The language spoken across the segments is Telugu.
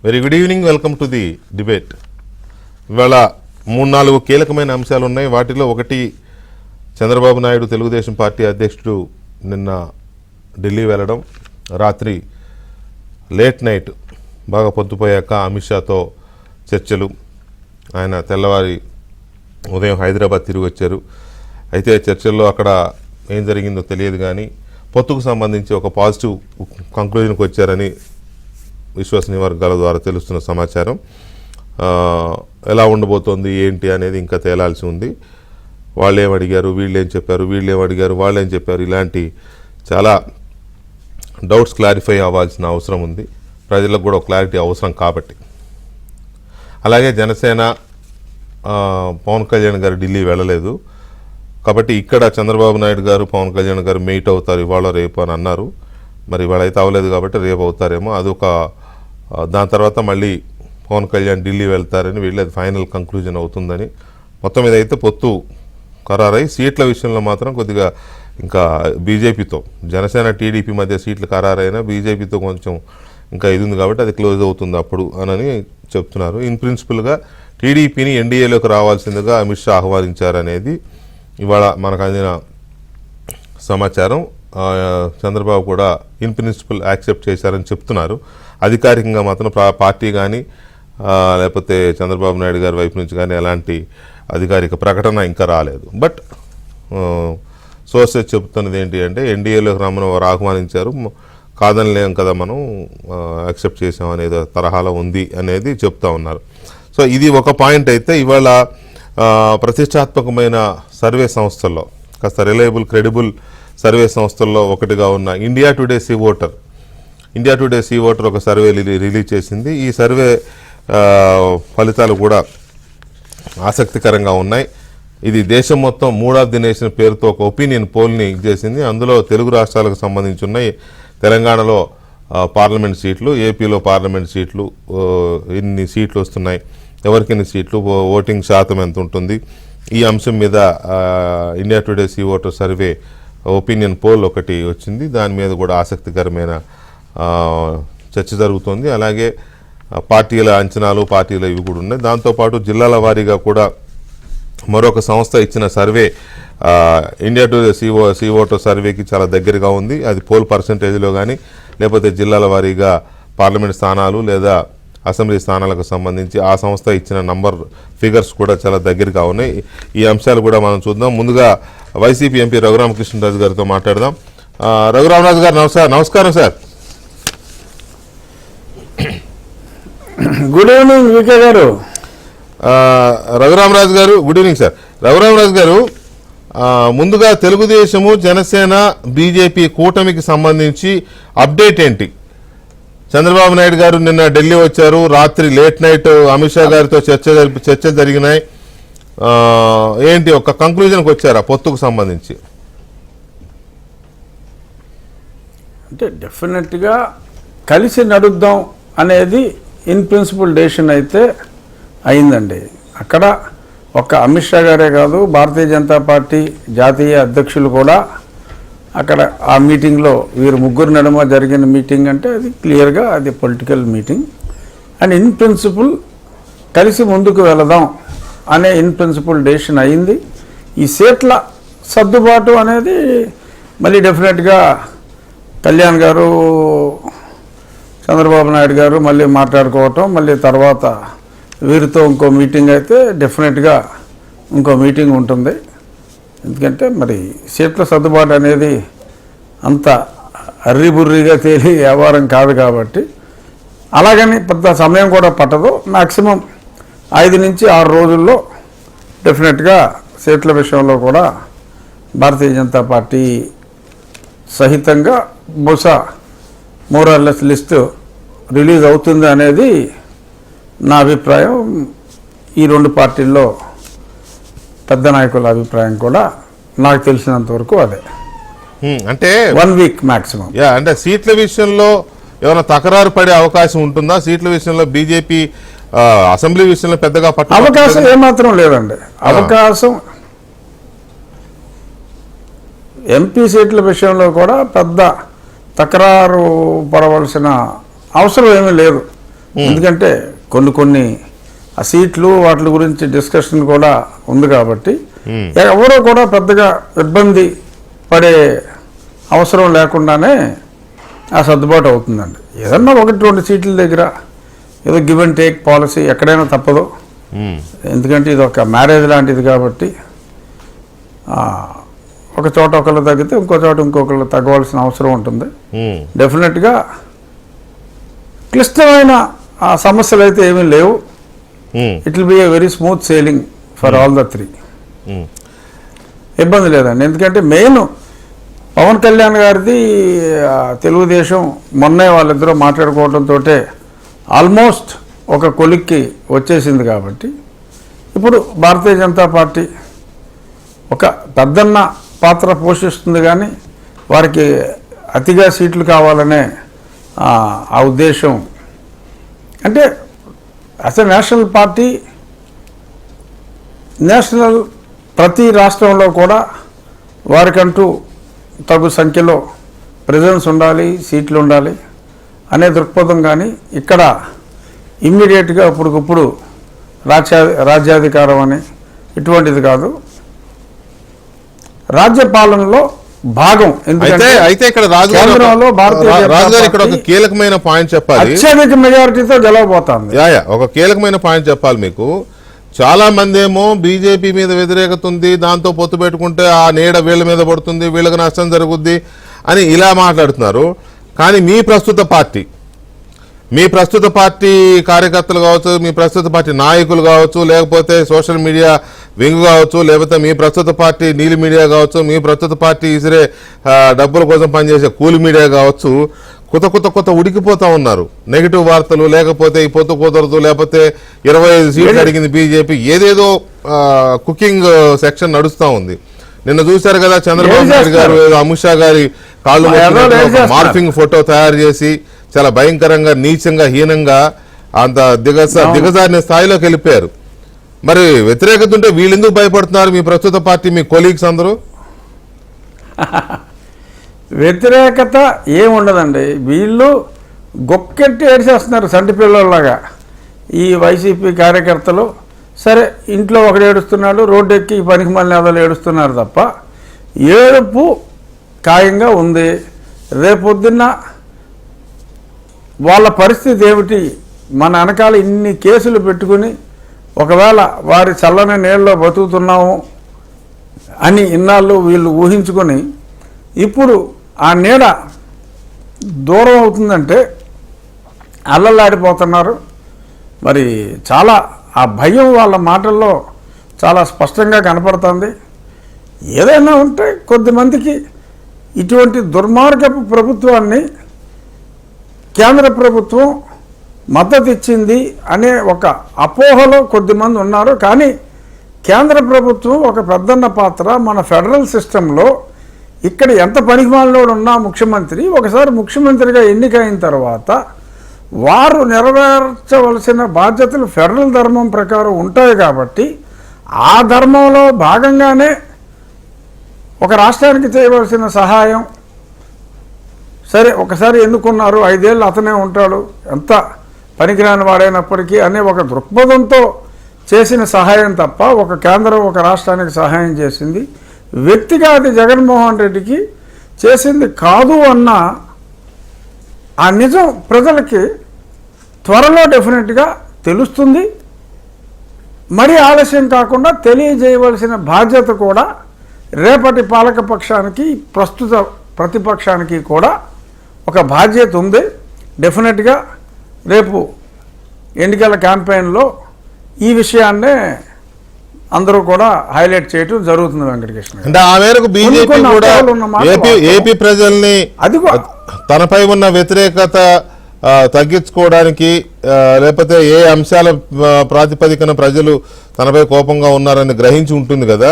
Very good evening. Welcome to the debate. ఇవాళ 3-4 కీలకమైన అంశాలు ఉన్నాయి. వాటిలో ఒకటి చంద్రబాబు నాయుడు తెలుగుదేశం పార్టీ అధ్యక్షుడు నిన్న ఢిల్లీ వెళ్ళడం, రాత్రి లేట్ నైట్ బాగా పొద్దుపోయాక అమిత్ షాతో చర్చలు. ఆయన తెల్లవారి ఉదయం హైదరాబాద్ తిరిగి వచ్చారు. అయితే చర్చల్లో అక్కడ ఏం జరిగిందో తెలియదు, కానీ పొత్తుకు సంబంధించి ఒక పాజిటివ్ కంక్లూజన్కి వచ్చారని విశ్వసనీయ వర్గాల ద్వారా తెలుస్తున్న సమాచారం. ఎలా ఉండబోతోంది ఏంటి అనేది ఇంకా తేలాల్సి ఉంది. వాళ్ళు ఏం అడిగారు, వీళ్ళు ఏం చెప్పారు, వీళ్ళు ఏం అడిగారు, వాళ్ళు ఏం చెప్పారు, ఇలాంటి చాలా డౌట్స్ క్లారిఫై అవ్వాల్సిన అవసరం ఉంది. ప్రజలకు కూడా క్లారిటీ అవసరం కాబట్టి. అలాగే జనసేన పవన్ కళ్యాణ్ గారు ఢిల్లీ వెళ్ళలేదు కాబట్టి ఇక్కడ చంద్రబాబు నాయుడు గారు పవన్ కళ్యాణ్ గారు మీట్ అవుతారు ఇవాళ రేపు అని అన్నారు. మరి ఇవాళ అయితే అవ్వలేదు కాబట్టి రేపు అవుతారేమో. అదొక దాని తర్వాత మళ్ళీ పవన్ కళ్యాణ్ ఢిల్లీ వెళ్తారని వీళ్ళది ఫైనల్ కంక్లూజన్ అవుతుందని. మొత్తం మీద అయితే పొత్తు ఖరారై సీట్ల విషయంలో మాత్రం కొద్దిగా ఇంకా బీజేపీతో, జనసేన టీడీపీ మధ్య సీట్లు ఖరారైనా బీజేపీతో కొంచెం ఇంకా ఇది ఉంది కాబట్టి అది క్లోజ్ అవుతుంది అప్పుడు అని చెప్తున్నారు. ఇన్ ప్రిన్సిపల్గా టీడీపీని ఎన్డీఏలోకి రావాల్సిందిగా అమిత్ షా ఆహ్వానించారనేది ఇవాళ మనకు అందిన సమాచారం. చంద్రబాబు కూడా ఇన్ ప్రిన్సిపల్ యాక్సెప్ట్ చేశారని చెప్తున్నారు. అధికారికంగా మాత్రం పార్టీ కానీ లేకపోతే చంద్రబాబు నాయుడు గారి వైపు నుంచి కానీ ఎలాంటి అధికారిక ప్రకటన ఇంకా రాలేదు. బట్ సోర్సెస్ చెప్తున్నది ఏంటి అంటే ఎన్డీఏలోకి రమ్మని వారు ఆహ్వానించారు, కాదని లేం కదా మనం యాక్సెప్ట్ చేసాం అనేది తరహాలో ఉంది అనేది చెప్తా ఉన్నారు. సో ఇది ఒక పాయింట్. అయితే ఇవాళ ప్రతిష్టాత్మకమైన సర్వే సంస్థల్లో, కాస్త రిలయబుల్ క్రెడిబుల్ సర్వే సంస్థల్లో ఒకటిగా ఉన్న ఇండియా టుడే సీ ఓటర్ ఒక సర్వే రిలీజ్ చేసింది. ఈ సర్వే ఫలితాలు కూడా ఆసక్తికరంగా ఉన్నాయి. ఇది దేశం మొత్తం మూడ్ ఆఫ్ ది నేషన్ పేరుతో ఒక ఒపీనియన్ పోల్ని చేసింది. అందులో తెలుగు రాష్ట్రాలకు సంబంధించి ఉన్నాయి. తెలంగాణలో పార్లమెంట్ సీట్లు, ఏపీలో పార్లమెంట్ సీట్లు, ఇన్ని సీట్లు వస్తున్నాయి, ఎవరికి ఎన్ని సీట్లు, ఓటింగ్ శాతం ఎంత ఉంటుంది, ఈ అంశం మీద India Today C voter survey opinion poll ఒకటి వచ్చింది. దాని మీద కూడా ఆసక్తికరమైన చర్చ జరుగుతోంది. అలాగే పార్టీల అంచనాలు, పార్టీల ఇవి కూడా ఉన్నాయి. దాంతోపాటు జిల్లాల వారీగా కూడా మరొక సంస్థ ఇచ్చిన survey India Today C voter సర్వేకి చాలా దగ్గరగా ఉంది. అది పోల్ పర్సంటేజ్లో కానీ లేకపోతే జిల్లాల వారీగా పార్లమెంట్ స్థానాలు లేదా అసెంబ్లీ స్థానాలకు సంబంధించి ఆ సంస్థ ఇచ్చిన నంబర్ ఫిగర్స్ కూడా చాలా దగ్గరగా ఉన్నాయి. ఈ అంశాలు కూడా మనం చూద్దాం. ముందుగా వైసీపీ ఎంపీ రఘురామకృష్ణరాజు గారితో మాట్లాడదాం. రఘురామరాజు గారు నమస్కారం సార్. గుడ్ ఈవినింగ్ వికే గారు. రఘురామరాజు గారు గుడ్ ఈవినింగ్ సార్. రఘురామరాజు గారు, ముందుగా తెలుగుదేశము, జనసేన, బీజేపీ కూటమికి సంబంధించి అప్డేట్ ఏంటి? చంద్రబాబు నాయుడు గారు నిన్న ఢిల్లీ వచ్చారు, రాత్రి లేట్ నైట్ అమిత్ షా గారితో చర్చలు జరిగినాయి. ఏంటి ఒక కంక్లూజన్కి వచ్చారా పొత్తుకు సంబంధించి? అంటే డెఫినెట్గా కలిసి నడుద్దాం అనేది ఇన్ ప్రిన్సిపల్ డెసిషన్ అయితే అయిందండి. అక్కడ ఒక్క అమిత్ షా గారే కాదు, భారతీయ జనతా పార్టీ జాతీయ అధ్యక్షులు కూడా అక్కడ ఆ మీటింగ్లో వీరు ముగ్గురు నడుమ జరిగిన మీటింగ్ అంటే అది క్లియర్గా అది political meeting. And in principle కలిసి ముందుకు వెళదాం అనే ఇన్ ప్రిన్సిపల్ డెసిషన్ అయింది. ఈ సీట్ల సర్దుబాటు అనేది మళ్ళీ డెఫినెట్గా కళ్యాణ్ గారు, చంద్రబాబు నాయుడు గారు మళ్ళీ మాట్లాడుకోవటం, మళ్ళీ తర్వాత వీరితో ఇంకో మీటింగ్ అయితే డెఫినెట్గా ఇంకో మీటింగ్ ఉంటుంది. ఎందుకంటే మరి సీట్ల సర్దుబాటు అనేది అంత అర్రిబుర్రిగా తేలి వ్యవహారం కాదు కాబట్టి, అలాగని పెద్ద సమయం కూడా పట్టదు. మ్యాక్సిమం 5 నుంచి 6 రోజుల్లో డెఫినెట్గా సీట్ల విషయంలో కూడా భారతీయ జనతా పార్టీ సహితంగా బహుశా మోరార్లెస్ లిస్టు రిలీజ్ అవుతుంది అనేది నా అభిప్రాయం. ఈ 2 పార్టీల్లో పెద్ద నాయకుల అభిప్రాయం కూడా నాకు తెలిసినంతవరకు అదే. అంటే 1 వీక్ మ్యాక్సిమం. అంటే సీట్ల విషయంలో ఏమైనా తకరారు పడే అవకాశం ఉంటుందా? సీట్ల విషయంలో బీజేపీ అసెంబ్లీ విషయంలో పెద్దగా అవకాశం ఏమాత్రం లేదండి. అవకాశం ఎంపీ సీట్ల విషయంలో కూడా పెద్ద తకరారు పడవలసిన అవసరం ఏమీ లేదు. ఎందుకంటే కొన్ని ఆ సీట్లు వాటి గురించి డిస్కషన్ కూడా ఉంది కాబట్టి ఎవరో కూడా పెద్దగా ఇబ్బంది పడే అవసరం లేకుండానే ఆ సర్దుబాటు అవుతుందండి. ఏదన్నా 1-2 సీట్ల దగ్గర ఏదో గివ్ అండ్ టేక్ పాలసీ ఎక్కడైనా తప్పదు. ఎందుకంటే ఇది ఒక మ్యారేజ్ లాంటిది కాబట్టి ఒక చోట ఒకళ్ళు తగ్గితే ఇంకో చోట ఇంకొకళ్ళు తగ్గవలసిన అవసరం ఉంటుంది. డెఫినెట్గా క్లిష్టమైన ఆ సమస్యలు అయితే ఏమీ లేవు. It will be a very smooth sailing for all the 3. ఇబ్బంది లేదండి. ఎందుకంటే మెయిన్ పవన్ కళ్యాణ్ గారిది తెలుగుదేశం మొన్నే వాళ్ళిద్దరూ మాట్లాడుకోవడంతో ఆల్మోస్ట్ ఒక కొలిక్కి వచ్చేసింది కాబట్టి ఇప్పుడు భారతీయ జనతా పార్టీ ఒక పెద్దన్న పాత్ర పోషిస్తుంది, కానీ వారికి అతిగా సీట్లు కావాలనే ఆ ఉద్దేశం. అంటే అసలు నేషనల్ పార్టీ ప్రతి రాష్ట్రంలో కూడా వారికంటూ తగు సంఖ్యలో ప్రెజెన్స్ ఉండాలి, సీట్లు ఉండాలి అనే దృక్పథం. కానీ ఇక్కడ ఇమ్మీడియట్గా అప్పటికప్పుడు రాజ్యాధికారం అని ఇటువంటిది కాదు, రాజ్యపాలనలో భాగం. అయితే ఇక్కడ రాజుగారు ఇక్కడ ఒక కీలకమైన పాయింట్ చెప్పాలి. అత్యధిక మెజారిటీతో గెలవబోతోంది. ఒక కీలకమైన పాయింట్ చెప్పాలి మీకు. చాలా మంది ఏమో బీజేపీ మీద వ్యతిరేకత ఉంది, దాంతో పొత్తు పెట్టుకుంటే ఆ నీడ వీళ్ళ మీద పడుతుంది, వీళ్ళకి నష్టం జరుగుద్ది అని ఇలా మాట్లాడుతున్నారు. కానీ మీ ప్రస్తుత పార్టీ కార్యకర్తలు కావచ్చు, మీ ప్రస్తుత పార్టీ నాయకులు కావచ్చు, లేకపోతే సోషల్ మీడియా వింగ్ కావచ్చు, లేకపోతే మీ ప్రస్తుత పార్టీ నీలి మీడియా కావచ్చు, మీ ప్రస్తుత పార్టీ ఇసిరే డబ్బుల కోసం పనిచేసే కూలి మీడియా కావచ్చు, కొత్త ఉడికిపోతా ఉన్నారు. నెగిటివ్ వార్తలు, లేకపోతే ఈ పొత్తు కుదరదు, లేకపోతే 25 సీట్లు అడిగింది బీజేపీ, ఏదేదో కుకింగ్ సెక్షన్ నడుస్తూ ఉంది. నిన్న చూశారు కదా చంద్రబాబు నాయుడు గారు అమిత్ షా గారి కాళ్ళు మార్ఫింగ్ ఫోటో తయారు చేసి చాలా భయంకరంగా, నీచంగా, హీనంగా అంత దిగజారిన స్థాయిలోకి వెళ్ళిపోయారు. మరి వ్యతిరేకత ఉంటే వీళ్ళెందుకు భయపడుతున్నారు? మీ ప్రస్తుత పార్టీ, మీ కొలీగ్స్ అందరూ వ్యతిరేకత ఏముండదండి. వీళ్ళు గొక్కెట్టి ఏడ్చేస్తున్నారు సంటి పిల్లల్లాగా. ఈ వైసీపీ కార్యకర్తలు సరే ఇంట్లో ఒకడు ఏడుస్తున్నాడు, రోడ్డు ఎక్కి పనికి మళ్ళీ అదలు ఏడుస్తున్నారు తప్ప ఏడుపు ఖాయంగా ఉంది. రేపొద్దున్న వాళ్ళ పరిస్థితి ఏమిటి? మన వెనకాల ఇన్ని కేసులు పెట్టుకుని ఒకవేళ వారి చల్లని నీళ్ళలో బతుకుతున్నాము అని ఇన్నాళ్ళు వీళ్ళు ఊహించుకొని ఇప్పుడు ఆ నీడ దూరం అవుతుందంటే అల్లలాడిపోతున్నారు. మరి చాలా ఆ భయం వాళ్ళ మాటల్లో చాలా స్పష్టంగా కనపడుతుంది. ఏదైనా ఉంటే కొద్దిమందికి ఇటువంటి దుర్మార్గపు ప్రభుత్వాన్ని కేంద్ర ప్రభుత్వం మద్దతు ఇచ్చింది అనే ఒక అపోహలో కొద్దిమంది ఉన్నారు. కానీ కేంద్ర ప్రభుత్వం ఒక పెద్దన్న పాత్ర. మన ఫెడరల్ సిస్టంలో ఇక్కడ ఎంత పనికిమాలినోడు ఉన్నా ముఖ్యమంత్రి ఒకసారి ముఖ్యమంత్రిగా ఎన్నికైన తర్వాత వారు నెరవేర్చవలసిన బాధ్యతలు ఫెడరల్ ధర్మం ప్రకారం ఉంటాయి కాబట్టి ఆ ధర్మంలో భాగంగానే ఒక రాష్ట్రానికి చేయవలసిన సహాయం సరే ఒకసారి ఎన్నుకున్నారు, 5 ఏళ్ళు అతనే ఉంటాడు, ఎంత పనికిరాని వాడైనప్పటికీ అనే ఒక దృక్పథంతో చేసిన సహాయం తప్ప ఒక కేంద్రం ఒక రాష్ట్రానికి సహాయం చేసింది వ్యక్తిగా అది జగన్మోహన్ రెడ్డికి చేసింది కాదు అన్న ఆ నిజం ప్రజలకి త్వరలో డెఫినెట్గా తెలుస్తుంది. మరీ ఆలస్యం కాకుండా తెలియజేయవలసిన బాధ్యత కూడా రేపటి పాలకపక్షానికి ప్రస్తుత ప్రతిపక్షానికి కూడా ఒక బాధ్యత ఉంది. డెఫినెట్గా రేపు ఎన్నికల క్యాంపెయిన్లో ఈ విషయాన్నే అందరూ కూడా హైలైట్ చేయడం జరుగుతుంది. వెంకటకృష్ణ అంటే ఆ మేరకు బీజేపీ కూడా ఏపీ ప్రజల్ని తనపై ఉన్న వ్యతిరేకత తగ్గించుకోవడానికి లేకపోతే ఏ అంశాల ప్రాతిపదికన ప్రజలు తనపై కోపంగా ఉన్నారని గ్రహించి ఉంటుంది కదా,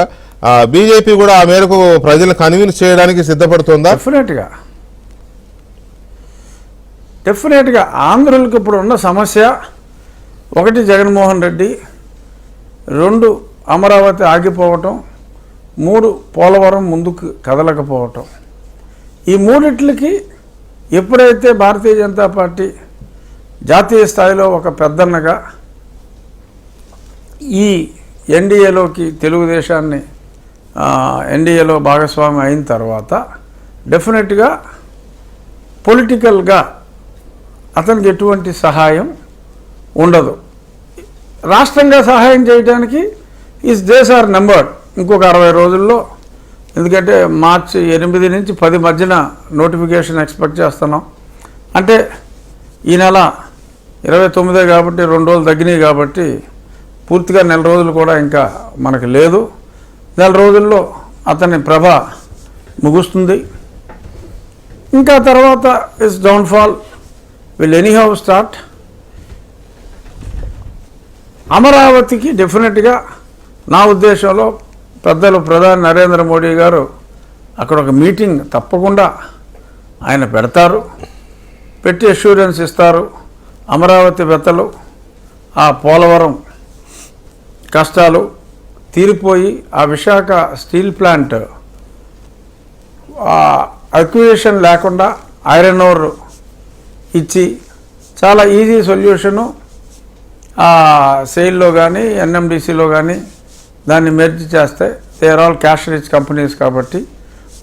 బీజేపీ కూడా ఆ మేరకు ప్రజలను కన్విన్స్ చేయడానికి సిద్ధపడుతుందా? డెఫినెట్గా ఆంధ్రులకు ఇప్పుడు ఉన్న సమస్య 1 జగన్మోహన్ రెడ్డి, 2 అమరావతి ఆగిపోవటం, 3 పోలవరం ముందుకు కదలకపోవటం. ఈ మూడిట్లకి ఎప్పుడైతే భారతీయ జనతా పార్టీ జాతీయ స్థాయిలో ఒక పెద్దన్నగా ఈ ఎన్డీఏలోకి తెలుగుదేశాన్ని ఎన్డీఏలో భాగస్వామి అయిన తర్వాత డెఫినెట్గా పొలిటికల్గా అతనికి ఎటువంటి సహాయం ఉండదు. రాష్ట్రంగా సహాయం చేయడానికి ఈజ్ డేస్ ఆర్ నెంబర్డ్. ఇంకొక 60 రోజుల్లో, ఎందుకంటే మార్చి 8 నుంచి 10 మధ్యన నోటిఫికేషన్ ఎక్స్పెక్ట్ చేస్తున్నాం. అంటే ఈ నెల 29 కాబట్టి 2 రోజులు తగ్గినాయి కాబట్టి పూర్తిగా 1 నెల రోజులు కూడా ఇంకా మనకు లేదు. 1 నెల రోజుల్లో అతని ప్రభ ముగుస్తుంది. ఇంకా తర్వాత is downfall will anyhow start. అమరావతికి డెఫినెట్గా నా ఉద్దేశంలో పెద్దలు ప్రధాని నరేంద్ర మోడీ గారు అక్కడ ఒక మీటింగ్ తప్పకుండా ఆయన పెడతారు, పెట్టి అష్యూరెన్స్ ఇస్తారు. అమరావతి వెత్తలు, ఆ పోలవరం కష్టాలు తీరిపోయి ఆ విశాఖ స్టీల్ ప్లాంట్ అక్విజిషన్ లేకుండా ఐరన్ ఓర్ ఇచ్చి చాలా ఈజీ సొల్యూషను సెయిల్లో కానీ ఎన్ఎండిసిలో కానీ దాన్ని మెర్జ్ చేస్తే they are all cash rich companies కాబట్టి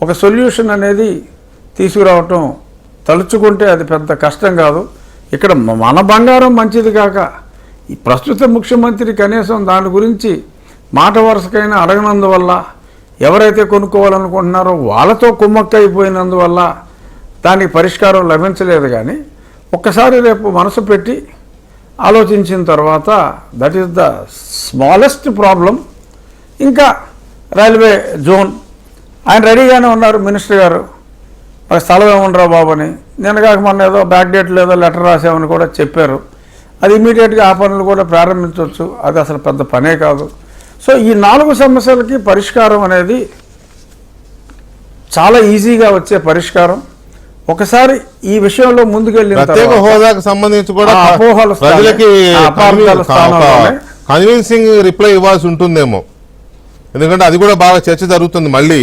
ఒక సొల్యూషన్ అనేది తీసుకురావటం తలుచుకుంటే అది పెద్ద కష్టం కాదు. ఇక్కడ మన బంగారం మంచిది కాక ఈ ప్రస్తుత ముఖ్యమంత్రి కనీసం దాని గురించి మాట వరుసకైనా అడగనందువల్ల, ఎవరైతే కొనుక్కోవాలనుకుంటున్నారో వాళ్ళతో కుమ్మక్కైపోయినందువల్ల దానికి పరిష్కారం లభించలేదు. కానీ ఒక్కసారి రేపు మనసు పెట్టి ఆలోచించిన తర్వాత that is the smallest problem. ఇంకా రైల్వే జోన్ ఆయన రెడీగానే ఉన్నారు మినిస్టర్ గారు. మరి స్థలం ఏముండరా బాబు అని నేను కాక మొన్న ఏదో బ్యాక్ డేట్ లేదో లెటర్ రాసామని కూడా చెప్పారు. అది ఇమీడియట్గా ఆ పనులు కూడా ప్రారంభించవచ్చు. అది అసలు పెద్ద పనే కాదు. సో ఈ 4 సమస్యలకి పరిష్కారం అనేది చాలా ఈజీగా వచ్చే పరిష్కారం. ఒకసారి ఈ విషయంలో ముందుకెళ్ళిన ప్రత్యేక హోదాకు సంబంధించి కూడా అపోహలు ప్రజలకి కన్విన్సింగ్ రిప్లై ఇవ్వాల్సి ఉంటుందేమో. ఎందుకంటే అది కూడా బాగా చర్చ జరుగుతుంది మళ్ళీ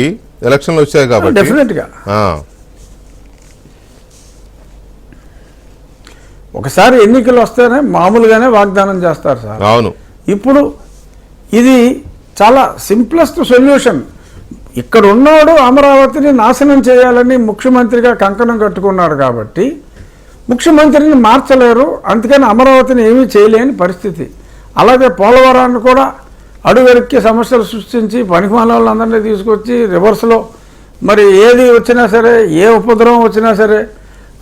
ఎలక్షన్లు వచ్చాయి కాబట్టి. డెఫినెట్గా ఒకసారి ఎన్నికలు వస్తేనే మామూలుగానే వాగ్దానం చేస్తారు సార్. అవును, ఇప్పుడు ఇది చాలా సింప్లెస్ట్ సొల్యూషన్. ఇక్కడ ఉన్నాడు అమరావతిని నాశనం చేయాలని ముఖ్యమంత్రిగా కంకణం కట్టుకున్నాడు కాబట్టి ముఖ్యమంత్రిని మార్చలేరు. అందుకని అమరావతిని ఏమీ చేయలేని పరిస్థితి. అలాగే పోలవరాన్ని కూడా అడుగడుక్కి సమస్యలు సృష్టించి పనికిమాల వాళ్ళందరినీ తీసుకొచ్చి రివర్స్లో మరి ఏది వచ్చినా సరే, ఏ ఉపద్రవం వచ్చినా సరే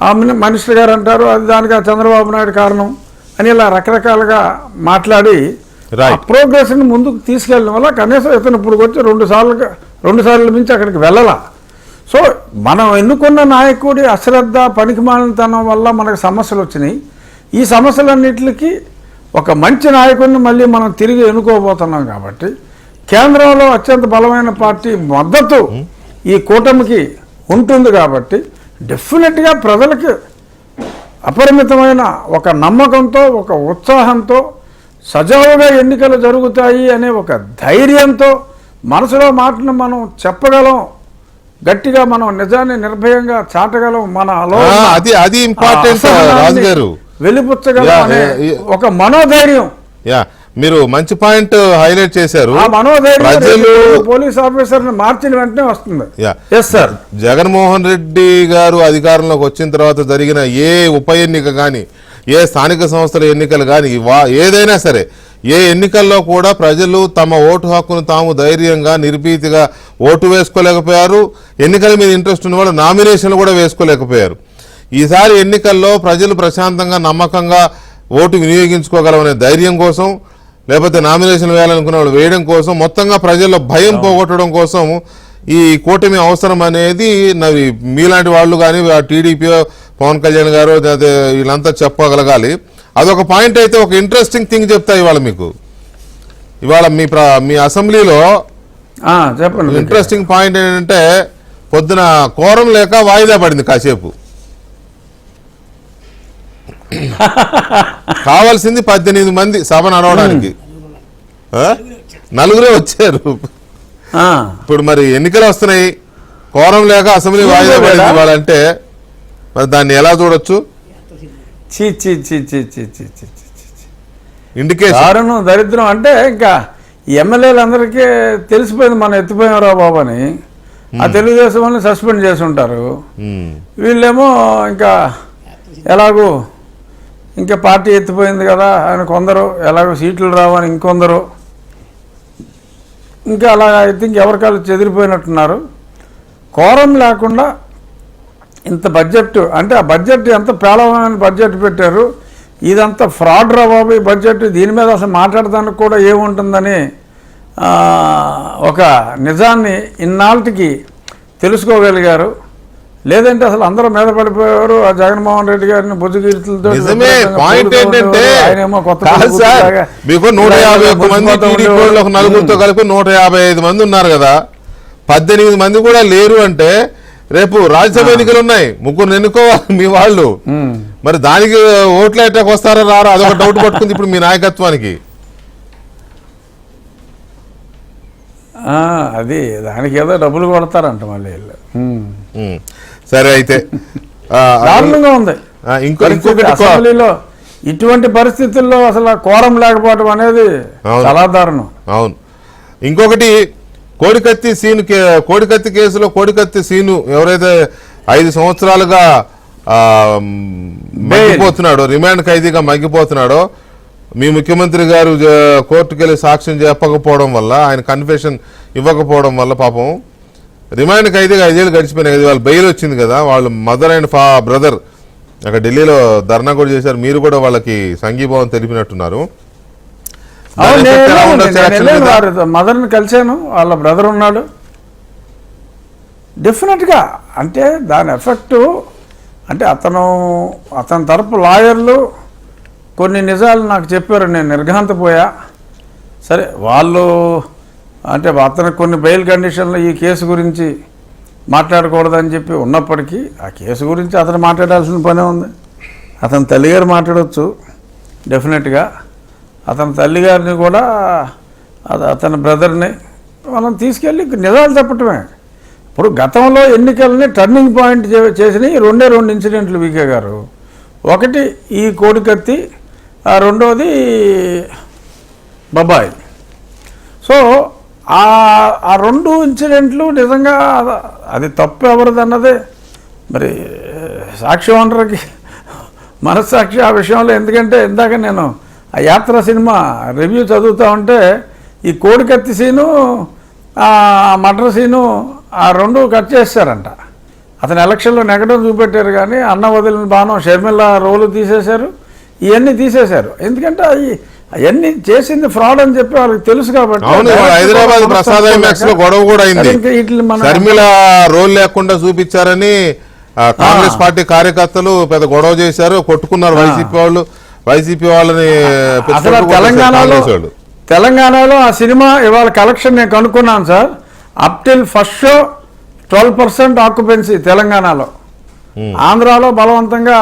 ఆ మినిస్టర్ గారు అంటారు అది దానికి చంద్రబాబు నాయుడు కారణం అని ఇలా రకరకాలుగా మాట్లాడి ప్రోగ్రెస్ని ముందుకు తీసుకెళ్ళడం వల్ల కనీసం ఇతను ఇప్పుడు వచ్చి 2 సార్లు మించి అక్కడికి వెళ్ళాల. సో మనం ఎన్నుకున్న నాయకుడి అశ్రద్ధ, పనికిమాలినతనం వల్ల మనకు సమస్యలు వచ్చినాయి. ఈ సమస్యలన్నిటికీ ఒక మంచి నాయకుడిని మళ్ళీ మనం తిరిగి ఎన్నుకోబోతున్నాం కాబట్టి కేంద్రంలో అత్యంత బలమైన పార్టీ మద్దతు ఈ కూటమికి ఉంటుంది కాబట్టి డెఫినెట్గా ప్రజలకి అపరిమితమైన ఒక నమ్మకంతో, ఒక ఉత్సాహంతో సజావుగా ఎన్నికలు జరుగుతాయి అనే ఒక ధైర్యంతో మనసులో మాటను మనం చెప్పగలం, గట్టిగా మనం నిజాన్ని నిర్భయంగా చాటగలం, మన అది ఇంపార్టెంట్ రాజు గారు వెలిపుచ్చగలం అనే ఒక మనోధైర్యం. మీరు మంచి పాయింట్ హైలైట్ చేశారు. ఆ మనోధైర్యం పోలీస్ ఆఫీసర్ మార్చిన వెంటనే వస్తుంది. Yes sir. జగన్మోహన్ రెడ్డి గారు అధికారంలోకి వచ్చిన తర్వాత జరిగిన ఏ ఉప ఎన్నిక కానీ, ఏ స్థానిక సంస్థల ఎన్నికలు కానీ, ఏదైనా సరే ఏ ఎన్నికల్లో కూడా ప్రజలు తమ ఓటు హక్కును తాము ధైర్యంగా నిర్భీతిగా ఓటు వేసుకోలేకపోయారు. ఎన్నికల మీద ఇంట్రెస్ట్ ఉన్న వాళ్ళు నామినేషన్లు కూడా వేసుకోలేకపోయారు. ఈసారి ఎన్నికల్లో ప్రజలు ప్రశాంతంగా నమ్మకంగా ఓటు వినియోగించుకోగలమనే ధైర్యం కోసం, లేకపోతే నామినేషన్ వేయాలనుకున్న వాళ్ళు వేయడం కోసం, మొత్తంగా ప్రజల్లో భయం పోగొట్టడం కోసం ఈ కూటమి అవసరం అనేది మీలాంటి వాళ్ళు కానీ టీడీపీ పవన్ కళ్యాణ్ గారు వీళ్ళంతా చెప్పగలగాలి. అదొక పాయింట్. అయితే ఒక ఇంట్రెస్టింగ్ థింగ్ చెప్తా ఇవాళ మీకు. ఇవాళ మీ అసెంబ్లీలో చెప్పండి. ఇంట్రెస్టింగ్ పాయింట్ ఏంటంటే పొద్దున కోరం లేక వాయిదా పడింది కాసేపు. కావాల్సింది 18 మంది సభ నడవడానికి, 4 వచ్చారు. ఇప్పుడు మరి ఎన్నికలు వస్తున్నాయి, కోరం లేక అసెంబ్లీ వాయిదా పడింది ఇవాళంటే మరి దాన్ని ఎలా చూడొచ్చు? చీ చీ చీ చీ చీ చీ చీ చీ చీ. ఇండికేషన్ దారుణం దరిద్రం అంటే ఇంకా ఎమ్మెల్యేలందరికీ తెలిసిపోయింది మనం ఎత్తిపోయారా బాబు అని. ఆ తెలుగుదేశం వాళ్ళని సస్పెండ్ చేసి ఉంటారు. వీళ్ళేమో ఇంకా ఎలాగూ ఇంకా పార్టీ ఎత్తిపోయింది కదా అని కొందరు, ఎలాగో సీట్లు రావని ఇంకొందరు, ఇంకా అలా ఐ థింక్ ఎవరికాళ్ళు చెదిరిపోయినట్టున్నారు. కోరం లేకుండా ఇంత బడ్జెట్ అంటే ఆ బడ్జెట్ ఎంత పేలవమైన బడ్జెట్ పెట్టారు. ఇదంతా ఫ్రాడ్ రా బాబు ఈ బడ్జెట్, దీని మీద అసలు మాట్లాడడానికి కూడా ఏముంటుందని ఒక నిజాన్ని ఇన్నాళ్ళకి తెలుసుకోగలిగారు. లేదంటే అసలు అందరూ మీద పడిపోయారు. ఆ జగన్మోహన్ రెడ్డి గారిని బుజ్జగిరితులతో నిజమే. పాయింట్ ఏంటంటే ఆయనేమో కొత్త మీకు 151 మంది టీడీపీ వాళ్ళు ఒక నలుగురితో కలిపి 155 మంది ఉన్నారు కదా, 18 మంది కూడా లేరు అంటే రేపు రాజ్యసభ ఎన్నికలు ఉన్నాయి, ముగ్గురు ఎన్నుకోవాలి మీ వాళ్ళు. మరి దానికి ఓట్ల ఎట్టాకు వస్తారా రారా అదొక డౌట్ పట్టుకుంది ఇప్పుడు మీ నాయకత్వానికి. అది దానికి ఏదో డబ్బులు కొడతారంట మళ్ళీ వీళ్ళు. సరే అయితే దారుణంగా ఉంది ఇంకొకటి అసెంబ్లీలో ఇటువంటి పరిస్థితుల్లో అసలు కోరం లేకపోవడం అనేది చాలా దారుణం. అవును. ఇంకొకటి కోడికత్తి కేసులో కోడికత్తి సీను ఎవరైతే 5 సంవత్సరాలుగా మగ్గిపోతున్నాడో, రిమాండ్ ఖైదీగా మగ్గిపోతున్నాడో, మీ ముఖ్యమంత్రి గారు కోర్టుకు వెళ్ళి సాక్ష్యం చెప్పకపోవడం వల్ల, ఆయన కన్ఫెషన్ ఇవ్వకపోవడం వల్ల పాపం రిమాండ్ ఖైదీగా 5 ఏళ్ళు గడిచిపోయినాయి కదా, వాళ్ళు బెయిల్ వచ్చింది కదా, వాళ్ళు మదర్ అండ్ బ్రదర్ అక్కడ ఢిల్లీలో ధర్నా కూడా చేశారు. మీరు కూడా వాళ్ళకి సంఘీభావం తెలిపినట్టున్నారు. మదర్ని కలిశాను, వాళ్ళ బ్రదర్ ఉన్నాడు. డెఫినెట్గా అంటే దాని ఎఫెక్టు అంటే అతని తరపు లాయర్లు కొన్ని నిజాలు నాకు చెప్పారు, నేను నిర్ఘాంతపోయా. సరే వాళ్ళు అంటే అతనికి కొన్ని బెయిల్ కండిషన్లు ఈ కేసు గురించి మాట్లాడకూడదని చెప్పి ఉన్నప్పటికీ ఆ కేసు గురించి అతను మాట్లాడాల్సిన పనే ఉంది. అతని తల్లిగారు మాట్లాడవచ్చు డెఫినెట్గా. అతని తల్లిగారిని కూడా అతని బ్రదర్ని మనం తీసుకెళ్ళి నిజాలు చెప్పటమే. ఇప్పుడు గతంలో ఎన్నికలని టర్నింగ్ పాయింట్ చేసినవి 2 ఇన్సిడెంట్లు వికే గారు. ఒకటి ఈ కోడికత్తి, రెండోది బబాయ్. సో ఆ 2 ఇన్సిడెంట్లు నిజంగా అది తప్పు ఎవరిదన్నదే మరి సాక్షి ఓనర్కి మనస్సాక్షి ఆ విషయంలో. ఎందుకంటే ఇందాక నేను ఆ యాత్ర సినిమా రివ్యూ చదువుతూ ఉంటే ఈ కోడికత్తి సీను మర్డర్ సీను ఆ 2 కట్ చేశారంట. అతను ఎలక్షన్లో నెగటివ్ చూపెట్టారు కానీ అన్న వదిలిన బాణం షర్మిల రోలు తీసేశారు, ఇవన్నీ తీసేశారు. ఎందుకంటే అవన్నీ చేసింది ఫ్రాడ్ అని చెప్పి వాళ్ళకి తెలుసు కాబట్టి. హైదరాబాద్ ప్రసాద్ ఐమాక్స్ లో గొడవ కూడా అయింది, షర్మిల రోల్ లేకుండా చూపించారని కాంగ్రెస్ పార్టీ కార్యకర్తలు పెద్ద గొడవ చేశారు, కొట్టుకున్నారు వైసీపీ వాళ్ళని. అసలు తెలంగాణలో ఆ సినిమా ఇవాళ కలెక్షన్ నేను కనుక్కున్నాను sir. Up till first show 12% occupancy తెలంగాణలో. ఆంధ్రాలో బలవంతంగా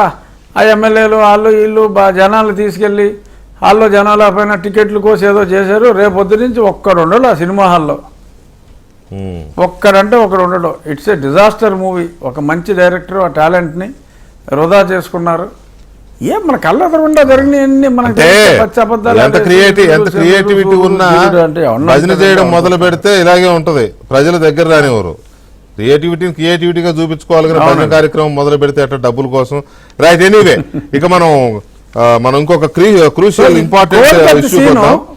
ఆ ఎమ్మెల్యేలు వాళ్ళు వీళ్ళు జనాలు తీసుకెళ్ళి హాల్లో జనాల పైన టికెట్లు కోసి ఏదో చేశారు. రేపొద్దు నుంచి ఒక్కడు ఉండడు ఆ సినిమా హాల్లో, ఒక్కడంటే ఒకడు ఉండడు. It's a disaster movie. ఒక మంచి డైరెక్టర్ ఆ టాలెంట్ని వృధా చేసుకున్నారు. మన కళ్ళెదురుగుండా జరిగినాయన్ని మనకి ఎంత క్రియేటివిటీ ఉన్నా భజన చేయడం మొదలు పెడితే ఇలాగే ఉంటది, ప్రజల దగ్గర రానివ్వరు. క్రియేటివిటీగా చూపించుకోవాలి కానీ భజన కార్యక్రమం మొదలు పెడితే అట్లా డబ్బుల కోసం. రైట్, ఎనీవే ఇక మనం ఇంకొక క్రూషియల్ ఇంపార్టెంట్ ఇష్యూ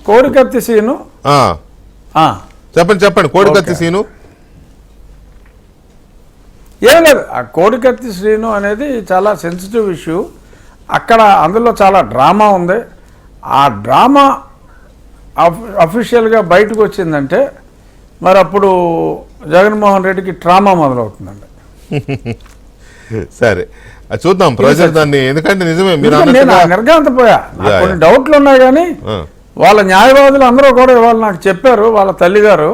కోడికత్తి సీను. చెప్పండి కోడికత్తి సీను. ఏం లేదు, ఆ కోడికత్తి శ్రీను అనేది చాలా సెన్సిటివ్ ఇష్యూ. అక్కడ అందులో చాలా డ్రామా ఉంది. ఆ డ్రామా అఫీషియల్గా బయటకు వచ్చిందంటే మరి అప్పుడు జగన్మోహన్ రెడ్డికి ట్రామా మొదలవుతుందండి. సరే చూద్దాం ప్రజలు దాన్ని. ఎందుకంటే నిజమే మీరు నిర్ఘాంతపోయా, కొన్ని డౌట్లు ఉన్నాయి కానీ వాళ్ళ న్యాయవాదులు అందరూ కూడా ఇవాళ నాకు చెప్పారు, వాళ్ళ తల్లిగారు.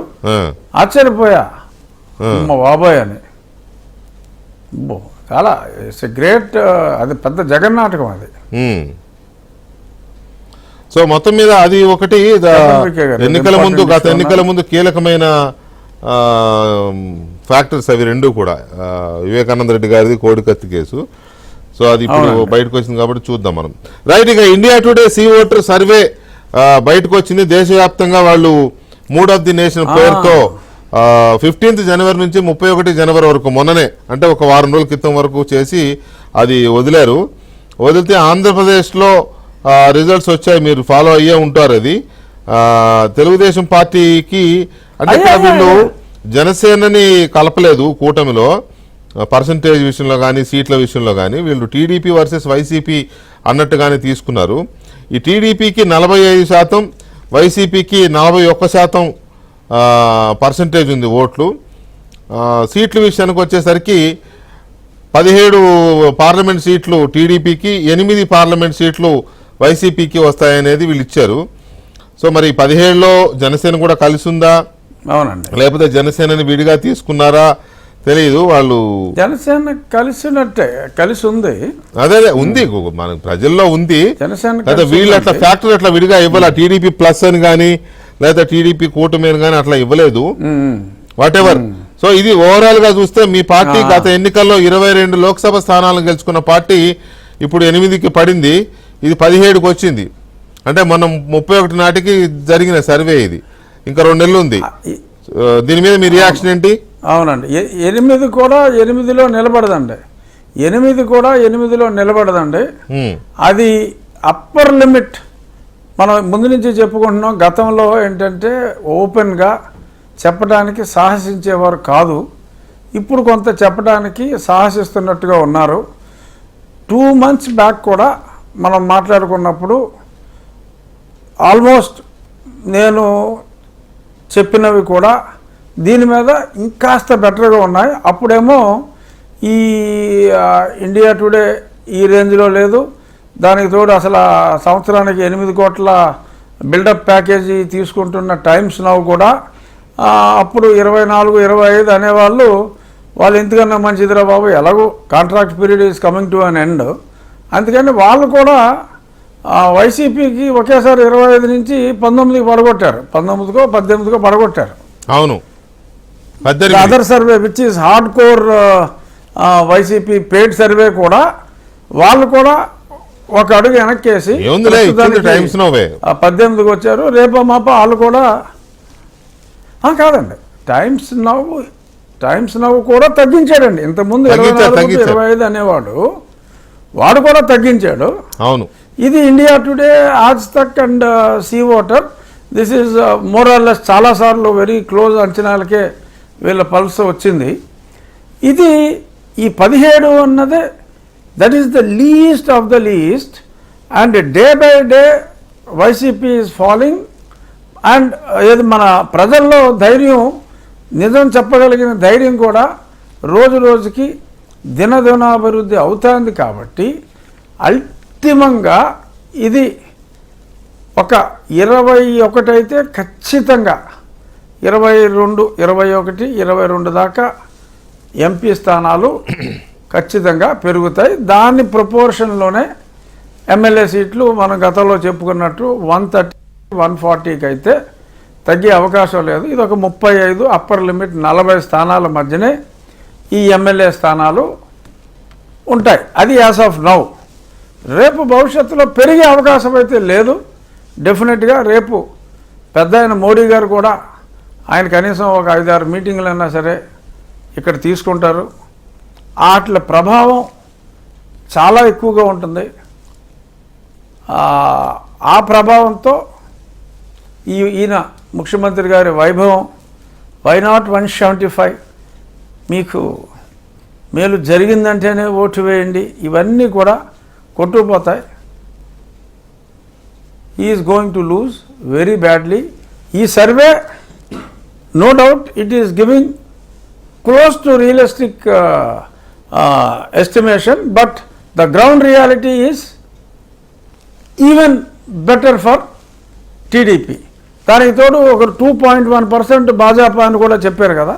ఆశ్చర్యపోయా బాబోయ్ అని. చాలా ఇట్స్ ఎ గ్రేట్, అది పెద్ద జగన్నాటకం అది. సో మొత్తం మీద అది ఒకటి గత ఎన్నికల ముందు కీలకమైన ఫ్యాక్టర్స్ అవి 2 కూడా. వివేకానంద రెడ్డి గారిది కోడికత్తి కేసు. సో అది ఇప్పుడు బయటకు వచ్చింది కాబట్టి చూద్దాం మనం. రైట్, ఇక India Today C voter survey బయటకు వచ్చింది. దేశవ్యాప్తంగా వాళ్ళు మూడ్ ఆఫ్ ది నేషన్ పేరుతో 15th జనవరి నుంచి 31 జనవరి వరకు, మొన్ననే అంటే ఒక వారం రోజుల క్రితం వరకు చేసి అది వదిలారు. వదిలితే ఆంధ్రప్రదేశ్లో రిజల్ట్స్ వచ్చాయి, మీరు ఫాలో అయ్యే ఉంటారు. అది తెలుగుదేశం పార్టీకి అంటే ఇక్కడ వీళ్ళు జనసేనని కలపలేదు కూటమిలో, పర్సంటేజ్ విషయంలో కానీ సీట్ల విషయంలో కానీ వీళ్ళు టీడీపీ వర్సెస్ వైసీపీ అన్నట్టుగానే తీసుకున్నారు. ఈ టీడీపీకి 45%, వైసీపీకి 41% పర్సంటేజ్ ఉంది ఓట్లు. సీట్ల విషయానికి వచ్చేసరికి 17 పార్లమెంట్ సీట్లు టీడీపీకి, 8 పార్లమెంట్ సీట్లు వైసీపీకి వస్తాయనేది వీళ్ళు ఇచ్చారు. సో మరి 17లో జనసేన కూడా కలిసి ఉందా, అవునండి, లేకపోతే జనసేనని విడిగా తీసుకున్నారా తెలియదు. వాళ్ళు జనసేన కలిసినట్టే, కలిసి ఉంది, అదే ఉంది, మన ప్రజల్లో ఉంది. జనసేన లేదా వీళ్ళు అట్లా ఫ్యాక్టరీ అట్లా విడిగా ఇవ్వాల, టీడీపీ ప్లస్ అని కానీ లేదా టీడీపీ కూటమి అని కానీ అట్లా ఇవ్వలేదు, వాట్ ఎవర్. సో ఇది ఓవరాల్ గా చూస్తే మీ పార్టీ గత ఎన్నికల్లో 22 లోక్సభ స్థానాలను గెలుచుకున్న పార్టీ ఇప్పుడు 8కి పడింది, ఇది 17కి వచ్చింది. అంటే మనం 31 నాటికి జరిగిన సర్వే ఇది, ఇంకా 2 నెలలు ఉంది. దీని మీద మీ రియాక్షన్ ఏంటి? అవునండి, 8 కూడా 8లో నిలబడదండి, 8 కూడా 8లో నిలబడదండి. అది అప్పర్ లిమిట్ మనం ముందు నుంచి చెప్పుకుంటున్నాం. గతంలో ఏంటంటే ఓపెన్గా చెప్పడానికి సాహసించేవారు కాదు, ఇప్పుడు కొంత చెప్పడానికి సాహసిస్తున్నట్టుగా ఉన్నారు. 2 months బ్యాక్ కూడా మనం మాట్లాడుకున్నప్పుడు ఆల్మోస్ట్ నేను చెప్పినవి కూడా దీని మీద ఇంకాస్త బెటర్గా ఉన్నాయి. అప్పుడేమో ఈ ఇండియా టుడే ఈ రేంజ్లో లేదు, దానికి తోడు అసలు సంవత్సరానికి 8 కోట్ల బిల్డప్ ప్యాకేజీ తీసుకుంటున్న టైమ్స్ నౌ కూడా అప్పుడు 24-25 అనేవాళ్ళు, వాళ్ళు ఎందుకన్నా మంచిదిరా బాబు, ఎలాగో contract period is coming to an end, అందుకని వాళ్ళు కూడా వైసీపీకి ఒకేసారి 25 నుంచి 19కి పడగొట్టారు, 19కో 18కో పడగొట్టారు. అవును, other survey which is hard core YCP paid survey కూడా వాళ్ళు కూడా ఒక అడుగు వెనక్కేసి 18కి వచ్చారు. రేపో మాప వాళ్ళు కూడా కాదండి, టైమ్స్ నవ్ కూడా తగ్గించాడండి. ఇంతకుముందు 24-25 అనేవాడు, వాడు కూడా తగ్గించాడు. అవును, ఇది India Today, Aaj Tak and C voter, this is more or less చాలాసార్లు వెరీ క్లోజ్ అంచనాలకే వీళ్ళ పల్స్ వచ్చింది. ఇది ఈ 17 అన్నదే that is the least of the least, and day by day YCP is following. And ఏది మన ప్రజల్లో ధైర్యం, నిజం చెప్పగలిగిన ధైర్యం కూడా రోజు రోజుకి దినదినాభివృద్ధి అవుతుంది. కాబట్టి అంతిమంగా ఇది ఒక 21 అయితే ఖచ్చితంగా 22, 21, 22 దాకా ఎంపీ స్థానాలు ఖచ్చితంగా పెరుగుతాయి. దాని ప్రపోర్షన్లోనే ఎమ్మెల్యే సీట్లు మనం గతంలో చెప్పుకున్నట్టు 130, 140కి అయితే తగ్గే అవకాశం లేదు. ఇది ఒక 35 అప్పర్ లిమిట్ 40 స్థానాల మధ్యనే ఈ ఎమ్మెల్యే స్థానాలు ఉంటాయి. అది యాజ్ ఆఫ్ నౌ. రేపు భవిష్యత్తులో పెరిగే అవకాశం అయితే లేదు. డెఫినెట్గా రేపు పెద్ద ఆయన మోడీ గారు కూడా ఆయన కనీసం ఒక 5-6 మీటింగ్లైనా సరే ఇక్కడ తీసుకుంటారు. వాటి ప్రభావం చాలా ఎక్కువగా ఉంటుంది. ఆ ప్రభావంతో ఈయన ముఖ్యమంత్రి గారి వైభవం, వై నాట్ 175, మీకు మేలు జరిగిందంటేనే ఓటు వేయండి, ఇవన్నీ కూడా కొట్టుకుపోతాయి. Is going to lose very badly. ఈ survey no doubt it is giving close to realistic estimation, but the ground reality is even better for TDP. దానికి తోడు ఒక 2.1% భాజపా అని కూడా చెప్పారు కదా,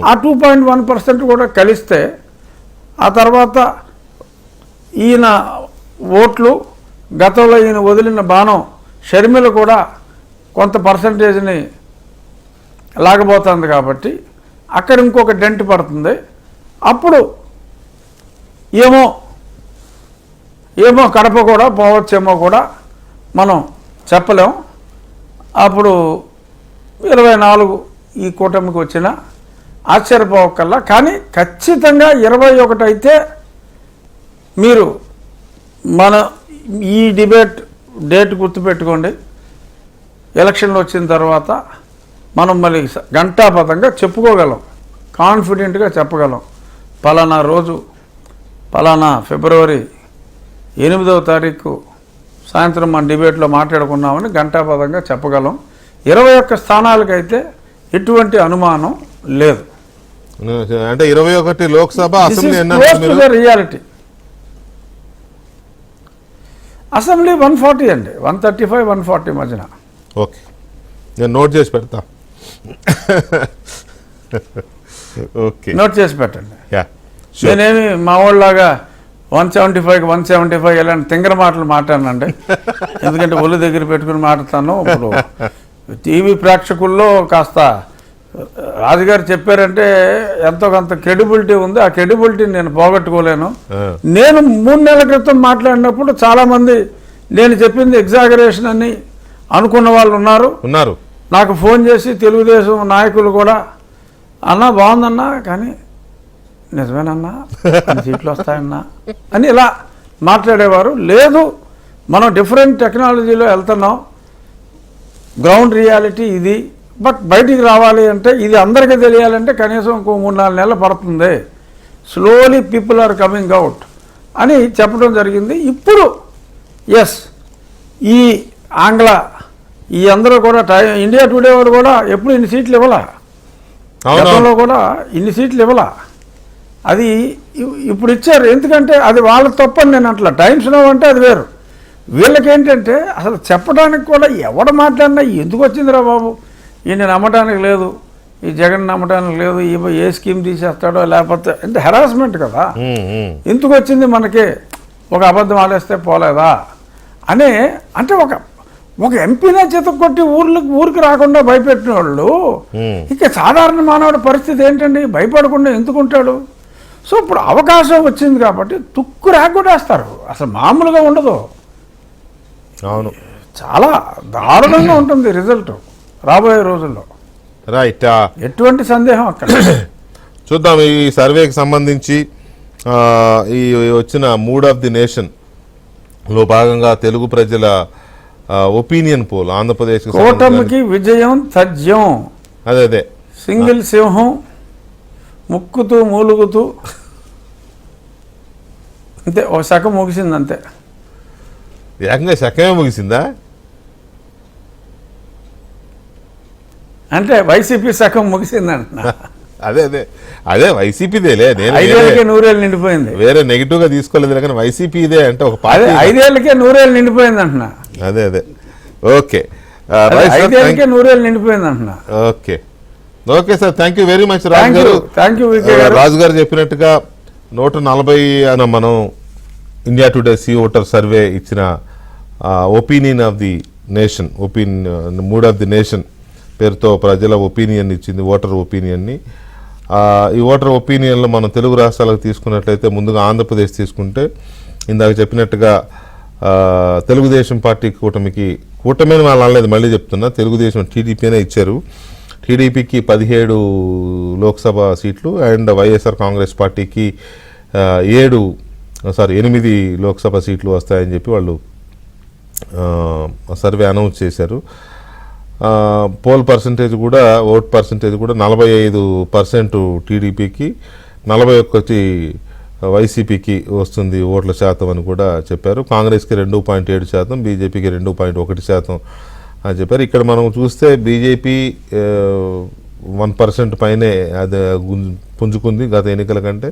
ఆ 2.1% కూడా కలిస్తే ఆ తర్వాత ఈయన ఓట్లు, గతంలో ఈయన వదిలిన బాణం షర్మిల కూడా కొంత పర్సంటేజ్ని లాగబోతుంది. కాబట్టి అక్కడ ఇంకొక డెంట్ పడుతుంది. అప్పుడు ఏమో ఏమో కడప కూడా పోవచ్చేమో కూడా మనం చెప్పలేం. అప్పుడు 24 ఈ కూటమికి వచ్చిన ఆశ్చర్యపోవక్కల్లా. కానీ ఖచ్చితంగా 21 అయితే మీరు మన ఈ డిబేట్ డేట్ గుర్తుపెట్టుకోండి. ఎలక్షన్లు వచ్చిన తర్వాత మనం మళ్ళీ ఘంటాపథంగా చెప్పుకోగలం, కాన్ఫిడెంట్గా చెప్పగలం. పలానా రోజు పలానా ఫిబ్రవరి 8వ తారీఖు సాయంత్రం మన డిబేట్లో మాట్లాడుకున్నామని ఘంటాపథంగా చెప్పగలం. 21 స్థానాలకైతే ఎటువంటి అనుమానం లేదు. అంటే 21 లోక్సభ అసెంబ్లీ రియాలిటీ. అసెంబ్లీ 140 అండి, 135 140 మధ్యన. ఓకే, నేను నోట్ చేసి పెడతా. ఓకే, నోట్ చేసి పెట్టండి. యా, నేనేమి మా వాళ్ళలాగా 175 ఇలాంటి తింగర మాటలు మాట్లాడనండి. ఎందుకంటే ఒళ్ళు దగ్గర పెట్టుకుని మాట్లాడతాను. ఇప్పుడు టీవీ ప్రేక్షకుల్లో కాస్త రాజుగారు చెప్పారంటే ఎంతో కొంత క్రెడిబిలిటీ ఉంది. ఆ క్రెడిబిలిటీని నేను పోగొట్టుకోలేను. నేను 3 నెలల క్రితం మాట్లాడినప్పుడు చాలామంది నేను చెప్పింది ఎగ్జాగరేషన్ అని అనుకున్న వాళ్ళు ఉన్నారు. నాకు ఫోన్ చేసి తెలుగుదేశం నాయకులు కూడా అన్నా బాగుందన్నా, కానీ నిజమేనన్నా సీట్లు వస్తాయన్నా అని ఇలా మాట్లాడేవారు. లేదు, మనం డిఫరెంట్ టెక్నాలజీలో వెళ్తున్నాం, గ్రౌండ్ రియాలిటీ ఇది. బట్ బయటికి రావాలి అంటే, ఇది అందరికీ తెలియాలంటే కనీసం ఇంకో 3-4 నెలలు పడుతుంది. Slowly people are coming out అని చెప్పడం జరిగింది. ఇప్పుడు ఎస్, ఈ ఆంగ్ల ఈ అందరూ కూడా ఇండియా టుడే వారు కూడా ఎప్పుడు ఇన్ని సీట్లు ఇవ్వాలా, గతంలో కూడా ఇన్ని సీట్లు ఇవ్వాలా. అది ఇప్పుడు ఇచ్చారు. ఎందుకంటే అది వాళ్ళ తప్పని నేను అట్లా. టైమ్స్ నౌ అంటే అది వేరు. వీళ్ళకేంటంటే అసలు చెప్పడానికి కూడా ఎవడ మాట్లాడినా ఎందుకు వచ్చిందిరా బాబు, ఈయన నమ్మటానికి లేదు, ఈ జగన్ నమ్మటానికి లేదు, ఏ స్కీమ్ తీసేస్తాడో లేకపోతే అంటే హెరాస్మెంట్ కదా. ఎందుకు వచ్చింది మనకి, ఒక అబద్ధం ఆడేస్తే పోలేదా అనే. అంటే ఒక ఎంపీనే చితక్కొట్టి ఊరికి రాకుండా భయపెట్టిన వాళ్ళు ఇక సాధారణ మానవుడి పరిస్థితి ఏంటండి, భయపడకుండా ఎందుకుంటాడు? సో ఇప్పుడు అవకాశం వచ్చింది కాబట్టి తుక్కు రాకొట్టేస్తారు. అసలు మామూలుగా ఉండదు. అవును, చాలా దారుణంగా ఉంటుంది రిజల్ట్ రాబోయే రోజుల్లో. రైట్, ఎటువంటి సందేహం అక్కడ. చూద్దాం ఈ సర్వేకి సంబంధించి. ఈ వచ్చిన మూడ్ ఆఫ్ ది నేషన్ లో భాగంగా తెలుగు ప్రజల ఒపీనియన్ పోల్ ఆంధ్రప్రదేశ్ కూటమికి విజయం తథ్యం. అదే సింగిల్ సింహం ముక్కుతూ మూలుగుతూ అంతే, ఒక శకం ముగిసింది అంతే. ఏకంగా శకమే ముగిసిందా? అంటే వైసీపీ శకం ముగిసిందంట. అదే వైసీపీదేలే. నేను 5 ఏళ్ళకే 100 ఏళ్ళు నిండిపోయింది. వేరే నెగిటివ్ గా తీసుకోలేదు కానీ వైసీపీదే అంటే ఒక పార్టీ 5 ఏళ్ళకే 100 ఏళ్ళు నిండిపోయింది అంటున్నా. అదే ఓకే, 5 ఏళ్ళకే 100 ఏళ్ళు నిండిపోయింది అంటున్నా. Okay sir, thank you very much Raju గారు. Thank you. రాజు గారు చెప్పినట్టుగా 140 మనం India Today C voter survey ఇచ్చిన opinion of the nation, mood of the nation పేరుతో ప్రజల ఒపీనియన్ ఇచ్చింది, ఓటర్ ఒపీనియన్ని. ఈ ఓటర్ ఒపీనియన్లో మనం తెలుగు రాష్ట్రాలకు తీసుకున్నట్లయితే ముందుగా ఆంధ్రప్రదేశ్ తీసుకుంటే ఇందాక చెప్పినట్టుగా తెలుగుదేశం పార్టీ కూటమి వాళ్ళు అనలేదు, మళ్ళీ చెప్తున్నా, తెలుగుదేశం టీడీపీనే ఇచ్చారు. టీడీపీకి 17 లోక్సభ సీట్లు అండ్ వైఎస్ఆర్ కాంగ్రెస్ పార్టీకి 8 లోక్సభ సీట్లు వస్తాయని చెప్పి వాళ్ళు సర్వే అనౌన్స్ చేశారు. పోల్ పర్సంటేజ్ కూడా, ఓట్ పర్సంటేజ్ కూడా 45% టీడీపీకి, 41 వైసీపీకి వస్తుంది ఓట్ల శాతం అని కూడా చెప్పారు. కాంగ్రెస్కి 2.7%, బీజేపీకి 2.1% అని చెప్పారు. ఇక్కడ మనం చూస్తే బీజేపీ 1% పైనే అది పుంజుకుంది గత ఎన్నికల కంటే.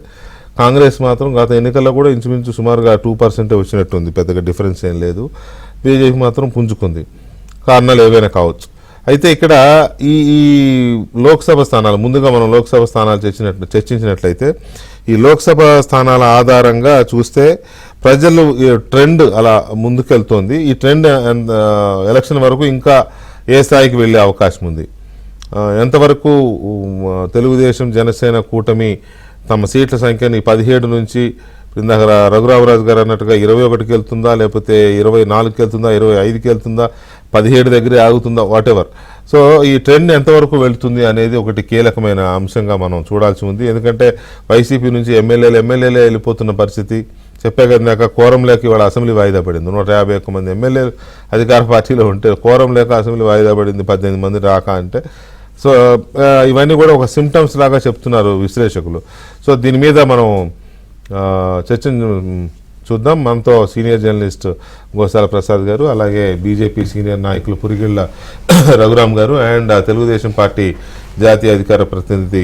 కాంగ్రెస్ మాత్రం గత ఎన్నికల్లో కూడా ఇంచుమించు సుమారుగా 2% వచ్చినట్టుంది, పెద్దగా డిఫరెన్స్ ఏం లేదు. బీజేపీ మాత్రం పుంజుకుంది, కారణాలు ఏవైనా కావచ్చు. అయితే ఇక్కడ ఈ లోక్సభ స్థానాలు, ముందుగా మనం లోక్సభ స్థానాలు చర్చించినట్లయితే ఈ లోక్సభ స్థానాల ఆధారంగా చూస్తే ప్రజలు ట్రెండ్ అలా ముందుకెళ్తోంది. ఈ ట్రెండ్ ఎలక్షన్ వరకు ఇంకా ఏ స్థాయికి వెళ్ళే అవకాశం ఉంది, ఎంతవరకు తెలుగుదేశం జనసేన కూటమి తమ సీట్ల సంఖ్యని 17 నుంచి ఇందాక రఘురామరాజు గారు అన్నట్టుగా 21కి వెళ్తుందా, లేకపోతే 24కి వెళ్తుందా, 25కి వెళ్తుందా, 17 దగ్గరే ఆగుతుందా, వాట్ ఎవర్. సో ఈ ట్రెండ్ ఎంతవరకు వెళ్తుంది అనేది ఒకటి కీలకమైన అంశంగా మనం చూడాల్సి ఉంది. ఎందుకంటే వైసీపీ నుంచి ఎమ్మెల్యేలే వెళ్ళిపోతున్న పరిస్థితి. చెప్పే కదా, కోరం లేక ఇవాళ అసెంబ్లీ వాయిదా పడింది. 151 మంది ఎమ్మెల్యేలు అధికార పార్టీలో ఉంటే కోరం లేక అసెంబ్లీ వాయిదా పడింది, 18 మంది రాక అంటే. సో ఇవన్నీ కూడా ఒక సిమ్టమ్స్ లాగా చెప్తున్నారు విశ్లేషకులు. సో దీని మీద మనం చర్చను చూద్దాం. మనతో సీనియర్ జర్నలిస్ట్ గోసాల ప్రసాద్ గారు, అలాగే బీజేపీ సీనియర్ నాయకులు పురిగిళ్ళ రఘురామ్ గారు అండ్ తెలుగుదేశం పార్టీ జాతీయ అధికార ప్రతినిధి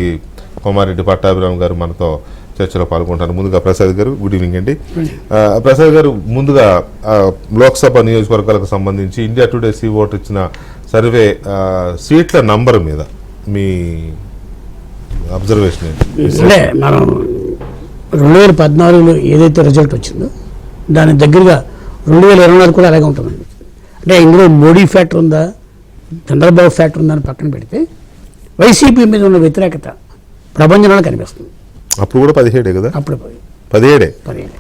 కోమారెడ్డి పట్టాభిరామ్ గారు మనతో చర్చలో పాల్గొంటారు. ముందుగా ప్రసాద్ గారు, గుడ్ ఈవినింగ్ అండి. ప్రసాద్ గారు, ముందుగా లోక్సభ నియోజకవర్గాలకు సంబంధించి ఇండియా టుడే సీ ఓట్ ఇచ్చిన సర్వే సీట్ల నంబర్ మీద మీ అబ్జర్వేషన్ ఏంటి? మనం 2014లో ఏదైతే రిజల్ట్ వచ్చిందో దాని దగ్గరగా 2024 కూడా అలాగే ఉంటుందండి. అంటే ఇందులో మోడీ ఫ్యాక్టర్ ఉందా, చంద్రబాబు ఫ్యాక్టర్ ఉందా అని పక్కన పెడితే వైసీపీ మీద ఉన్న వ్యతిరేకత ప్రపంచంలో కనిపిస్తుంది. అప్పుడు కూడా 17 కదా? అప్పుడు 17,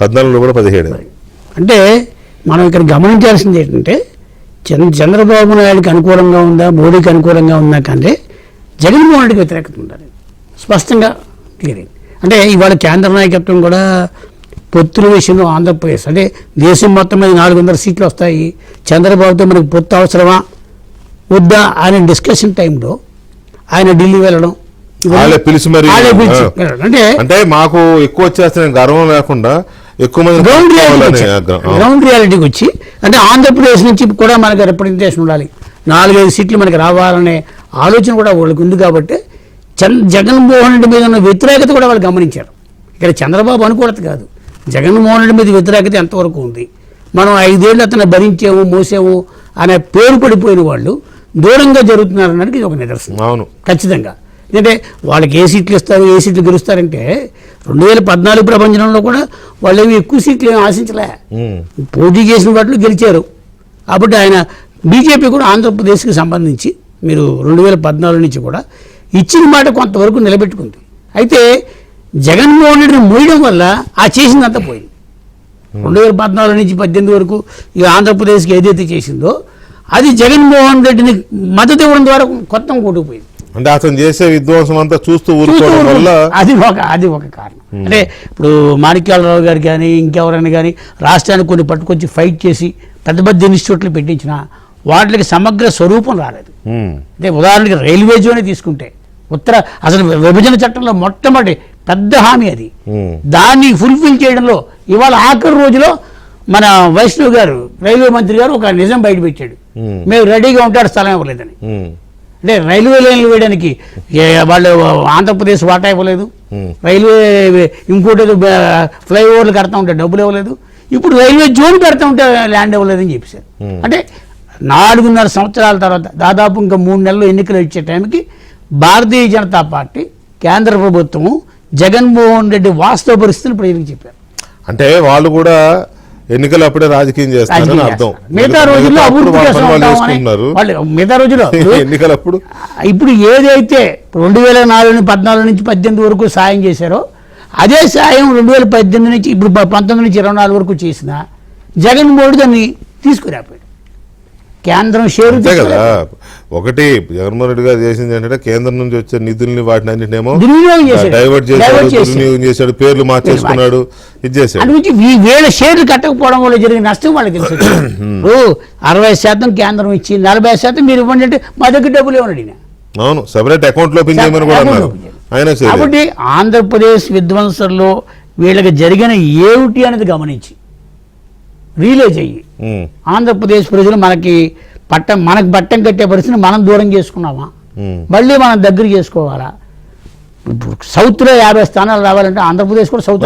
14లో కూడా 17. అంటే మనం ఇక్కడ గమనించాల్సింది ఏంటంటే చంద్రబాబు నాయుడుకి అనుకూలంగా ఉందా, మోడీకి అనుకూలంగా ఉందా కంటే జగన్మోహన్ రెడ్డికి వ్యతిరేకత ఉండాలి, స్పష్టంగా క్లియర్. అంటే ఇవాళ కేంద్ర నాయకత్వం కూడా పొత్తుల విషయంలో ఆంధ్రప్రదేశ్ అంటే దేశం మొత్తం మీద 400 సీట్లు వస్తాయి, చంద్రబాబుతో మనకు పొత్తు అవసరమా వద్దా అనే డిస్కషన్ టైంలో ఆయన ఢిల్లీ వెళ్ళడం, అంటే మాకు ఎక్కువ వచ్చేస్తే గర్వం లేకుండా ఎక్కువ మంది గ్రౌండ్ రియాలిటీకి వచ్చి, అంటే ఆంధ్రప్రదేశ్ నుంచి కూడా మనకు రిప్రజెంటేషన్ ఉండాలి, 4-5 సీట్లు మనకి రావాలనే ఆలోచన కూడా వాళ్ళకి ఉంది. కాబట్టి జగన్మోహన్ రెడ్డి మీద ఉన్న వ్యతిరేకత కూడా వాళ్ళు గమనించారు. ఇక్కడ చంద్రబాబు అనుకూలత కాదు, జగన్మోహన్ రెడ్డి మీద వ్యతిరేకత ఎంతవరకు ఉంది. మనం 5 ఏళ్ళు అతను భరించాము, మోసాము అనే పేరు పడిపోయిన వాళ్ళు దూరంగా జరుగుతున్నారన్నది ఇది ఒక నిదర్శనం. అవును, ఖచ్చితంగా. ఎందుకంటే వాళ్ళకి ఏ సీట్లు ఇస్తారు, ఏ సీట్లు గెలుస్తారంటే 2014 ప్రపంచంలో కూడా వాళ్ళు ఏమి ఎక్కువ సీట్లు ఏమి ఆశించలే, పోటీ చేసిన వాటిలో గెలిచారు. కాబట్టి ఆయన బీజేపీ కూడా ఆంధ్రప్రదేశ్కి సంబంధించి మీరు 2014 నుంచి కూడా ఇచ్చిన మాట కొంతవరకు నిలబెట్టుకుంది. అయితే జగన్మోహన్ రెడ్డిని మోయడం వల్ల ఆ చేసిందంతా పోయింది. 2014 నుంచి 18 వరకు ఈ ఆంధ్రప్రదేశ్కి ఏదైతే చేసిందో అది జగన్మోహన్ రెడ్డిని మద్దతు ఇవ్వడం ద్వారా కొత్త కొట్టుకుపోయింది. అంటే అతను చేసే విధ్వంసం అంతా చూస్తూ ఊరుకోవడం వల్ల అది ఒక కారణం. అంటే ఇప్పుడు మాణిక్యాలరావు గారు కానీ ఇంకెవరైనా కానీ రాష్ట్రానికి కొన్ని పట్టుకొచ్చి ఫైట్ చేసి పెద్ద పెద్ద ఇన్స్టిట్యూట్లు పెట్టించిన వాటికి సమగ్ర స్వరూపం రాలేదు. అంటే ఉదాహరణకి రైల్వే జోనే తీసుకుంటే అసలు విభజన చట్టంలో మొట్టమొదటి పెద్ద హామీ అది, దాన్ని ఫుల్ఫిల్ చేయడంలో ఇవాళ ఆఖరి రోజులో మన వైష్ణవ్ గారు రైల్వే మంత్రి గారు ఒక నిజం బయటపెట్టాడు, మేము రెడీగా ఉంటాడు స్థలం ఇవ్వలేదని. అంటే రైల్వే లైన్లు వేయడానికి వాళ్ళు ఆంధ్రప్రదేశ్ వాటా ఇవ్వలేదు, రైల్వే ఇంకోటి ఫ్లైఓవర్లు కడతా ఉంటే డబ్బులు ఇవ్వలేదు, ఇప్పుడు రైల్వే జోన్ పెడతా ఉంటే ల్యాండ్ ఇవ్వలేదని చెప్పేశారు. అంటే 4.5 సంవత్సరాల తర్వాత దాదాపు ఇంకా 3 నెలలు ఎన్నికలు ఇచ్చే టైంకి భారతీయ జనతా పార్టీ కేంద్ర ప్రభుత్వము జగన్మోహన్ రెడ్డి వాస్తవ పరిస్థితిని ప్రజలకు చెప్పారు. అంటే వాళ్ళు కూడా ఎన్నికలు అప్పుడే రాజకీయం చేస్తారని అర్థం. మిగతా రోజుల్లో మిగతా రోజుల్లో ఎన్నికలు అప్పుడు ఇప్పుడు ఏదైతే 2014 నుంచి 18 వరకు సాయం చేశారో అదే సాయం 2018 నుంచి ఇప్పుడు 19 నుంచి 24 వరకు చేసిన జగన్మోహన్ దాన్ని తీసుకురాపోయాడు. కేంద్రం షేరు కదా. ఒకటి జగన్మోహన్ రెడ్డి గారు చేసింది ఏంటంటే కేంద్రం నుంచి వచ్చే నిధుల్ని వాటిని అన్నింటినేమో డైవర్ట్ చేశాడు, పేర్లు మార్చేసుకున్నాడు, ఇది చేశాడు. వేల షేర్లు కట్టకపోవడం వల్ల జరిగిన నష్టం వాళ్ళకి తెలుసు. 60% కేంద్రం ఇచ్చి 40% మీరు ఇవ్వండి అంటే మా దగ్గర డబ్బులు ఇవ్వండి. అవును, సెపరేట్ అకౌంట్ లో పింఛమని కూడా అన్నారు. కాబట్టి ఆంధ్రప్రదేశ్ విధ్వంసంలో వీళ్ళకి జరిగిన ఏమిటి అనేది గమనించి రియలైజ్ అయ్యి ఆంధ్రప్రదేశ్ ప్రజలు మనకి పట్టం కట్టే పరిస్థితిని మనం దూరం చేసుకున్నామా, మళ్ళీ మనం దగ్గర చేసుకోవాలా? ఇప్పుడు సౌత్లో 50 స్థానాలు రావాలంటే ఆంధ్రప్రదేశ్ కూడా సౌత్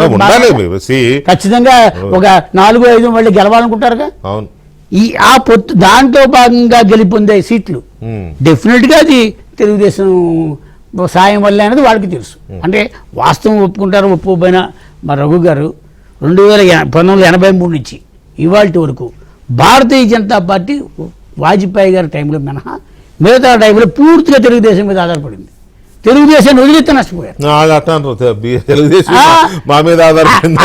ఖచ్చితంగా ఒక 4-5 మళ్ళీ గెలవాలనుకుంటారుగా. ఆ పొత్తు దాంట్లో భాగంగా గెలుపొందే సీట్లు డెఫినెట్గా అది తెలుగుదేశం సాయం వల్లే అనేది వాళ్ళకి తెలుసు. అంటే వాస్తవం ఒప్పుకుంటారు ఒప్పుకోపోయినా మా రఘు గారు 1983 నుంచి ఇవాళ వరకు భారతీయ జనతా పార్టీ వాజ్పేయి గారి టైంలో మినహా మిగతా టైంలో పూర్తిగా తెలుగుదేశం మీద ఆధారపడింది. తెలుగుదేశాన్ని వదిలితే నష్టపోయారు. వాళ్ళు అట్లా అంటారు తెలుగుదేశం మా మీద ఆధారపడింది.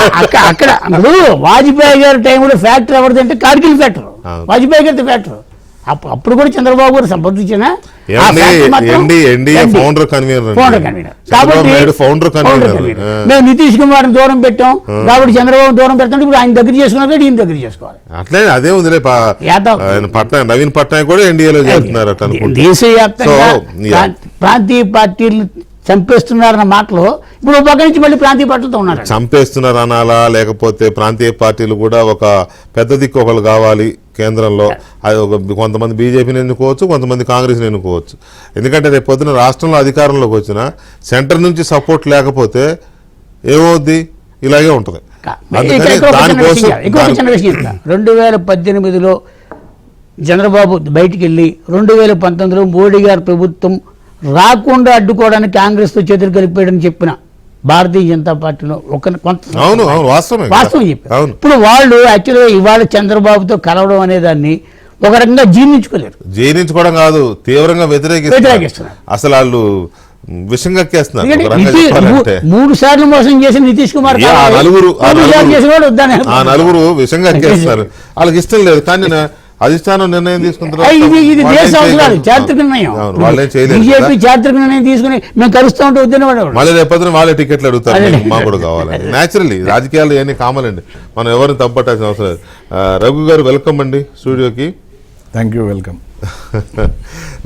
అక్కడ ఇప్పుడు వాజ్పేయి గారి టైంలో ఫ్యాక్టరీ ఎవరిదంటే కార్గిల్ ఫ్యాక్టరీ, అవును. వాజ్పేయి గారి ఫ్యాక్టరీ. అప్పుడు కూడా చంద్రబాబు గారు సంప్రదించిన ఫౌండర్ కన్వీనర్ కాబట్టి ఫౌండర్ కన్వీనర్. మేము నితీష్ కుమార్ని దూరం పెట్టాం కాబట్టి చంద్రబాబు దూరం పెడతాం. ఇప్పుడు ఆయన దగ్గర చేసుకున్నారు, ఈయన దగ్గర చేసుకోవాలి. అట్లే అదే ఉందిలే. నవీన్ పట్నాయక్ కూడా ఎన్డీఏలో చేస్తున్నారు అట్లా అనుకుంటా. దేశవ్యాప్తంగా ప్రాంతీయ పార్టీలు చంపేస్తున్నారన్న మాటలో ఇప్పుడు ఒక పక్క నుంచి మళ్ళీ ప్రాంతీయ పార్టీలతో ఉన్నారు. చంపేస్తున్నారు అనాలా, లేకపోతే ప్రాంతీయ పార్టీలు కూడా ఒక పెద్ద దిక్కు ఒకరు కావాలి కేంద్రంలో. అది ఒక కొంతమంది బీజేపీని ఎన్నుకోవచ్చు, కొంతమంది కాంగ్రెస్ని ఎన్నుకోవచ్చు. ఎందుకంటే రేపు పొద్దున రాష్ట్రంలో అధికారంలోకి వచ్చిన సెంటర్ నుంచి సపోర్ట్ లేకపోతే ఏమవుద్ది, ఇలాగే ఉంటుంది. దానికోసం 2018లో చంద్రబాబు బయటికి వెళ్ళి 2019లో మోడీ గారి ప్రభుత్వం రాకుండా అడ్డుకోవడానికి కాంగ్రెస్తో చేతులు కలిపాడని చెప్పిన భారతీయ జనతా పార్టీలో వాస్తవం చెప్పారు. ఇప్పుడు వాళ్ళు యాక్చువల్గా ఇవాళ చంద్రబాబుతో కలవడం అనేదాన్ని ఒక రకంగా జీర్ణించుకోవడం కాదు, తీవ్రంగా వ్యతిరేకిస్తున్నారు. అసలు వాళ్ళు విషం కక్కేస్తున్నారు. 3 సార్లు మోసం చేసిన నితీష్ కుమార్ నలుగురు విషం కక్కేస్తున్నారు. వాళ్ళకి ఇష్టం లేదు, కానీ అధిష్టానం నిర్ణయం తీసుకుంటారు. ఇది దేశ అవసరాలు, చారిత్రక నిర్ణయం. బీజేపీ చారిత్రక నిర్ణయం తీసుకుని మేము కలుస్తూ ఉంటే వద్దని వాడు మళ్ళీ రేపొద్దున వాళ్ళే టికెట్లు అడుగుతారు, మాకు కూడా కావాలని. న్యాచురల్లీ రాజకీయాలు ఏమీ కామలండి, మనం ఎవరిని తప్పట్టాల్సిన అవసరం లేదు. రఘు గారు వెల్కమ్ అండి స్టూడియోకి. Thank you, welcome.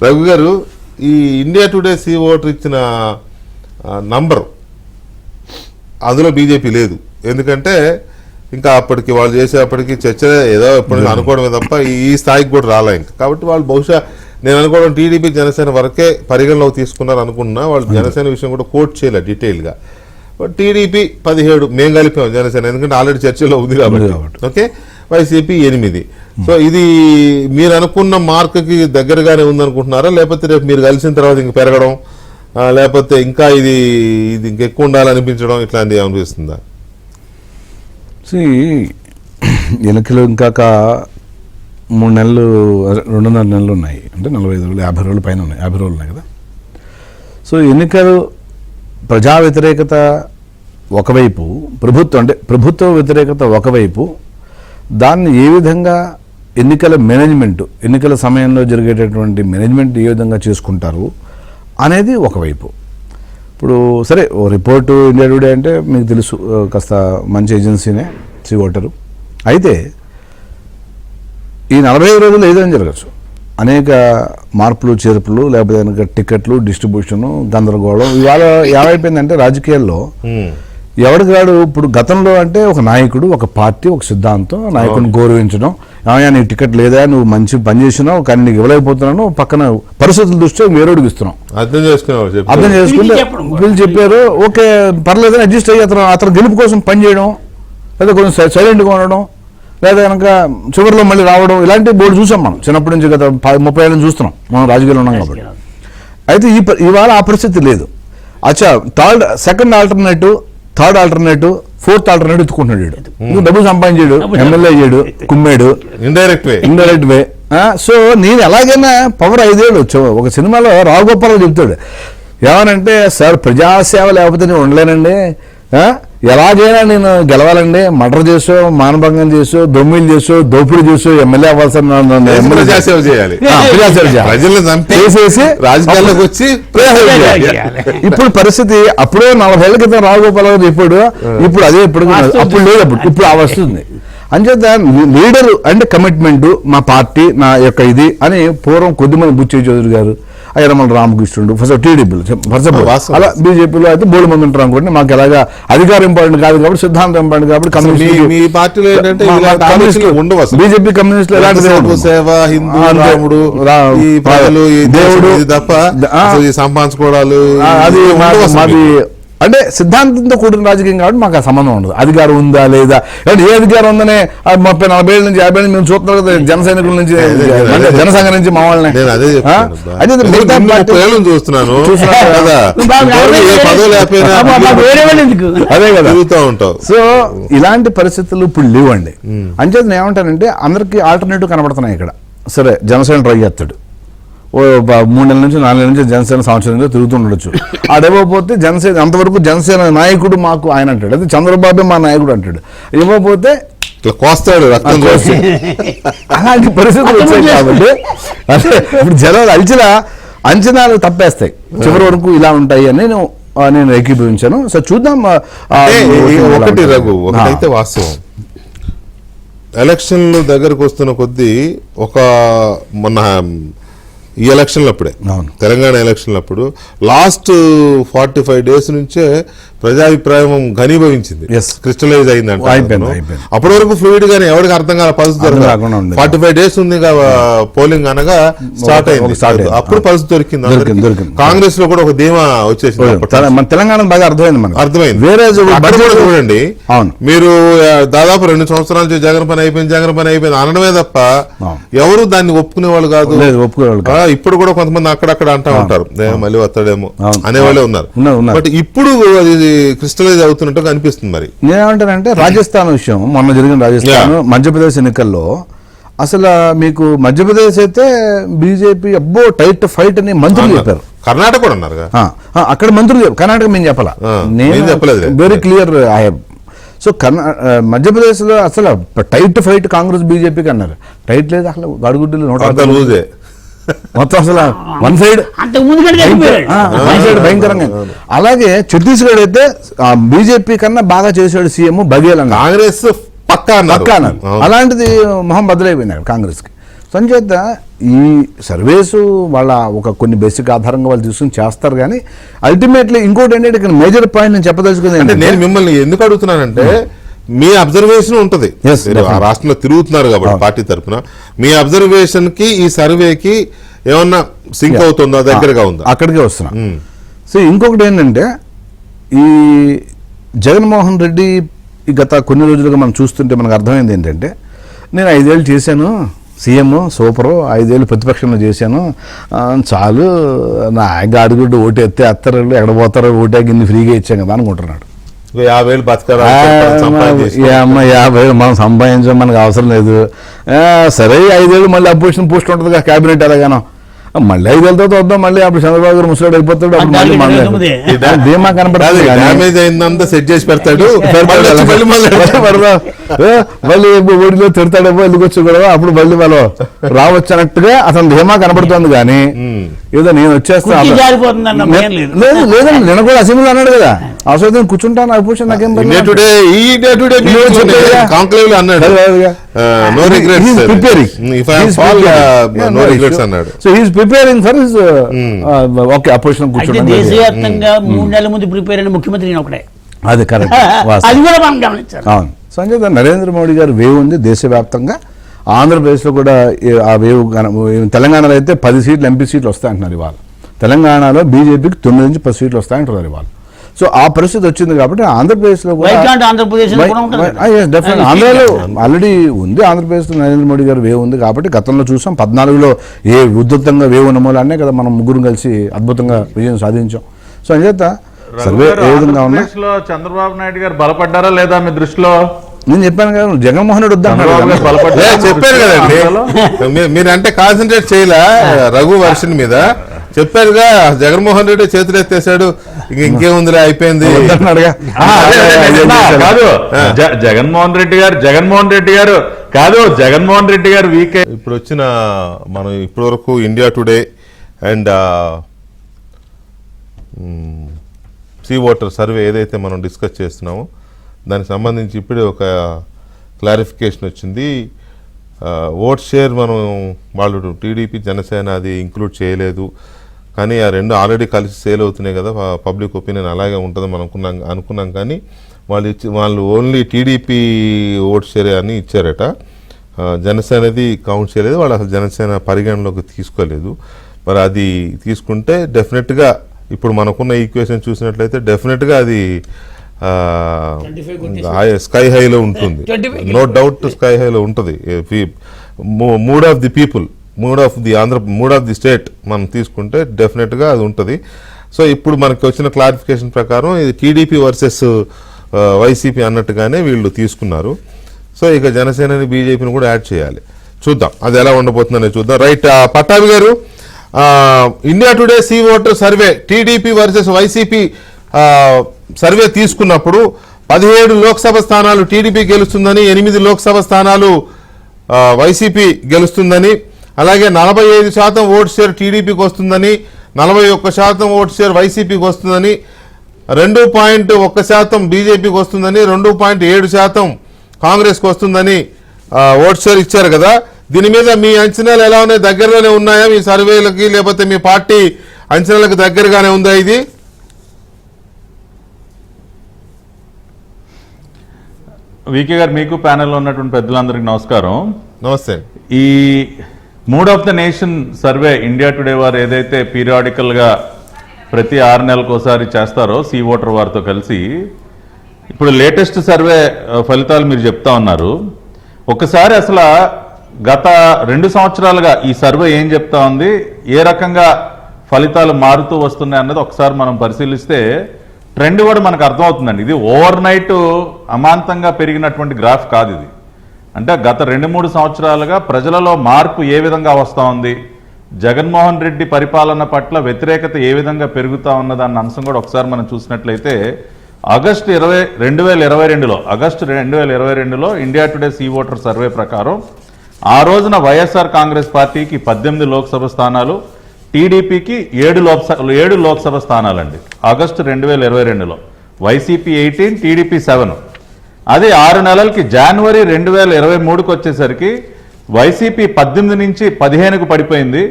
రఘు గారు, ఈ ఇండియా టుడే ఓటర్ ఇచ్చిన నంబర్ అందులో బీజేపీ లేదు. ఎందుకంటే ఇంకా అప్పటికి వాళ్ళు చేసేప్పటికి చర్చ ఏదో ఎప్పుడు అనుకోవడమే తప్ప ఈ స్థాయికి కూడా రాలే ఇంకా. కాబట్టి వాళ్ళు బహుశా నేను అనుకోవడం టీడీపీ జనసేన వరకే పరిగణలోకి తీసుకున్నారు అనుకున్నా. వాళ్ళు జనసేన విషయం కూడా కోట్ చేయలేదు డీటెయిల్గా. టీడీపీ 17 మేము కలిపాం జనసేన, ఎందుకంటే ఆల్రెడీ చర్చలో ఉంది కాబట్టి. Okay, YCP 8. సో ఇది మీరు అనుకున్న మార్కుకి దగ్గరగానే ఉందనుకుంటున్నారా, లేకపోతే రేపు మీరు కలిసిన తర్వాత ఇంక పెరగడం, లేకపోతే ఇంకా ఇది ఇంకెక్కువ ఉండాలనిపించడం ఇట్లాంటివి అనిపిస్తుందా? ఎన్నికలు ఇంకా 3 నెలలు 2.5 నెలలు ఉన్నాయి, అంటే 45 రోజులు 50 రోజుల పైన ఉన్నాయి, 50 రోజులు ఉన్నాయి కదా. సో ఎన్నికలు ప్రజా వ్యతిరేకత ఒకవైపు, ప్రభుత్వ వ్యతిరేకత ఒకవైపు, దాన్ని ఏ విధంగా ఎన్నికల మేనేజ్మెంట్, ఎన్నికల సమయంలో జరిగేటటువంటి మేనేజ్మెంట్ ఏ విధంగా చేసుకుంటారు అనేది ఒకవైపు. ఇప్పుడు సరే, ఓ రిపోర్టు ఇండియా టుడే అంటే మీకు తెలుసు, కాస్త మంచి ఏజెన్సీనే సి ఓటరు. అయితే ఈ 45 రోజులు ఏదైనా జరగచ్చు, అనేక మార్పులు చేర్పులు, లేకపోతే కనుక టికెట్లు డిస్ట్రిబ్యూషను, గందరగోళం. ఇవాళ ఏమైపోయిందంటే రాజకీయాల్లో ఎవరికి రాడు. ఇప్పుడు గతంలో అంటే ఒక నాయకుడు, ఒక పార్టీ, ఒక సిద్ధాంతం, నాయకుడిని గౌరవించడం, ఏమయ్యా నీకు టికెట్ లేదా, నువ్వు మంచి పని చేసినావు కానీ నీకు ఇవ్వలేకపోతున్నాను, పక్కన పరిస్థితుల దృష్ట్యా వేరేడికి ఇస్తున్నాం, అర్థం చేసుకుంటే వీళ్ళు చెప్పారు ఓకే పర్లేదని అడ్జస్ట్ అయ్యి అతను గెలుపు కోసం పని చేయడం, లేదా కొంచెం సైలెంట్గా ఉండడం, లేదా కనుక చివరిలో మళ్ళీ రావడం, ఇలాంటి బోర్డు చూసాం మనం చిన్నప్పటి నుంచి. గత 30 ఏళ్ళని చూస్తున్నాం మనం, రాజకీయాలు ఉన్నాం కాబట్టి. అయితే ఇవాళ ఆ పరిస్థితి లేదు. అచ్చా, second alternative, third alternative, fourth alternative ఎత్తుకుంటున్నాడు. నువ్వు డబ్బు సంపాదించాడు, ఎమ్మెల్యే అయ్యాడు, కుమ్మాడు, ఇండైరెక్ట్ వే. సో నేను ఎలాగైనా పవర్ 5 ఏళ్ళు ఒక సినిమాలో రావుగోపాల్ చెప్తాడు ఏమనంటే, సార్ ప్రజాసేవ లేకపోతే నేను ఉండలేనండి, ఎలాగైనా నేను గెలవాలండి, మర్డర్ చేసో, మానభంగం చేసో, దొమ్మిలు చేసో, దోపిడీ చేసో ఎమ్మెల్యే అవ్వాల్సిన ప్రజాసేవ చేయాలి, చేసేసి రాజకీయాల్లోకి వచ్చి ఇప్పుడు పరిస్థితి. అప్పుడే 40 ఏళ్ల క్రితం రావుగోపాల్ చెప్పాడు, ఇప్పుడు అదే అప్పుడు లేదు, ఇప్పుడు ఆ వస్తుంది. అంచేత లీడర్ అంటే కమిట్మెంట్, మా పార్టీ నా యొక్క ఇది అని పూర్వం కొద్దిమంది బుచ్చయ్య చౌదరి గారు, అయ్యరమల రామకృష్ణుడు ఫస్ట్ టీడీపీలో, అలా బీజేపీలో అయితే బోర్డు మంది ఉంటారు అనుకోండి. మాకు ఎలాగా అధికారం ఇంపార్టెంట్ కాదు కాబట్టి, సిద్ధాంతం ఇంపార్టెంట్ కాబట్టి కమ్యూనిస్ట్, బీజేపీ కమ్యూనిస్టులు ఎలాంటి దేవుడు తప్ప సంపాదించుకోవడాలు అది మాది అంటే సిద్ధాంతంతో కూడిన రాజకీయం కాబట్టి మాకు ఆ సంబంధం ఉండదు. అధికారం ఉందా లేదా, ఏ అధికారం ఉందనే 30-40 ఏళ్ళ నుంచి 50 ఏళ్ళ నుంచి మేము చూస్తున్నాం కదా, జన సైనికుల నుంచి, జనసంఘం నుంచి మా వాళ్ళని. అదే కదా. సో ఇలాంటి పరిస్థితులు ఇప్పుడు లేవండి. అంచేత నేను ఏమంటానంటే, అందరికీ ఆల్టర్నేటివ్ కనబడుతున్నాయి ఇక్కడ. సరే, జనసేన ట్రై చేస్తాడు, 3 నెలల నుంచి 4 నెలల నుంచి జనసేన సంవత్సరంగా తిరుగుతుండొచ్చు. ఆడేవోపోతే జనసేన అంతవరకు జనసేన నాయకుడు మాకు ఆయన అంటాడు, అదే చంద్రబాబు మా నాయకుడు అంటాడు. ఇవ్వకపోతే ఇట్లా కోస్తాడు రక్తం కోసి. అలాంటి పరిస్థితులు వచ్చాయి కాబట్టి అంటే ఇప్పుడు జనాలు అంచనాలు తప్పేస్తాయి. చివరి వరకు ఇలా ఉంటాయి అని నేను ఏకీభవించాను. సో చూద్దాం. ఒకటి రఘు, ఒకటైతే వాస్తవం, ఎలక్షన్లు దగ్గరకు వస్తున్న కొద్దీ మొన్న ఈ ఎలక్షన్లు అప్పుడే, తెలంగాణ ఎలక్షన్లు అప్పుడు లాస్ట్ 45 days నుంచే ప్రజాభిప్రాయం ఘనీభవించింది, క్రిస్టలైజ్ అయిందంట. అప్పటి వరకు ఫ్లూయిడ్ గానీ ఎవరికి అర్థం కాల పరిస్థితి. 45 days ఉంది పోలింగ్ అనగా స్టార్ట్ అయింది, అప్పుడు పరిస్థితి దొరికింది. కాంగ్రెస్ లో కూడా ఒక ధీమా వచ్చేసింది. మన తెలంగాణ బాగా అర్థమైంది. వేరే చూడండి, మీరు దాదాపు 2 సంవత్సరాల నుంచి జగన్ పని అయిపోయింది అనడమే తప్ప ఎవరు దాన్ని ఒప్పుకునే వాళ్ళు కాదు. ఇప్పుడు కూడా కొంతమంది అక్కడక్కడ అంటా ఉంటారు, మళ్ళీ వస్తాడేమో అనేవాళ్ళే ఉన్నారు. బట్ ఇప్పుడు క్రిస్టలైజ్ అవుతున్నట్టు అనిపిస్తుంది. మరి నేనేమంటానంటే రాజస్థాన్ విషయం, మొన్న జరిగిన రాజస్థాన్ మధ్యప్రదేశ్ ఎన్నికల్లో అసలు మీకు మధ్యప్రదేశ్ అయితే బీజేపీ అబ్బో టైట్ ఫైట్ అని మంత్రులు చెప్పారు. కర్ణాటక కూడా ఉన్నారు, అక్కడ మంత్రులు కర్ణాటక మేము చెప్పాలా, నేను చెప్పలేదు, very clear I have. So Madhya Pradesh లో అసలు టైట్ ఫైట్ కాంగ్రెస్ బీజేపీకి అన్నారు. టైట్ లేదు అసలు, గడుగుడ్డలు మొత్తం అసలు వన్ సైడ్ భయంకరంగా. అలాగే ఛత్తీస్గఢ్ అయితే బీజేపీ కన్నా బాగా చేశాడు సీఎం బఘేల్ అన్న, కాంగ్రెస్ పక్కా అన్నారు. అలాంటిది మొహం బదులైపోయినాడు కాంగ్రెస్ కి. సంచేత ఈ సర్వేసు వాళ్ళ కొన్ని బేసిక్ ఆధారంగా వాళ్ళు తీసుకుని చేస్తారు. కానీ అల్టిమేట్లీ ఇంకోటి ఏంటంటే ఇక్కడ మేజర్ పాయింట్ నేను చెప్పదలుచుకుంది, నేను మిమ్మల్ని ఎందుకు అడుగుతున్నానంటే మీ అబ్జర్వేషన్ ఉంటది, ఆ రాష్ట్రంలో తిరుగుతున్నారు కాబట్టి పార్టీ తరఫున మీ అబ్జర్వేషన్ కి ఈ సర్వేకి ఏమన్నా సింక్ అవుతుందా, దగ్గరగా ఉందా, అక్కడికే వస్తున్నా. సో ఇంకొకటి ఏంటంటే ఈ జగన్మోహన్ రెడ్డి గత కొన్ని రోజులుగా మనం చూస్తుంటే మనకు అర్థమైంది ఏంటంటే, నేను 5 ఏళ్ళు చేశాను సీఎం, సూపరు, 5 ఏళ్ళు ప్రతిపక్షంలో చేశాను, చాలు నా అడుగుడ్డు ఓటు ఎత్తే అత్తరు ఎక్కడ పోతారో ఓటాకి ఇన్ని ఫ్రీగా ఇచ్చాం కదా అనుకుంటున్నాడు. 50,000 బతకాలి, 50,000 మనం సంపాదించడం మనకు అవసరం లేదు. సరే 5 ఏళ్ళు మళ్ళీ అపోజిషన్ పోస్ట్ ఉంటుంది కదా క్యాబినెట్ ఎలాగానో, మళ్ళీ 5 ఏళ్ళతో వద్దాం, మళ్ళీ అప్పుడు చంద్రబాబు గారు ముసలాడు అయిపోతాడు, ధీమా కనపడాలి, సెట్ చేసి పెడతాడు, మళ్ళీ ఊడిలో తిడతాడేమో ఎందుకొచ్చు కూడా అప్పుడు మళ్ళీ వాళ్ళు రావచ్చు అన్నట్టుగా అతను ధీమా కనపడుతుంది. కానీ ఏదో నేను వచ్చేస్తా లేదండి, నేను కూడా అసెంబ్లీ అన్నాడు కదా, అవసరం కూర్చుంటాను అపోజిషన్ నాకేం preparing for his okay opposition కూర్చుంటాను. దేశవ్యాప్తంగా 3 నెలల ముందు ప్రిపేర్ అయిన ముఖ్యమంత్రి ఒకటే, అది కరెక్ట్. అది కూడా మనం గమనించాలి. అవును, సంజయ్ నరేంద్ర మోడీ గారు వేవ్ ఉంది దేశవ్యాప్తంగా. ఆంధ్రప్రదేశ్లో కూడా ఆ వేవ్, తెలంగాణలో అయితే 10 సీట్లు ఎంపీ సీట్లు వస్తాయంటున్నారు ఇవాళ. తెలంగాణలో బీజేపీకి 9 నుంచి 10 సీట్లు వస్తాయంటున్నారు ఇవాళ. సో ఆ పరిస్థితి వచ్చింది కాబట్టి ఆంధ్రప్రదేశ్లో కూడా ఆంధ్రలో ఆల్రెడీ ఉంది. ఆంధ్రప్రదేశ్లో నరేంద్ర మోడీ గారు వేవ్ ఉంది కాబట్టి గతంలో చూసాం 14లో ఏ ఉద్ధృతంగా వేవ్ ఉన్న మూలాన్నే కదా మనం ముగ్గురు కలిసి అద్భుతంగా విజయం సాధించాం. సో అంచేత సర్వే ఏ విధంగా ఉన్నా చంద్రబాబు నాయుడు గారు బలపడ్డారా లేదా మీ దృష్టిలో? నేను చెప్పాను కదా, జగన్మోహన్ రెడ్డి వద్దాను చెప్పారు కదండి, మీరంటే కాన్సన్ట్రేట్ చేయలే రఘు వర్షన్ మీద. చెప్పారుగా, జగన్మోహన్ రెడ్డి చేతులు ఎత్తేసాడు, ఇంకేముందిలే అయిపోయింది కాదు. జగన్మోహన్ రెడ్డి గారు కాదు, జగన్మోహన్ రెడ్డి గారు వీక్. ఇప్పుడు వచ్చిన మనం ఇప్పటి వరకు India Today and C voter survey ఏదైతే మనం డిస్కస్ చేస్తున్నామో దానికి సంబంధించి ఇప్పుడే ఒక క్లారిఫికేషన్ వచ్చింది. ఓట్ షేర్ మనం వాళ్ళు టీడీపీ జనసేన అది ఇంక్లూడ్ చేయలేదు, కానీ ఆ రెండు ఆల్రెడీ కలిసి సేల్ అవుతున్నాయి కదా, పబ్లిక్ ఒపీనియన్ అలాగే ఉంటుందని మనం అనుకున్నాం. కానీ వాళ్ళు ఓన్లీ టీడీపీ ఓట్ షేర్ అని ఇచ్చారట, జనసేనది కౌంట్ చేయలేదు. వాళ్ళు అసలు జనసేన పరిగణలోకి తీసుకోలేదు. మరి అది తీసుకుంటే డెఫినెట్గా ఇప్పుడు మనకున్న ఈక్వేషన్ చూసినట్లయితే డెఫినెట్గా అది స్కై హైలో ఉంటుంది, నో డౌట్ స్కై హైలో ఉంటుంది. Mood of the people, mood of the state మనం తీసుకుంటే డెఫినెట్గా అది ఉంటుంది. సో ఇప్పుడు మనకి వచ్చిన క్లారిఫికేషన్ ప్రకారం ఇది టీడీపీ వర్సెస్ వైసీపీ అన్నట్టుగానే వీళ్ళు తీసుకున్నారు. సో ఇక జనసేనని బీజేపీని కూడా యాడ్ చేయాలి. చూద్దాం అది ఎలా ఉండబోతుందనే చూద్దాం. రైట్, పట్టాభి గారు, India Today C voter survey TDP versus YCP survey తీసుకున్నప్పుడు 17 లోక్సభ స్థానాలు టీడీపీ గెలుస్తుందని, 8 లోక్సభ స్థానాలు వైసీపీ గెలుస్తుందని, అలాగే 45% ఓట్ షేర్ టీడీపీకి వస్తుందని, 41% ఓట్ షేర్ వైసీపీకి వస్తుందని, 2.1% బీజేపీకి వస్తుందని, 2.7% కాంగ్రెస్కి వస్తుందని ఓట్ షేర్ ఇచ్చారు కదా. దీని మీద మీ అంచనాలు ఎలా ఉన్నాయి? దగ్గరలోనే ఉన్నాయా మీ సర్వేలకి, లేకపోతే మీ పార్టీ అంచనాలకు దగ్గరగానే ఉందా ఇది? వికే గారు, మీకు ప్యానెల్లో ఉన్నటువంటి పెద్దలందరికీ నమస్కారం. నమస్తే. ఈ mood of the nation survey India today వారు ఏదైతే పీరియాడికల్గా ప్రతి 6 నెలలకు ఒకసారి చేస్తారో సీ ఓటర్ వారితో కలిసి, ఇప్పుడు లేటెస్ట్ సర్వే ఫలితాలు మీరు చెప్తా ఉన్నారు. ఒకసారి అసలు గత 2 సంవత్సరాలుగా ఈ సర్వే ఏం చెప్తా ఉంది, ఏ రకంగా ఫలితాలు మారుతూ వస్తున్నాయి అన్నది ఒకసారి మనం పరిశీలిస్తే ట్రెండ్ కూడా మనకు అర్థమవుతుందండి. ఇది ఓవర్ నైట్ అమాంతంగా పెరిగినటువంటి గ్రాఫ్ కాదు ఇది. అంటే గత 2-3 సంవత్సరాలుగా ప్రజలలో మార్పు ఏ విధంగా వస్తూ ఉంది, జగన్మోహన్ రెడ్డి పరిపాలన పట్ల వ్యతిరేకత ఏ విధంగా పెరుగుతూ ఉన్నదన్న అంశం కూడా ఒకసారి మనం చూసినట్లయితే ఆగస్టు 2022లో India Today C voter survey ప్రకారం ఆ రోజున వైఎస్ఆర్ కాంగ్రెస్ పార్టీకి 18 లోక్సభ స్థానాలు, టీడీపీకి 7 లోక్సభ స్థానాలండి ఆగస్టు 2022లో. YCP 18, TDP 7. అదే 6 నెలలకి జనవరి 2023కి వచ్చేసరికి వైసీపీ 18 నుంచి 15కు పడిపోయింది,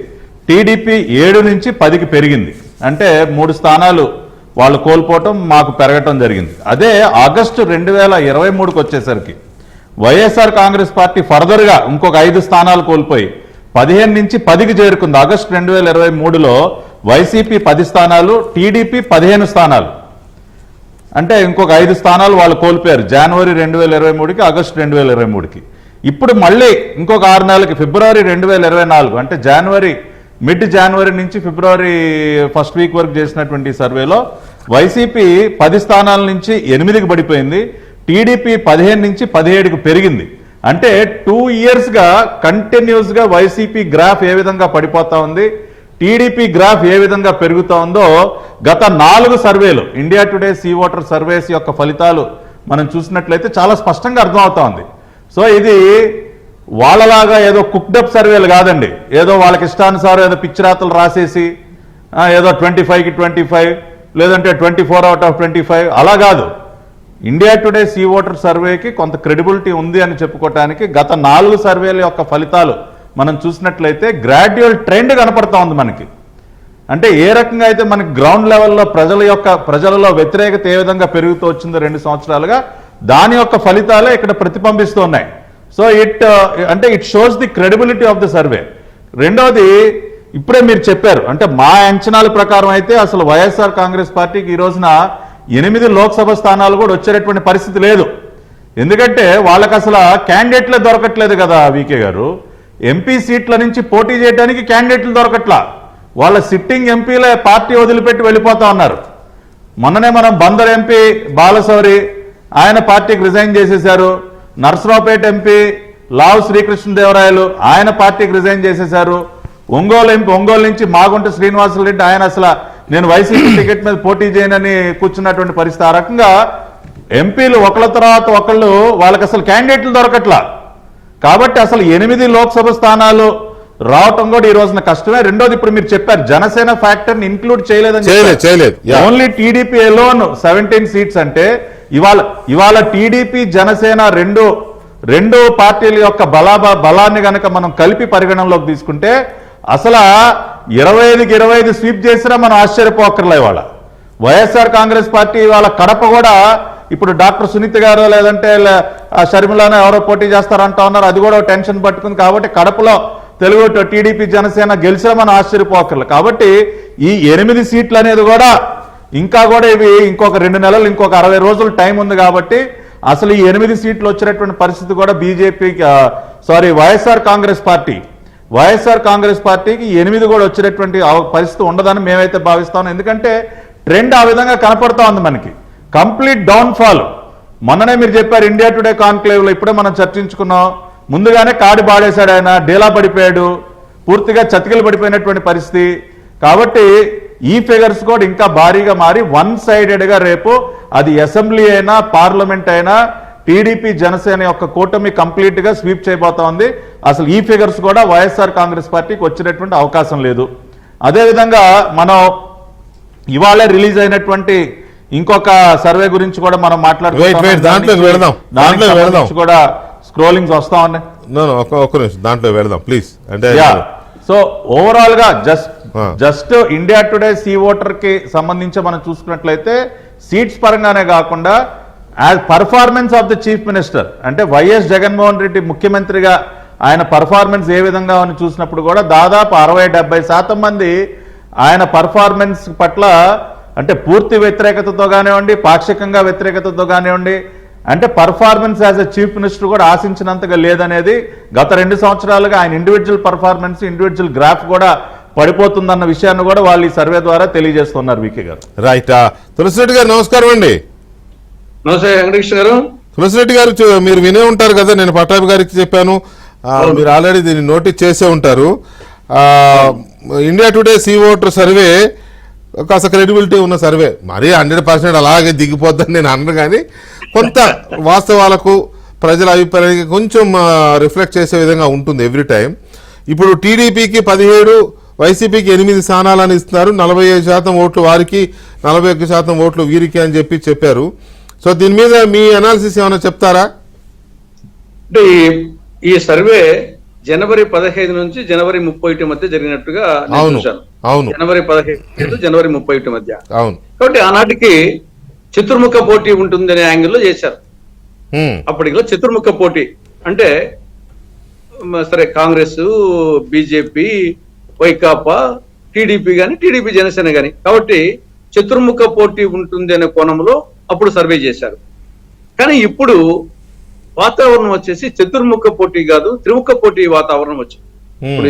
టీడీపీ 7 నుంచి 10కి పెరిగింది. అంటే 3 స్థానాలు వాళ్ళు కోల్పోవటం, మాకు పెరగటం జరిగింది. అదే ఆగస్టు 2023కి వచ్చేసరికి వైఎస్ఆర్ కాంగ్రెస్ పార్టీ ఫర్దర్గా ఇంకొక 5 స్థానాలు కోల్పోయి 15 నుంచి 10కి చేరుకుంది. ఆగస్టు 2023లో వైసీపీ 10 స్థానాలు, టీడీపీ 15 స్థానాలు. అంటే ఇంకొక 5 స్థానాలు వాళ్ళు కోల్పోయారు జనవరి 2023కి, ఆగస్టు 2023కి. ఇప్పుడు మళ్ళీ ఇంకొక 6 నెలలకి ఫిబ్రవరి 2024, అంటే మిడ్ జనవరి నుంచి ఫిబ్రవరి ఫస్ట్ వీక్ వరకు చేసినటువంటి సర్వేలో వైసీపీ 10 స్థానాల నుంచి 8కి పడిపోయింది, టీడీపీ 15 నుంచి 17కి పెరిగింది. అంటే 2 ఇయర్స్గా కంటిన్యూస్గా వైసీపీ గ్రాఫ్ ఏ విధంగా పడిపోతా ఉంది, టీడీపీ గ్రాఫ్ ఏ విధంగా పెరుగుతా ఉందో గత 4 సర్వేలు India Today C voter surveys యొక్క ఫలితాలు మనం చూసినట్లయితే చాలా స్పష్టంగా అర్థమవుతా ఉంది. సో ఇది వాళ్ళలాగా ఏదో కుక్డప్ సర్వేలు కాదండి, ఏదో వాళ్ళకి ఇష్టానుసారం ఏదో పిచ్చిరాతలు రాసేసి ఏదో 25కి 25 లేదంటే 24/25 అలా కాదు. ఇండియా టుడే సీ ఓటర్ సర్వేకి కొంత క్రెడిబిలిటీ ఉంది అని చెప్పుకోవటానికి గత 4 సర్వేల యొక్క ఫలితాలు మనం చూసినట్లయితే గ్రాడ్యువల్ ట్రెండ్ కనపడతా ఉంది మనకి. అంటే ఏ రకంగా అయితే మనకి గ్రౌండ్ లెవెల్లో ప్రజలలో వ్యతిరేకత ఏ విధంగా పెరుగుతూ వచ్చిందో 2 సంవత్సరాలుగా, దాని యొక్క ఫలితాలే ఇక్కడ ప్రతిబింబిస్తూ ఉన్నాయి. So it shows the credibility of the survey. రెండవది, ఇప్పుడే మీరు చెప్పారు, అంటే మా అంచనాల ప్రకారం అయితే అసలు వైఎస్ఆర్ కాంగ్రెస్ పార్టీకి ఈ రోజున 8 లోక్సభ స్థానాలు కూడా వచ్చేటటువంటి పరిస్థితి లేదు. ఎందుకంటే వాళ్ళకి అసలు క్యాండిడేట్లే దొరకట్లేదు కదా వికే గారు. ఎంపీ సీట్ల నుంచి పోటీ చేయడానికి క్యాండిడేట్లు దొరకట్లా. వాళ్ళ సిట్టింగ్ ఎంపీలే పార్టీ వదిలిపెట్టి వెళ్ళిపోతా ఉన్నారు. మొన్ననే మనం బందర్ ఎంపీ బాలశౌరి ఆయన పార్టీకి రిజైన్ చేసేశారు. నర్సరావుపేట ఎంపీ లావు శ్రీకృష్ణదేవరాయలు ఆయన పార్టీకి రిజైన్ చేసేశారు. ఒంగోలు నుంచి మాగుంట శ్రీనివాసరెడ్డి ఆయన అసలు నేను వైసీపీ టికెట్ మీద పోటీ చేయనని కూర్చున్నటువంటి పరిస్థితి. ఆ రకంగా ఎంపీలు ఒకళ్ళ తర్వాత ఒకళ్ళు వాళ్ళకి అసలు క్యాండిడేట్లు దొరకట్లా. కాబట్టి అసలు 8 లోక్సభ స్థానాలు రావటం కూడా ఈ రోజున కష్టమే. రెండోది, ఇప్పుడు మీరు చెప్పారు జనసేన ఫ్యాక్టర్ ఇంక్లూడ్ చేయలేదు. Only TDP alone 17 seats. అంటే ఇవాళ టీడీపీ జనసేన రెండు పార్టీల యొక్క బలాన్ని గనక మనం కలిపి పరిగణనలోకి తీసుకుంటే అసలు 25కి 25 స్వీప్ చేసినా మనం ఆశ్చర్యపోకర్లే. ఇవాళ వైఎస్ఆర్ కాంగ్రెస్ పార్టీ ఇవాళ కడప కూడా ఇప్పుడు డాక్టర్ సునీత గారు లేదంటే షర్మిలానో ఎవరో పోటీ చేస్తారంటా ఉన్నారు, అది కూడా టెన్షన్ పట్టుకుంది. కాబట్టి కడపలో తెలుగు టీడీపీ జనసేన గెలిచినా మనం ఆశ్చర్యపోకర్లే. కాబట్టి ఈ 8 సీట్లు అనేది కూడా ఇంకా కూడా ఇవి ఇంకొక 2 నెలలు, ఇంకొక 60 రోజులు టైం ఉంది. కాబట్టి అసలు ఈ 8 సీట్లు వచ్చినటువంటి పరిస్థితి కూడా వైఎస్ఆర్ కాంగ్రెస్ పార్టీకి 8 కూడా వచ్చేటటువంటి పరిస్థితి ఉండదని మేమైతే భావిస్తాం. ఎందుకంటే ట్రెండ్ ఆ విధంగా కనపడతా ఉంది మనకి. Complete downfall. మొన్ననే మీరు చెప్పారు ఇండియా టుడే కాన్క్లేవ్లో, ఇప్పుడే మనం చర్చించుకున్నాం, ముందుగానే కాడి బాడేశాడు ఆయన, డేలా పడిపోయాడు. పూర్తిగా చతికిలు పడిపోయినటువంటి పరిస్థితి. కాబట్టి ఈ ఫిగర్స్ కూడా ఇంకా భారీగా మారి వన్ సైడెడ్ గా రేపు అది అసెంబ్లీ అయినా పార్లమెంట్ అయినా టీడీపీ జనసేన యొక్క కూటమి కంప్లీట్ గా స్వీప్ చేయబోతా ఉంది. అసలు ఈ ఫిగర్స్ కూడా వైఎస్ఆర్ కాంగ్రెస్ పార్టీకి వచ్చినటువంటి అవకాశం లేదు. అదేవిధంగా మనం ఇవాళ రిలీజ్ అయినటువంటి ఇంకొక సర్వే గురించి కూడా మనం మాట్లాడుకుంటున్నాం. కూడా స్క్రోలింగ్స్ వస్తా ఉన్నాయి. ఒక్క నిమిషం దాంట్లో వెళదాం ప్లీజ్. అంటే సో ఓవరాల్ గా just India Today C voter కి సంబంధించి మనం చూసుకున్నట్లయితే సీట్స్ పరంగానే కాకుండా as performance of the chief minister అంటే వైఎస్ జగన్మోహన్ రెడ్డి ముఖ్యమంత్రిగా ఆయన పర్ఫార్మెన్స్ ఏ విధంగా అని చూసినప్పుడు కూడా దాదాపు 60-70% మంది ఆయన పర్ఫార్మెన్స్ పట్ల అంటే పూర్తి వ్యతిరేకతతో కానివ్వండి, పాక్షికంగా వ్యతిరేకతతో కానివ్వండి, అంటే performance as a chief minister కూడా ఆశించినంతగా లేదనేది గత 2 సంవత్సరాలుగా ఆయన ఇండివిజువల్ పర్ఫార్మెన్స్, ఇండివిజువల్ గ్రాఫ్ కూడా పడిపోతుందన్న విషయాన్ని కూడా వాళ్ళు ఈ సర్వే ద్వారా తెలియజేస్తున్నారు. వికే గారు. రైట్. తులసిరెడ్డి గారు నమస్కారం అండి. నమస్తే వెంకటేశ్వర గారు. తులసిరెడ్డి గారు మీరు వినే ఉంటారు కదా, నేను పట్టాభి గారికి చెప్పాను, మీరు ఆల్రెడీ దీన్ని నోటీస్ చేసే ఉంటారు. India Today C voter survey కాస్త క్రెడిబిలిటీ ఉన్న సర్వే, మరీ 100% అలాగే దిగిపోద్దని నేను అన్నాను, కానీ కొంత వాస్తవాలకు ప్రజల అభిప్రాయానికి కొంచెం రిఫ్లెక్ట్ చేసే విధంగా ఉంటుంది ఎవ్రీ టైం. ఇప్పుడు టీడీపీకి 17, వైసీపీకి 8 స్థానాలను ఇస్తున్నారు. 45% ఓట్లు వారికి, 41% ఓట్లు వీరికి అని చెప్పారు. సో దీని మీద మీ అనాలిసిస్ ఏమైనా చెప్తారా? అంటే ఈ సర్వే జనవరి 15 నుంచి జనవరి 31 మధ్య జరిగినట్టుగా నేను చూశాను. జనవరి 15 జనవరి 31 మధ్య. అవును. కాబట్టి ఆనాటికి చతుర్ముఖ పోటీ ఉంటుందనే యాంగిల్లో చేశారు. అప్పటిలో చతుర్ముఖ పోటీ అంటే సరే కాంగ్రెస్, బీజేపీ, వైకాపా, టీడీపీ గాని, టీడీపీ జనసేన గాని, కాబట్టి చతుర్ముఖ పోటీ ఉంటుంది అనే కోణంలో అప్పుడు సర్వే చేశారు. కానీ ఇప్పుడు వాతావరణం వచ్చేసి చతుర్ముఖ పోటీ కాదు, త్రిముఖ పోటీ వాతావరణం వచ్చింది. ఇప్పుడు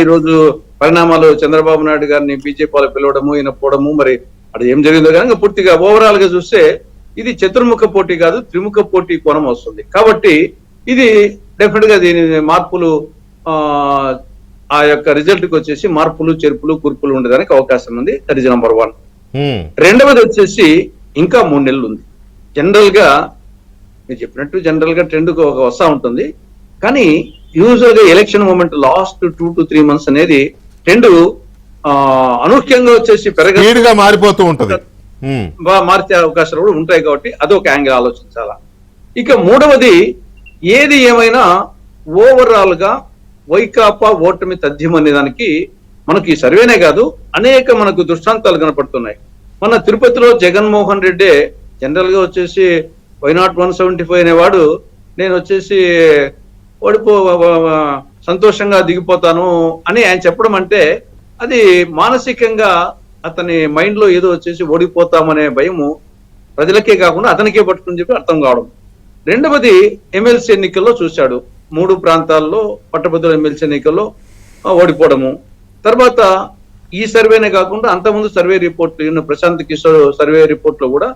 ఈ రోజు పరిణామాలు చంద్రబాబు నాయుడు గారిని బీజేపీ వాళ్ళు పిలవడము, ఈయన పోవడము, మరి అది ఏం జరిగిందో కానీ పూర్తిగా ఓవరాల్ గా చూస్తే ఇది చతుర్ముఖ పోటీ కాదు, త్రిముఖ పోటీ కోణం వస్తుంది. కాబట్టి ఇది డెఫినెట్ గా దీని మార్పులు ఆ యొక్క రిజల్ట్ కి వచ్చేసి మార్పులు, చేర్పులు, కూర్పులు ఉండడానికి అవకాశం ఉంది. That is number 1. రెండవది వచ్చేసి ఇంకా 3 నెలలు ఉంది. జనరల్ గా మీరు చెప్పినట్టు జనరల్ గా ట్రెండ్ వస్తా ఉంటుంది, కానీ యూజువల్ గా election moment last 2 to 3 months అనేది ట్రెండ్ అనూహ్యంగా వచ్చేసి పెరగగా మారిపోతూ ఉంటుంది, మార్చే అవకాశాలు కూడా ఉంటాయి. కాబట్టి అదొక యాంగిల్ ఆలోచించాలా. ఇక మూడవది ఏది ఏమైనా ఓవరాల్ గా వైకాపా ఓటమి తథ్యం అనే దానికి మనకి ఈ సర్వేనే కాదు అనేక మనకు దృష్టాంతాలు కనపడుతున్నాయి. మన తిరుపతిలో జగన్మోహన్ రెడ్డి జనరల్ గా వచ్చేసి వైనాట్ 175 అనేవాడు నేను వచ్చేసి సంతోషంగా దిగిపోతాను అని ఆయన చెప్పడం అంటే అది మానసికంగా అతని మైండ్ లో ఏదో వచ్చేసి ఓడిపోతామనే భయము ప్రజలకే కాకుండా అతనికే పట్టుకుని చెప్పి అర్థం కావడం. రెండవది ఎమ్మెల్సీ ఎన్నికల్లో చూశాడు, 3 ప్రాంతాల్లో పట్టభద్రుల ఎమ్మెల్సీ ఎన్నికల్లో ఓడిపోవడము. తర్వాత ఈ సర్వేనే కాకుండా అంతకుముందు సర్వే రిపోర్ట్లు, ప్రశాంత్ కిషోర్ సర్వే రిపోర్ట్ లో కూడా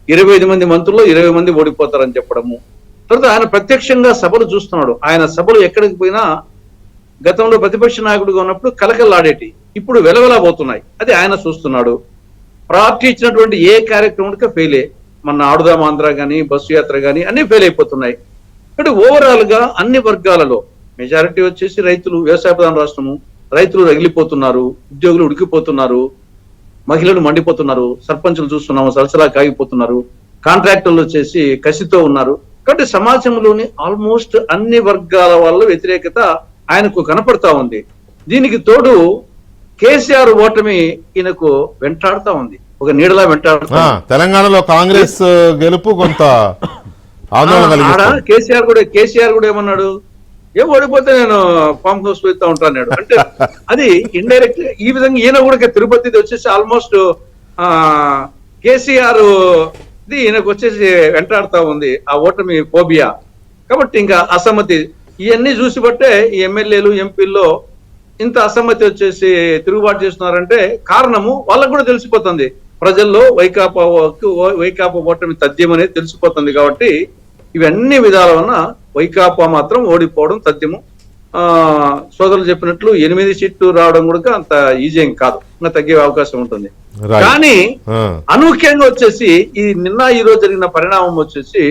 25 మంది మంత్రుల్లో 20 మంది ఓడిపోతారని చెప్పడము. తర్వాత ఆయన ప్రత్యక్షంగా సభలు చూస్తున్నాడు. ఆయన సభలు ఎక్కడికి పోయినా గతంలో ప్రతిపక్ష నాయకుడిగా ఉన్నప్పుడు కలకలాడేటి, ఇప్పుడు వెలవెలబోతున్నాయి. అది ఆయన చూస్తున్నాడు. పార్టీ ఇచ్చినటువంటి ఏ కార్యక్రమానికి ఫెయిలే. మన ఆడుదాం ఆంధ్ర గాని, బస్సు యాత్ర గాని అన్ని ఫెయిల్ అయిపోతున్నాయి. అంటే ఓవరాల్ గా అన్ని వర్గాలలో మెజారిటీ వచ్చేసి రైతులు, వ్యవసాయ ప్రధాన రాష్ట్రము, రైతులు రగిలిపోతున్నారు, ఉద్యోగులు ఉడికిపోతున్నారు, మహిళలు మండిపోతున్నారు, సర్పంచులు చూస్తున్నాము సలసలా కాగిపోతున్నారు, కాంట్రాక్టర్లు వచ్చేసి కసితో ఉన్నారు. కాబట్టి సమాజంలోని ఆల్మోస్ట్ అన్ని వర్గాల వాళ్ళ వ్యతిరేకత ఆయనకు కనపడతా ఉంది. దీనికి తోడు కేసీఆర్ ఓటమి ఈయనకు వెంటాడుతా ఉంది, ఒక నీడలా వెంటాడుతా. తెలంగాణలో కాంగ్రెస్ గెలుపు కొంత కేసీఆర్ కూడా ఏమన్నాడు, ఏం ఓడిపోతే నేను ఫామ్ హౌస్ వెళ్తా ఉంటాను. అంటే అది ఇండైరెక్ట్ ఈ విధంగా ఈయన కూడా తిరుపతి వచ్చేసి ఆల్మోస్ట్ కేసీఆర్ ఈయనకు వచ్చేసి వెంటాడుతా ఉంది ఆ ఓటమి ఫోబియా. కాబట్టి ఇంకా అసమ్మతి ఇవన్నీ చూసి బట్టే ఈ ఎమ్మెల్యేలు, ఎంపీల్లో ఇంత అసమ్మతి వచ్చేసి తిరుగుబాటు చేస్తున్నారంటే కారణము వాళ్ళకు కూడా తెలిసిపోతుంది. ప్రజల్లో వైకాపా ఓటమి తథ్యం అనేది తెలిసిపోతుంది. కాబట్టి ఇవన్నీ విధాల వలన వైకాపా మాత్రం ఓడిపోవడం తథ్యము. సోదరులు చెప్పినట్లు 8 సీట్లు రావడం కూడా అంత ఈజీ ఏం కాదు, ఇంకా తగ్గే అవకాశం ఉంటుంది. Right. కానీ ఆ. అనూహ్యంగా వచ్చేసి ఈ రోజు జరిగిన పరిణామం వచ్చేసి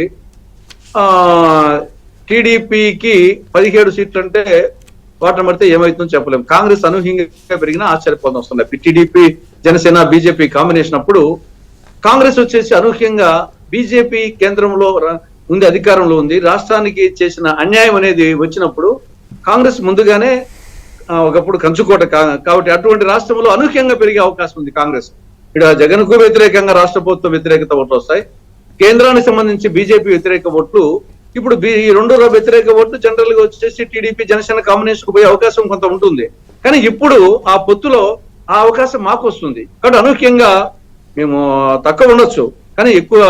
టీడీపీకి 17 సీట్లు అంటే వాటిని పడితే ఏమవుతుందో చెప్పలేము. కాంగ్రెస్ అనూహ్యంగా పెరిగినా ఆశ్చర్యపోవడం వస్తుంది. టీడీపీ జనసేన బీజేపీ కాంబినేషన్ అప్పుడు కాంగ్రెస్ వచ్చేసి అనూహ్యంగా బీజేపీ కేంద్రంలో ఉంది, అధికారంలో ఉంది, రాష్ట్రానికి చేసిన అన్యాయం అనేది వచ్చినప్పుడు కాంగ్రెస్ ముందుగానే ఒకప్పుడు కంచుకోట కాబట్టి అటువంటి రాష్ట్రంలో అనూహ్యంగా పెరిగే అవకాశం ఉంది కాంగ్రెస్. ఇక్కడ జగన్ కు వ్యతిరేకంగా రాష్ట్ర ప్రభుత్వం వ్యతిరేకత ఓట్లు వస్తాయి, కేంద్రానికి సంబంధించి బీజేపీ వ్యతిరేక ఓట్లు, ఇప్పుడు ఈ రెండు వ్యతిరేక ఓట్లు జనరల్ గా వచ్చేసి టీడీపీ జనసేన కాంబినేషన్ కు పోయే అవకాశం కొంత ఉంటుంది. కానీ ఇప్పుడు ఆ పొత్తులో ఆ అవకాశం మాకు వస్తుంది కాబట్టి అనూహ్యంగా మేము తక్కువ ఉండొచ్చు, కానీ ఎక్కువ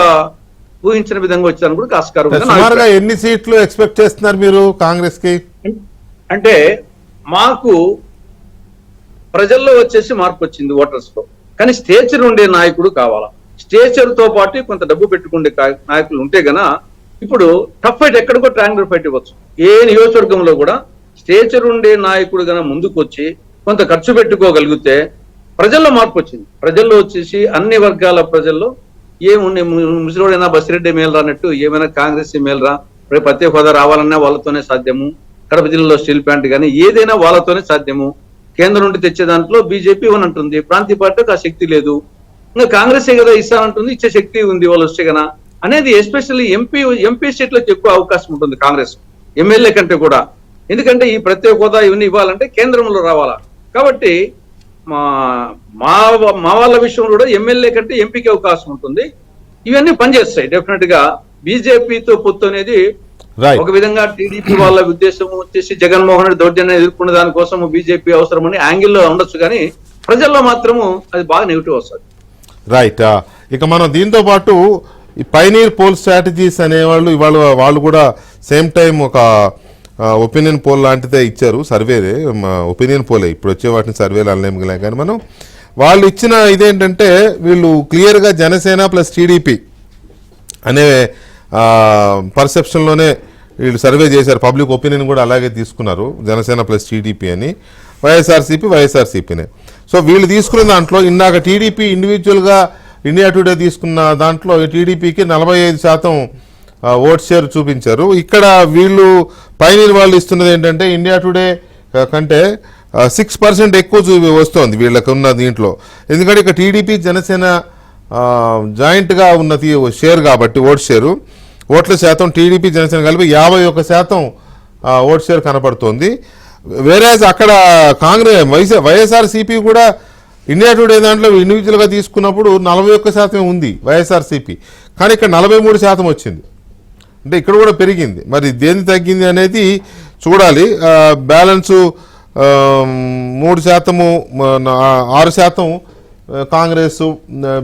ఊహించిన విధంగా వచ్చాను కూడా ఆస్కారం ఉంది. సుమారుగా ఎన్ని సీట్లు ఎక్స్పెక్ట్ చేస్తున్నారు మీరు కాంగ్రెస్ కి? అంటే మాకు ప్రజల్లో వచ్చేసి మార్పు వచ్చింది ఓటర్స్ లో, కానీ స్టేచర్ ఉండే నాయకుడు కావాలా. స్టేచర్ తో పాటు కొంత డబ్బు పెట్టుకుండే నాయకులు ఉంటే గన ఇప్పుడు టఫ్ ఫైట్ ఎక్కడికో ట్రయాంగిల్ ఫైట్ ఇవ్వచ్చు. ఏ నియోజకవర్గంలో కూడా స్టేచర్ ఉండే నాయకుడు గన ముందుకు వచ్చి కొంత ఖర్చు పెట్టుకోగలిగితే ప్రజల్లో మార్పు వచ్చింది. ప్రజల్లో వచ్చేసి అన్ని వర్గాల ప్రజల్లో ఏముండే ముసలిడైనా బసిరెడ్డి మేలు రానట్టు ఏమైనా కాంగ్రెస్ మేలు రా, రేపు ప్రత్యేక హోదా రావాలన్నా వాళ్ళతోనే సాధ్యము, కడప జిల్లాలో స్టీల్ ప్లాంట్ కానీ ఏదైనా వాళ్ళతోనే సాధ్యము, కేంద్రం నుండి తెచ్చే దాంట్లో బీజేపీ అంటుంది, ప్రాంతీయ పార్టీకి ఆ శక్తి లేదు, ఇంకా కాంగ్రెసే కదా ఇస్తానంటుంది, ఇచ్చే శక్తి ఉంది వాళ్ళు వస్తే గన అనేది. ఎస్పెషల్లీ ఎంపీ సీట్లకు ఎక్కువ అవకాశం ఉంటుంది కాంగ్రెస్ ఎమ్మెల్యే కంటే కూడా, ఎందుకంటే ఈ ప్రత్యేక హోదా ఇవన్నీ ఇవ్వాలంటే కేంద్రంలో రావాలా. కాబట్టి మా వాళ్ళ విషయంలో కూడా ఎమ్మెల్యే కంటే ఎంపీకి అవకాశం ఉంటుంది. ఇవన్నీ పనిచేస్తాయి డెఫినెట్ గా. బీజేపీతో పొత్తు అనేది ఒక విధంగా టీడీపీ వాళ్ళ ఉద్దేశం వచ్చేసి జగన్మోహన్ రెడ్డి దౌర్జన్యం ఎదుర్కొనే దానికోసం బీజేపీ అవసరమని యాంగిల్లో ఉండొచ్చు, కానీ ప్రజల్లో మాత్రము అది బాగా నెగిటివ్ వస్తుంది. రైట్. ఇక మనం దీంతో పాటు ఈ పైనీర్ పోల్ స్ట్రాటజీస్ అనేవాళ్ళు ఇవాళ వాళ్ళు కూడా సేమ్ టైం ఒక ఒపీనియన్ పోల్ లాంటిదే ఇచ్చారు, సర్వేదే, ఒపీనియన్ పోలే ఇప్పుడు వచ్చే వాటిని సర్వేలు అనలేములే, కానీ మనం వాళ్ళు ఇచ్చిన ఇదేంటంటే వీళ్ళు క్లియర్గా జనసేన ప్లస్ టీడీపీ అనే పర్సెప్షన్లోనే వీళ్ళు సర్వే చేశారు. పబ్లిక్ ఒపీనియన్ కూడా అలాగే తీసుకున్నారు, జనసేన ప్లస్ టీడీపీ అని, వైఎస్ఆర్సీపీనే. సో వీళ్ళు తీసుకున్న దాంట్లో ఇందాక టీడీపీ ఇండివిజువల్గా ఇండియా టుడే తీసుకున్న దాంట్లో టీడీపీకి 45% ఓట్ షేర్ చూపించారు. ఇక్కడ వీళ్ళు పైనీర్ వాళ్ళు ఇస్తున్నది ఏంటంటే ఇండియా టుడే కంటే 6% ఎక్కువ వస్తుంది వీళ్ళకి ఉన్న దీంట్లో. ఎందుకంటే ఇక్కడ టీడీపీ జనసేన జాయింట్గా ఉన్నది షేర్ కాబట్టి ఓట్ల శాతం టీడీపీ జనసేన కలిపి 51% ఓట్ షేర్ కనపడుతోంది. వేరే అక్కడ కాంగ్రెస్ వైఎస్ఆర్సీపీ కూడా ఇండియా టుడే దాంట్లో ఇండివిజువల్గా తీసుకున్నప్పుడు 41% ఉంది వైఎస్ఆర్సీపీ, కానీ ఇక్కడ 43% వచ్చింది. అంటే ఇక్కడ కూడా పెరిగింది. మరి దేని తగ్గింది అనేది చూడాలి. బ్యాలెన్సు 3%, 6% కాంగ్రెస్,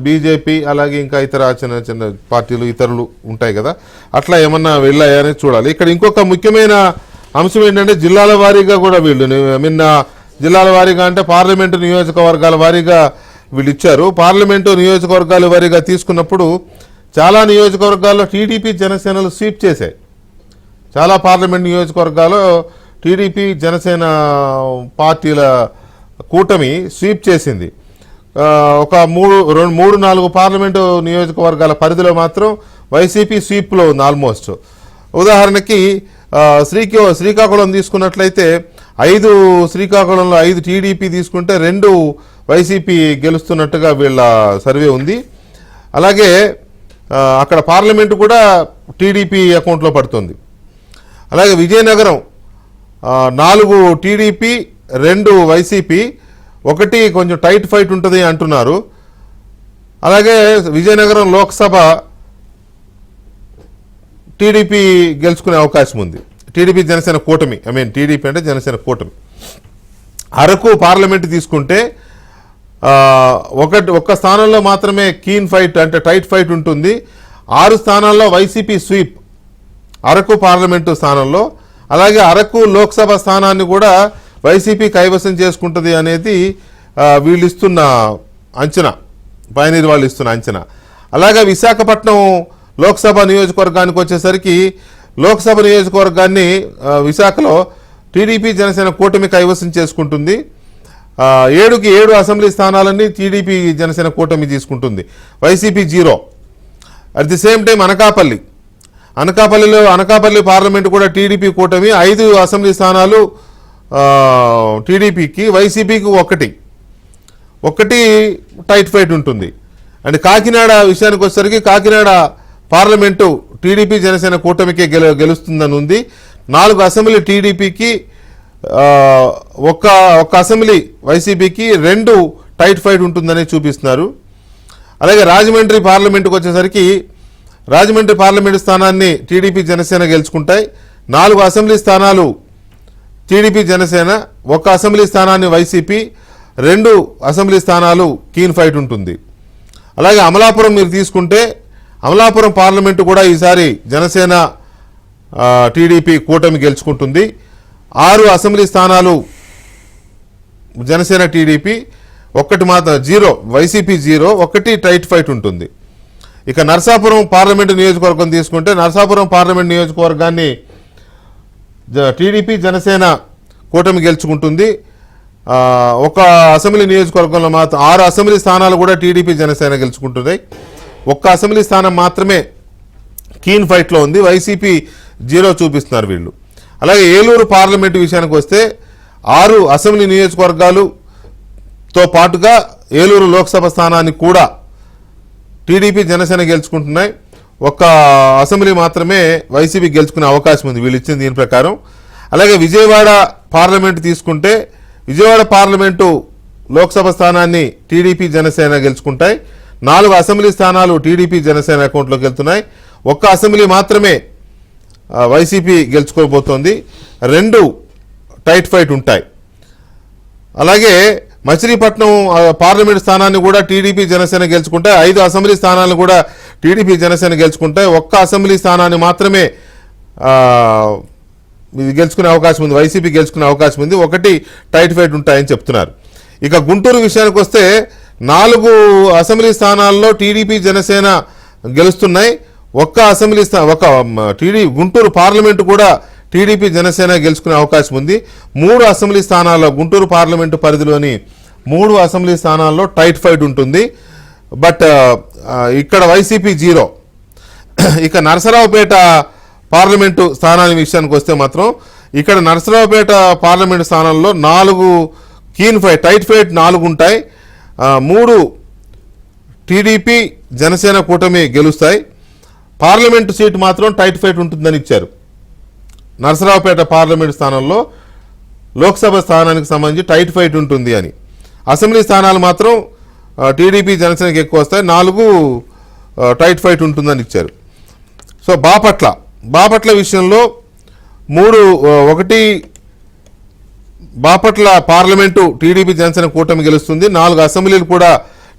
బీజేపీ, అలాగే ఇంకా ఇతర చిన్న చిన్న పార్టీలు ఇతరులు ఉంటాయి కదా, అట్లా ఏమన్నా వెళ్ళాయని చూడాలి. ఇక్కడ ఇంకొక ముఖ్యమైన అంశం ఏంటంటే జిల్లాల వారీగా కూడా వీళ్ళు జిల్లాల వారీగా అంటే పార్లమెంటు నియోజకవర్గాల వారీగా వీళ్ళు ఇచ్చారు. పార్లమెంటు నియోజకవర్గాల వారీగా తీసుకున్నప్పుడు చాలా నియోజకవర్గాల్లో టీడీపీ జనసేనలు స్వీప్ చేశాయి. చాలా పార్లమెంట్ నియోజకవర్గాల్లో టీడీపీ జనసేన పార్టీల కూటమి స్వీప్ చేసింది. ఒక 3-4 పార్లమెంటు నియోజకవర్గాల పరిధిలో మాత్రం వైసీపీ స్వీప్లో ఉంది ఆల్మోస్ట్. ఉదాహరణకి శ్రీకాకుళం తీసుకున్నట్లయితే 5 శ్రీకాకుళంలో 5 టీడీపీ తీసుకుంటే 2 వైసీపీ గెలుస్తున్నట్టుగా వీళ్ళ సర్వే ఉంది. అలాగే అక్కడ పార్లమెంటు కూడా టీడీపీ అకౌంట్లో పడుతుంది. అలాగే విజయనగరం 4 టీడీపీ 2 వైసీపీ, 1 కొంచెం టైట్ ఫైట్ ఉంటుంది అంటున్నారు. అలాగే విజయనగరం లోక్సభ టీడీపీ గెలుచుకునే అవకాశం ఉంది. టీడీపీ జనసేన కూటమి, టీడీపీ అంటే జనసేన కూటమి. అరకు పార్లమెంటు తీసుకుంటే ఒక్క స్థానంలో మాత్రమే కీన్ ఫైట్ అంటే టైట్ ఫైట్ ఉంటుంది. 6 స్థానాల్లో వైసీపీ స్వీప్ అరకు పార్లమెంటు స్థానంలో. అలాగే అరకు లోక్సభ స్థానాన్ని కూడా వైసీపీ కైవసం చేసుకుంటుంది అనేది వీళ్ళు ఇస్తున్న అంచనా, పైనీర్ వాళ్ళు ఇస్తున్న అంచనా. అలాగే విశాఖపట్నం లోక్సభ నియోజకవర్గానికి వచ్చేసరికి లోక్సభ నియోజకవర్గాన్ని విశాఖలో టీడీపీ జనసేన కూటమి కైవసం చేసుకుంటుంది. 7కి 7 అసెంబ్లీ స్థానాలన్నీ టీడీపీ జనసేన కూటమి తీసుకుంటుంది, YCP 0. At the same time Anakapalli parliament కూడా టీడీపీ కూటమి, 5 అసెంబ్లీ స్థానాలు టీడీపీకి, వైసీపీకి 1 టైట్ ఫైట్ ఉంటుంది. అండ్ కాకినాడ విషయానికి వచ్చేసరికి కాకినాడ పార్లమెంటు టీడీపీ జనసేన కూటమికే గెలుస్తుందని ఉంది. 4 అసెంబ్లీ టీడీపీకి, ఒక్క అసెంబ్లీ వైసీపీకి, 2 టైట్ ఫైట్ ఉంటుందని చూపిస్తున్నారు. అలాగే రాజమండ్రి పార్లమెంటుకు వచ్చేసరికి రాజమండ్రి పార్లమెంటు స్థానాన్ని టీడీపీ జనసేన గెలుచుకుంటాయి. 4 అసెంబ్లీ స్థానాలు టీడీపీ జనసేన, 1 అసెంబ్లీ స్థానాన్ని వైసీపీ, 2 అసెంబ్లీ స్థానాలు కీన్ ఫైట్ ఉంటుంది. అలాగే అమలాపురం మీరు తీసుకుంటే అమలాపురం పార్లమెంటు కూడా ఈసారి జనసేన టీడీపీ కూటమి గెలుచుకుంటుంది. 6 అసెంబ్లీ స్థానాలు జనసేన టీడీపీ, 1 మాత్రం 0 వైసీపీ 0, 1 టైట్ ఫైట్ ఉంటుంది. ఇక నరసాపురం పార్లమెంటు నియోజకవర్గం తీసుకుంటే నరసాపురం పార్లమెంటు నియోజకవర్గాన్ని టీడీపీ జనసేన కూటమి గెలుచుకుంటుంది. 1 అసెంబ్లీ నియోజకవర్గంలో మాత్రం 6 అసెంబ్లీ స్థానాలు కూడా టీడీపీ జనసేన గెలుచుకుంటున్నాయి. 1 అసెంబ్లీ స్థానం మాత్రమే కీన్ ఫైట్లో ఉంది, వైసీపీ 0 చూపిస్తున్నారు వీళ్ళు. అలాగే ఏలూరు పార్లమెంటు విషయానికి వస్తే 6 అసెంబ్లీ నియోజకవర్గాలుతో పాటుగా ఏలూరు లోక్సభ స్థానాన్ని కూడా టీడీపీ జనసేన గెలుచుకుంటున్నాయి. 1 అసెంబ్లీ మాత్రమే వైసీపీ గెలుచుకునే అవకాశం ఉంది వీళ్ళు ఇచ్చిన దీని ప్రకారం. అలాగే విజయవాడ పార్లమెంటు తీసుకుంటే విజయవాడ పార్లమెంటు లోక్సభ స్థానాన్ని టీడీపీ జనసేన గెలుచుకుంటాయి. 4 అసెంబ్లీ స్థానాలు టీడీపీ జనసేన అకౌంట్లోకి వెళ్తున్నాయి. 1 అసెంబ్లీ మాత్రమే వైసీపీ గెలుచుకోబోతోంది. 2 టైట్ ఫైట్ ఉంటాయి. అలాగే మచిలీపట్నం పార్లమెంట్ స్థానాన్ని కూడా టీడీపీ జనసేన గెలుచుకుంటాయి. 5 అసెంబ్లీ స్థానాలను కూడా టీడీపీ జనసేన గెలుచుకుంటాయి. 1 అసెంబ్లీ స్థానాన్ని మాత్రమే ఇది గెలుచుకునే అవకాశం ఉంది, వైసీపీ గెలుచుకునే అవకాశం ఉంది. 1 టైట్ ఫైట్ ఉంటాయని చెప్తున్నారు. ఇక గుంటూరు విషయానికి వస్తే 4 అసెంబ్లీ స్థానాల్లో టీడీపీ జనసేన గెలుస్తున్నాయి. 1 అసెంబ్లీ గుంటూరు పార్లమెంటు కూడా టీడీపీ జనసేన గెలుచుకునే అవకాశం ఉంది. 3 అసెంబ్లీ స్థానాల్లో గుంటూరు పార్లమెంటు పరిధిలోని 3 అసెంబ్లీ స్థానాల్లో టైట్ ఫైట్ ఉంటుంది. బట్ ఇక్కడ వైసీపీ 0. ఇక నరసరావుపేట పార్లమెంటు స్థానాన్ని విషయానికి వస్తే మాత్రం ఇక్కడ నరసరావుపేట పార్లమెంటు స్థానంలో 4 కీన్ ఫైట్ టైట్ ఫైట్ 4 ఉంటాయి. 3 టీడీపీ జనసేన కూటమి గెలుస్తాయి. పార్లమెంటు సీటు మాత్రం టైట్ ఫైట్ ఉంటుందని ఇచ్చారు. నరసరావుపేట పార్లమెంటు స్థానంలో లోక్సభ స్థానానికి సంబంధించి టైట్ ఫైట్ ఉంటుంది అని. అసెంబ్లీ స్థానాలు మాత్రం టీడీపీ జనసేనకి ఎక్కువ వస్తాయి, 4 టైట్ ఫైట్ ఉంటుందని ఇచ్చారు. సో బాపట్ల విషయంలో 1 బాపట్ల పార్లమెంటు టీడీపీ జనసేన కూటమి గెలుస్తుంది. 4 అసెంబ్లీలు కూడా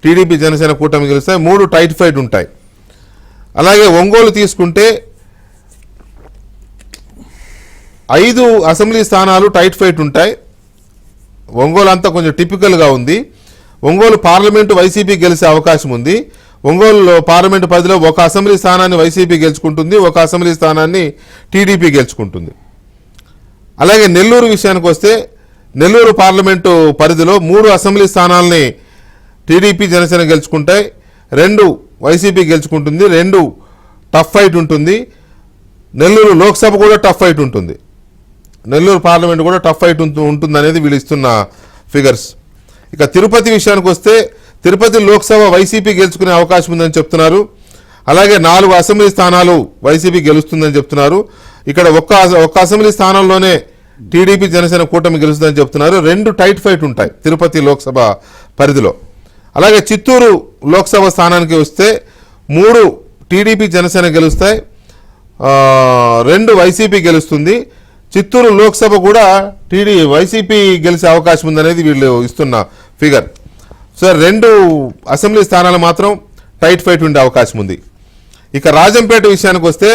టీడీపీ జనసేన కూటమి గెలుస్తాయి. 3 టైట్ ఫైట్ ఉంటాయి. అలాగే ఒంగోలు తీసుకుంటే 5 అసెంబ్లీ స్థానాలు టైట్ ఫైట్ ఉంటాయి. ఒంగోలు అంతా కొంచెం టిపికల్గా ఉంది. ఒంగోలు పార్లమెంటు వైసీపీ గెలిచే అవకాశం ఉంది. ఒంగోలు పార్లమెంటు పరిధిలో 1 అసెంబ్లీ స్థానాన్ని వైసీపీ గెలుచుకుంటుంది, 1 అసెంబ్లీ స్థానాన్ని టీడీపీ గెలుచుకుంటుంది. అలాగే నెల్లూరు విషయానికి వస్తే నెల్లూరు పార్లమెంటు పరిధిలో 3 అసెంబ్లీ స్థానాలని టీడీపీ జనసేన గెలుచుకుంటాయి, 2 వైసీపీ గెలుచుకుంటుంది, 2 టఫ్ ఫైట్ ఉంటుంది. నెల్లూరు లోక్సభ కూడా టఫ్ ఫైట్ ఉంటుంది, నెల్లూరు పార్లమెంట్ కూడా టఫ్ ఫైట్ ఉంటుంది అనేది వీళ్ళు ఇస్తున్న ఫిగర్స్. ఇక తిరుపతి విషయానికి వస్తే తిరుపతి లోక్సభ వైసీపీ గెలుచుకునే అవకాశం ఉందని చెప్తున్నారు. అలాగే 4 అసెంబ్లీ స్థానాలు వైసీపీ గెలుస్తుందని చెప్తున్నారు. ఇక్కడ ఒక్క అసెంబ్లీ స్థానంలోనే టీడీపీ జనసేన కూటమి గెలుస్తుందని చెప్తున్నారు. 2 టైట్ ఫైట్ ఉంటాయి తిరుపతి లోక్సభ పరిధిలో. అలాగే చిత్తూరు లోక్సభ స్థానానికి వస్తే 3 టీడీపీ జనసేన గెలుస్తాయి, 2 వైసీపీ గెలుస్తుంది. చిత్తూరు లోక్సభ కూడా వైసీపీ గెలిచే అవకాశం ఉందనేది వీళ్ళు ఇస్తున్న ఫిగర్. సో 2 అసెంబ్లీ స్థానాలు మాత్రం టైట్ ఫైట్ ఉండే అవకాశం ఉంది. ఇక రాజంపేట విషయానికి వస్తే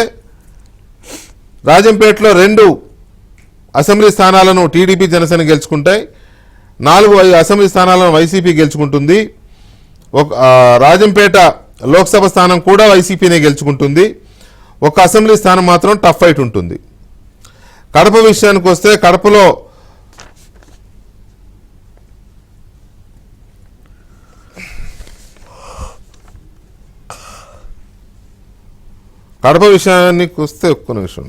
రాజంపేటలో 2 అసెంబ్లీ స్థానాలను టీడీపీ జనసేన గెలుచుకుంటాయి, 4 అసెంబ్లీ స్థానాలను వైసీపీ గెలుచుకుంటుంది. రాజంపేట లోక్సభ స్థానం కూడా వైసీపీనే గెలుచుకుంటుంది. 1 అసెంబ్లీ స్థానం మాత్రం టఫ్ ఫైట్ ఉంటుంది. కడప విషయానికి వస్తే కడపలో విషయానికి వస్తే ఒక్క నిమిషం.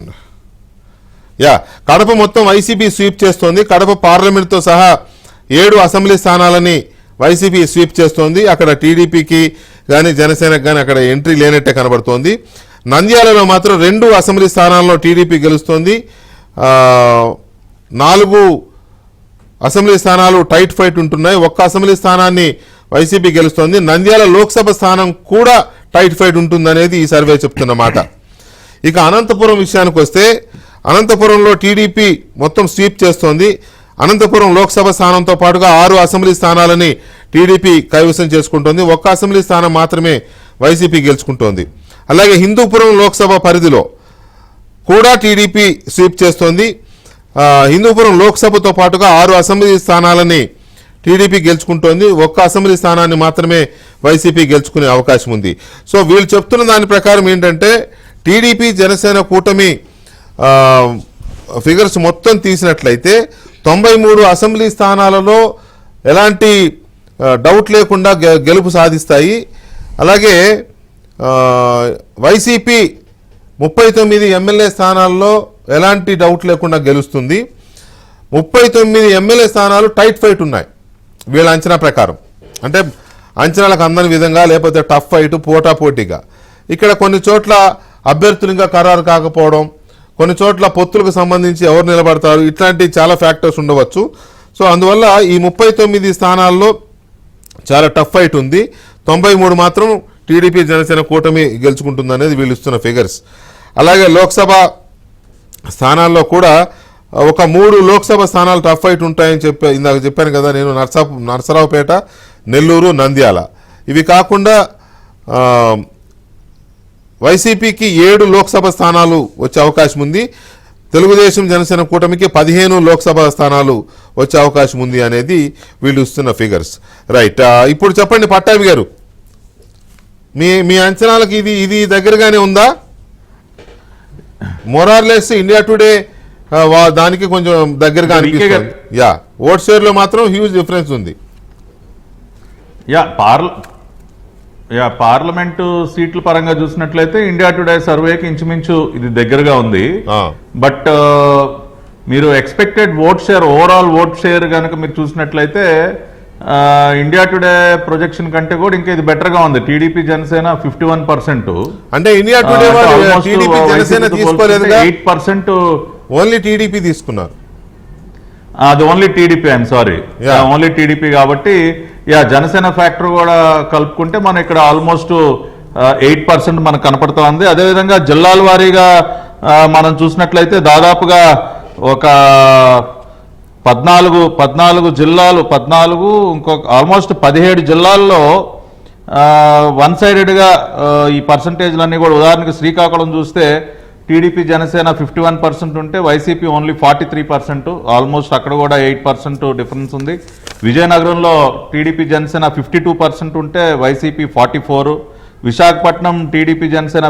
కడప మొత్తం వైసీపీ స్వీప్ చేస్తోంది. కడప పార్లమెంట్తో సహా 7 అసెంబ్లీ స్థానాలని వైసీపీ స్వీప్ చేస్తోంది. అక్కడ టీడీపీకి కానీ జనసేనకు కానీ అక్కడ ఎంట్రీ లేనట్టే కనబడుతోంది. నంద్యాలలో మాత్రం 2 అసెంబ్లీ స్థానాల్లో టీడీపీ గెలుస్తోంది. 4 అసెంబ్లీ స్థానాలు టైట్ ఫైట్ ఉంటున్నాయి. 1 అసెంబ్లీ స్థానాన్ని వైసీపీ గెలుస్తోంది. నంద్యాల లోక్సభ స్థానం కూడా టైట్ ఫైట్ ఉంటుందనేది ఈ సర్వే చెప్తున్నమాట. ఇక అనంతపురం విషయానికి వస్తే అనంతపురంలో టీడీపీ మొత్తం స్వీప్ చేస్తోంది. అనంతపురం లోక్సభ స్థానంతో పాటుగా 6 అసెంబ్లీ స్థానాలని టీడీపీ కైవసం చేసుకుంటోంది. 1 అసెంబ్లీ స్థానం మాత్రమే వైసీపీ గెలుచుకుంటోంది. అలాగే హిందూపురం లోక్సభ పరిధిలో కూడా టీడీపీ స్వీప్ చేస్తోంది. హిందూపురం లోక్సభతో పాటుగా 6 అసెంబ్లీ స్థానాలని టీడీపీ గెలుచుకుంటోంది. 1 అసెంబ్లీ స్థానాన్ని మాత్రమే వైసీపీ గెలుచుకునే అవకాశం ఉంది. సో వీళ్ళు చెప్తున్న దాని ప్రకారం ఏంటంటే టీడీపీ జనసేన కూటమి ఫిగర్స్ మొత్తం తీసినట్లయితే 93 అసెంబ్లీ స్థానాలలో ఎలాంటి డౌట్ లేకుండా గెలుపు సాధిస్తాయి. అలాగే వైసీపీ 39 ఎమ్మెల్యే స్థానాల్లో ఎలాంటి డౌట్ లేకుండా గెలుస్తుంది. 39 ఎమ్మెల్యే స్థానాలు టైట్ ఫైట్ ఉన్నాయి వీళ్ళ అంచనా ప్రకారం. అంటే అంచనాలకు అందని విధంగా లేకపోతే టఫ్ ఫైట్ పోటాపోటీగా. ఇక్కడ కొన్ని చోట్ల అభ్యర్థులు ఇంకా ఖరారు కాకపోవడం, కొన్ని చోట్ల పొత్తులకు సంబంధించి ఎవరు నిలబడతారు, ఇట్లాంటి చాలా ఫ్యాక్టర్స్ ఉండవచ్చు. సో అందువల్ల ఈ 39 స్థానాల్లో చాలా టఫ్ ఫైట్ ఉంది. 93 మాత్రం టీడీపీ జనసేన కూటమి గెలుచుకుంటుంది అనేది వీళ్ళు ఇస్తున్న ఫిగర్స్. అలాగే లోక్సభ స్థానాల్లో కూడా ఒక 3 లోక్సభ స్థానాలు టఫ్ ఫైట్ ఉంటాయని ఇందాక చెప్పాను కదా నేను. నరసరావుపేట, నెల్లూరు, నంద్యాల. ఇవి కాకుండా వైసీపీకి 7 లోక్సభ స్థానాలు వచ్చే అవకాశం ఉంది. తెలుగుదేశం జనసేన కూటమికి 15 లోక్సభ స్థానాలు వచ్చే అవకాశం ఉంది అనేది వీళ్ళు ఇస్తున్న ఫిగర్స్. రైట్, ఇప్పుడు చెప్పండి పట్టాభి గారు, మీ అంచనాలకు ఇది దగ్గరగానే ఉందా? మోరార్లెస్ ఇండియా టుడే దానికి కొంచెం దగ్గరగా అనిపిస్తుంది. ఓట్ షేర్ లో మాత్రం హ్యూజ్ డిఫరెన్స్ ఉంది. పార్లమెంటు సీట్ల పరంగా చూసినట్లయితే ఇండియా టుడే సర్వేకి ఇంచుమించు ఇది దగ్గరగా ఉంది. బట్ మీరు expected vote share, overall vote share కనుక మీరు చూసినట్లయితే ఇండియా టుడే ప్రొజెక్షన్ కంటే కూడా ఇంకా ఇది బెటర్ గా ఉంది. టీడీపీ జనసేన 51%. అంటే ఇండియా టుడే టీడీపీ జనసేన తీసుకోలేదు, 8% ఓన్లీ టీడీపీ తీసుకున్నారు. అది only TDP, I'm sorry, only TDP. కాబట్టి జనసేన ఫ్యాక్టర్ కూడా కలుపుకుంటే మనం ఇక్కడ ఆల్మోస్ట్ 8% మనకు కనపడతా ఉంది. అదేవిధంగా జిల్లాల వారీగా మనం చూసినట్లయితే దాదాపుగా ఒక 14 జిల్లాలు, ఇంకొక ఆల్మోస్ట్ 17 జిల్లాల్లో వన్ సైడెడ్గా ఈ పర్సంటేజ్లన్నీ కూడా. ఉదాహరణకు శ్రీకాకుళం చూస్తే టీడీపీ జనసేన 51% ఉంటే వైసీపీ ఓన్లీ 43%. ఆల్మోస్ట్ అక్కడ కూడా 8% డిఫరెన్స్ ఉంది. విజయనగరంలో టీడీపీ జనసేన 52% ఉంటే వైసీపీ 44. విశాఖపట్నం టీడీపీ జనసేన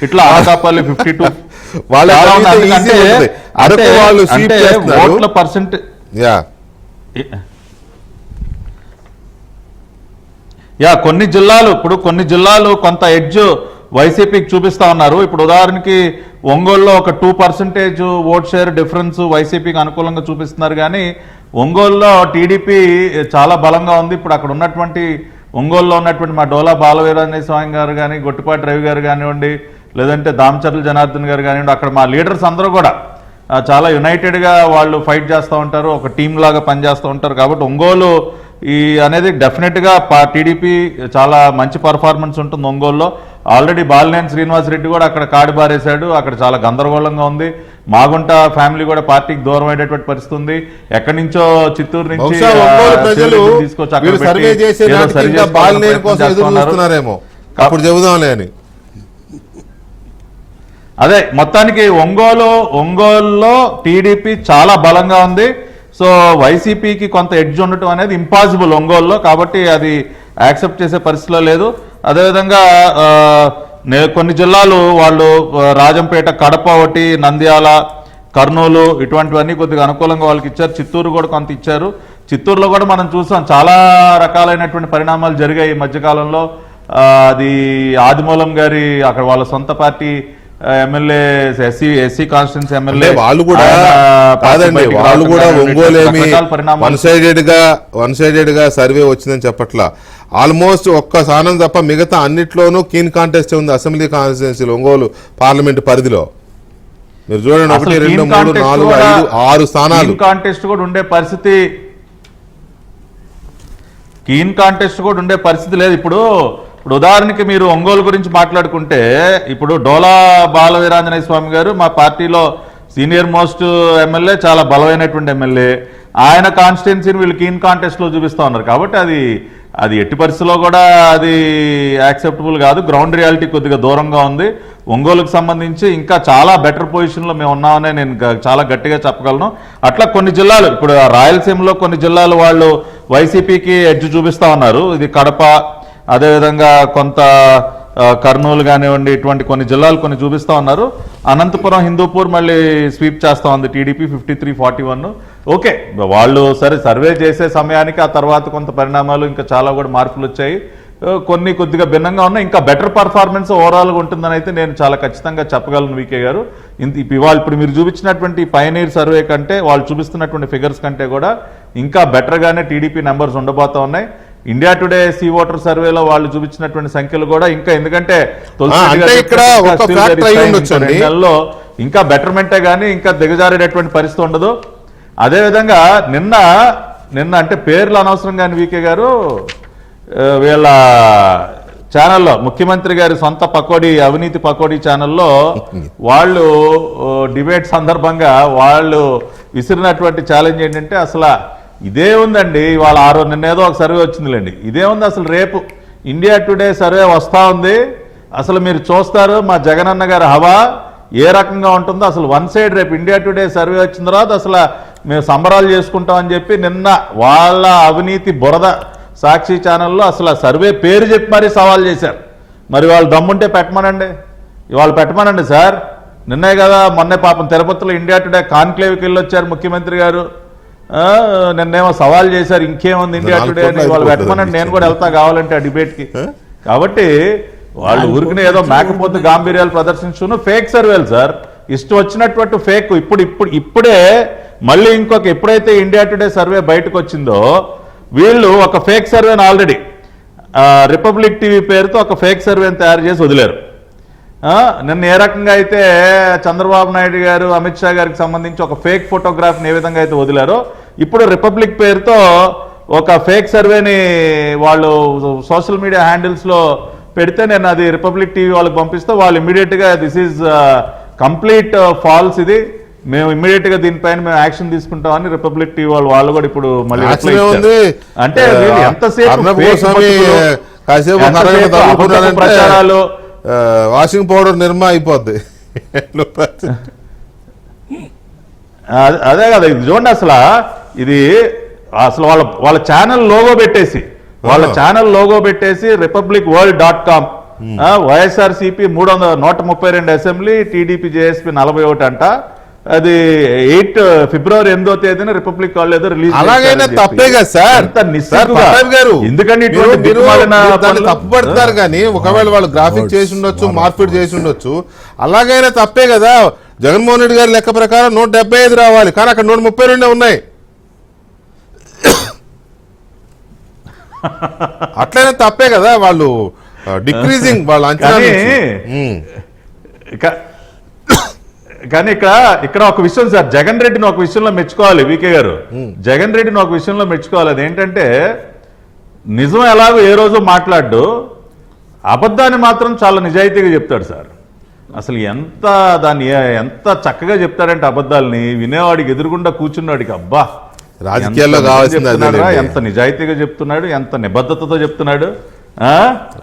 ఇట్లా అనకాపల్లి 52. ఓట్ల పర్సెంటేజ్ కొన్ని జిల్లాలు కొంత ఎడ్జ్ వైసీపీకి చూపిస్తా ఉన్నారు. ఇప్పుడు ఉదాహరణకి ఒంగోలులో ఒక 2% ఓట్ షేర్ డిఫరెన్స్ వైసీపీకి అనుకూలంగా చూపిస్తున్నారు. కానీ ఒంగోలులో టీడీపీ చాలా బలంగా ఉంది. ఇప్పుడు అక్కడ ఉన్నటువంటి ఒంగోలులో ఉన్నటువంటి మా డోలా బాలవీరాంజనేయ స్వామి గారు కానీ, గొట్టిపాటి రవి గారు కానివ్వండి, లేదంటే దామచర్ల జనార్దన్ గారు కానివ్వండి, అక్కడ మా లీడర్స్ అందరూ కూడా చాలా యునైటెడ్గా వాళ్ళు ఫైట్ చేస్తూ ఉంటారు, ఒక టీం లాగా పనిచేస్తూ ఉంటారు. కాబట్టి ఒంగోలు అనేది డెఫినెట్గా టీడీపీ చాలా మంచి పర్ఫార్మెన్స్ ఉంటుంది ఒంగోలులో. ఆల్రెడీ బాలినేని శ్రీనివాసరెడ్డి కూడా అక్కడ కాడి బారేశాడు. అక్కడ చాలా గందరగోళంగా ఉంది. మాగుంట ఫ్యామిలీ కూడా పార్టీకి దూరం అయ్యేటువంటి పరిస్థితి ఉంది. ఎక్కడి నుంచో చిత్తూరు నుంచి అదే మొత్తానికి ఒంగోలులో టీడీపీ చాలా బలంగా ఉంది. సో వైసీపీకి కొంత ఎడ్జ్ ఉండటం అనేది ఇంపాసిబుల్ ఒంగోలులో. కాబట్టి అది యాక్సెప్ట్ చేసే పరిస్థితిలో లేదు. అదేవిధంగా కొన్ని జిల్లాలు వాళ్ళు రాజంపేట, కడప ఒకటి, నంద్యాల, కర్నూలు ఇటువంటివన్నీ కొద్దిగా అనుకూలంగా వాళ్ళకి ఇచ్చారు. చిత్తూరు కూడా కొంత ఇచ్చారు. చిత్తూరులో కూడా మనం చూసాం చాలా రకాలైనటువంటి పరిణామాలు జరిగాయి ఈ మధ్యకాలంలో. అది ఆదిమూలం గారి అక్కడ వాళ్ళ సొంత party MLA, SC constituency MLA వాళ్ళు కూడా కాదండి, వాళ్ళు కూడా ఒంగోలేమి వన్ సైడెడ్ గా సర్వే వచ్చిందని చెప్పట్లా. ఆల్మోస్ట్ ఒక్క స్థానం తప్ప మిగతా అన్నిట్లోనూ కీన్ కాంటెస్ట్ ఉంది అసెంబ్లీ కాన్స్టిట్యున్సీలో, ఒంగోలు పార్లమెంట్ పరిధిలో. మీరు చూడండి, 1, 2, 3, 4, 5, 6 స్థానాలు కాంటెస్ట్ కూడా ఉండే పరిస్థితి, కీన్ కాంటెస్ట్ కూడా ఉండే పరిస్థితి లేదు. ఇప్పుడు ఉదాహరణకి మీరు ఒంగోలు గురించి మాట్లాడుకుంటే, ఇప్పుడు డోలా బాల వీరాంజనేయ స్వామి గారు మా పార్టీలో సీనియర్ మోస్ట్ ఎమ్మెల్యే, చాలా బలమైనటువంటి ఎమ్మెల్యే. ఆయన కాన్స్టిట్యున్సీని వీళ్ళు కీన్ కాంటెస్ట్ లో చూపిస్తా ఉన్నారు. కాబట్టి అది ఎట్టి పరిస్థితిలో కూడా అది యాక్సెప్టబుల్ కాదు. గ్రౌండ్ రియాలిటీ కొద్దిగా దూరంగా ఉంది. ఒంగోలుకు సంబంధించి ఇంకా చాలా బెటర్ పొజిషన్లో మేము ఉన్నామని నేను చాలా గట్టిగా చెప్పగలను. అట్లా కొన్ని జిల్లాలు, ఇప్పుడు రాయలసీమలో కొన్ని జిల్లాలు వాళ్ళు వైసీపీకి ఎడ్జ్ చూపిస్తా ఉన్నారు. ఇది కడప, అదేవిధంగా కొంత కర్నూలు కానివ్వండి, ఇటువంటి కొన్ని జిల్లాలు కొన్ని చూపిస్తా ఉన్నారు. అనంతపురం, హిందూపూర్ మళ్ళీ స్వీప్ చేస్తా ఉంది టీడీపీ 53-41. ఓకే, వాళ్ళు సరే సర్వే చేసే సమయానికి ఆ తర్వాత కొంత పరిణామాలు ఇంకా చాలా కూడా మార్పులు వచ్చాయి. కొన్ని కొద్దిగా భిన్నంగా ఉన్నాయి. ఇంకా బెటర్ పర్ఫార్మెన్స్ ఓవరాల్గా ఉంటుందని అయితే నేను చాలా ఖచ్చితంగా చెప్పగలను వీకే గారు. ఇప్పుడు మీరు చూపించినటువంటి పైనీర్ సర్వే కంటే, వాళ్ళు చూపిస్తున్నటువంటి ఫిగర్స్ కంటే కూడా ఇంకా బెటర్గానే టీడీపీ నెంబర్స్ ఉండబోతా ఉన్నాయి. ఇండియా టుడే సీ ఓటర్ సర్వేలో వాళ్ళు చూపించినటువంటి సంఖ్యలు కూడా ఇంకా, ఎందుకంటే నెలలో ఇంకా బెటర్మెంటే కానీ ఇంకా దిగజారేటటువంటి పరిస్థితి ఉండదు. అదేవిధంగా నిన్న అంటే పేర్లు అనవసరం కానీ వీకే గారు, వీళ్ళ ఛానల్లో ముఖ్యమంత్రి గారి సొంత పకోడీ, అవినీతి పకోడీ ఛానల్లో వాళ్ళు డిబేట్ సందర్భంగా వాళ్ళు విసిరినటువంటి ఛాలెంజ్ ఏంటంటే, అసలు ఇదే ఉందండి ఇవాళ నిన్నేదో ఒక సర్వే వచ్చిందిలేండి, ఇదే ఉంది అసలు రేపు ఇండియా టుడే సర్వే వస్తూ ఉంది, అసలు మీరు చూస్తారు మా జగనన్న గారి హవా ఏ రకంగా ఉంటుందో, అసలు వన్ సైడ్ రేపు ఇండియా టుడే సర్వే వచ్చిన తర్వాత అసలు మేము సంబరాలు చేసుకుంటామని చెప్పి నిన్న వాళ్ళ అవినీతి బురద సాక్షి ఛానల్లో అసలు సర్వే పేరు చెప్పి మరీ సవాల్ చేశారు. మరి వాళ్ళు దమ్ముంటే పెట్టమనండి, ఇవాళ పెట్టమనండి సార్. నిన్నే కదా మొన్నే పాపం తిరుపతిలో ఇండియా టుడే కాన్క్లేవ్కి వెళ్ళొచ్చారు ముఖ్యమంత్రి గారు, నిన్నేమో సవాల్ చేశారు, ఇంకేముంది ఇండియా టుడే అని. వాళ్ళు పెట్టమనండి, నేను కూడా వెళ్తా కావాలంటే ఆ డిబేట్కి. కాబట్టి వాళ్ళు ఊరికి ఏదో మేకపోతే గాంభీర్యాలు ప్రదర్శించును ఫేక్ సర్వేలు సార్, ఇష్టం వచ్చినటువంటి ఫేక్. ఇప్పుడే మళ్ళీ ఎప్పుడైతే ఇండియా టుడే సర్వే బయటకు వచ్చిందో వీళ్ళు ఒక ఫేక్ సర్వేని ఆల్రెడీ రిపబ్లిక్ టీవీ పేరుతో ఒక ఫేక్ సర్వేని తయారు చేసి వదిలేరు. నిన్న ఏ రకంగా అయితే చంద్రబాబు నాయుడు గారు, అమిత్ షా గారికి సంబంధించి ఒక ఫేక్ ఫోటోగ్రాఫ్ని ఏ విధంగా అయితే వదిలారో, ఇప్పుడు రిపబ్లిక్ పేరుతో ఒక ఫేక్ సర్వేని వాళ్ళు సోషల్ మీడియా హ్యాండిల్స్లో పెడితే నేను అది రిపబ్లిక్ టీవీ వాళ్ళకి పంపిస్తే వాళ్ళు ఇమ్మీడియట్గా దిస్ ఈజ్ కంప్లీట్ ఫాల్స్, ఇది మేము ఇమ్మీడియట్ గా దీనిపైన మేము యాక్షన్ తీసుకుంటామని రిపబ్లిక్ టీవీ వాళ్ళు కూడా ఇప్పుడు మళ్ళీ అంటే ప్రచారాలు వాషింగ్ పౌడర్ నిర్మా అయిపోద్ది. అదే కదా, ఇది చూడండి ఇది అసలు వాళ్ళ ఛానల్ లోగో పెట్టేసి republicworld.com YSRCP 132 assembly, TDP JSP 41 అంట. అది 8 ఫిబ్రవరి 8వ తేదీన రిపబ్లిక్ వాళ్ళు ఏదో రిలీజ్. అలాగైనా తప్పే కదా సార్ గారు, ఎందుకంటే తప్పు పడతారు కానీ ఒకవేళ వాళ్ళు గ్రాఫిక్ చేసి ఉండొచ్చు, మార్పిడి చేసి ఉండొచ్చు, అలాగైనా తప్పే కదా. జగన్మోహన్ రెడ్డి గారి లెక్క ప్రకారం 175 రావాలి, కానీ అక్కడ 132 ఉన్నాయి. అట్లయినా తప్పే కదా, వాళ్ళు డిక్రీజింగ్ వాళ్ళ అంచనా. కానీ ఇక్కడ ఒక విషయం సార్, జగన్ రెడ్డిని ఒక విషయంలో మెచ్చుకోవాలి వీకే గారు, జగన్ రెడ్డిని ఒక విషయంలో మెచ్చుకోవాలి. అదేంటంటే నిజం ఎలాగో ఏ రోజు మాట్లాడు, అబద్ధాన్ని మాత్రం చాలా నిజాయితీగా చెప్తాడు సార్. అసలు ఎంత చక్కగా చెప్తాడంటే అబద్ధాలని వినేవాడికి ఎదురుగుండా కూర్చున్నవాడికి అబ్బా రాజకీయాల్లో కావాల్సింది, ఎంత నిజాయితీగా చెప్తున్నాడు, ఎంత నిబద్ధతతో చెప్తున్నాడు.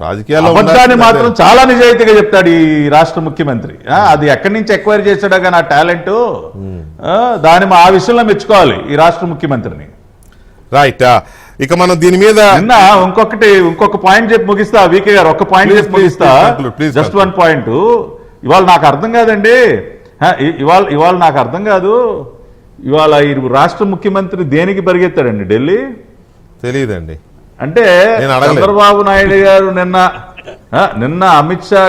రాజకీయాల్లో అబద్ధాన్ని మాత్రం చాలా నిజాయితీగా చెప్తాడు ఈ రాష్ట్ర ముఖ్యమంత్రి. అది ఎక్కడి నుంచి ఎక్వైర్ చేశాడో కానీ ఆ టాలెంట్, దాన్ని ఆ విషయంలో మెచ్చుకోవాలి ఈ రాష్ట్ర ముఖ్యమంత్రిని. రైట్. ఇక మనం దీని మీద నిన్న ఇంకొక పాయింట్ చెప్పి ముగిస్తా వికే గారు, ఒక్క పాయింట్ Please, చెప్పి please, ముగిస్తా. please conclude, please just conclude. 1 point. ఇవాళ నాకు అర్థం కాదండి, ఇవాళ నాకు అర్థం కాదు, ఇవాళ ఈ రాష్ట్ర ముఖ్యమంత్రి దేనికి పరిగెత్తాడండి ఢిల్లీ? తెలియదండి. అంటే నేను అడగలేదు. చంద్రబాబు నాయుడు గారు నిన్న అమిత్ షా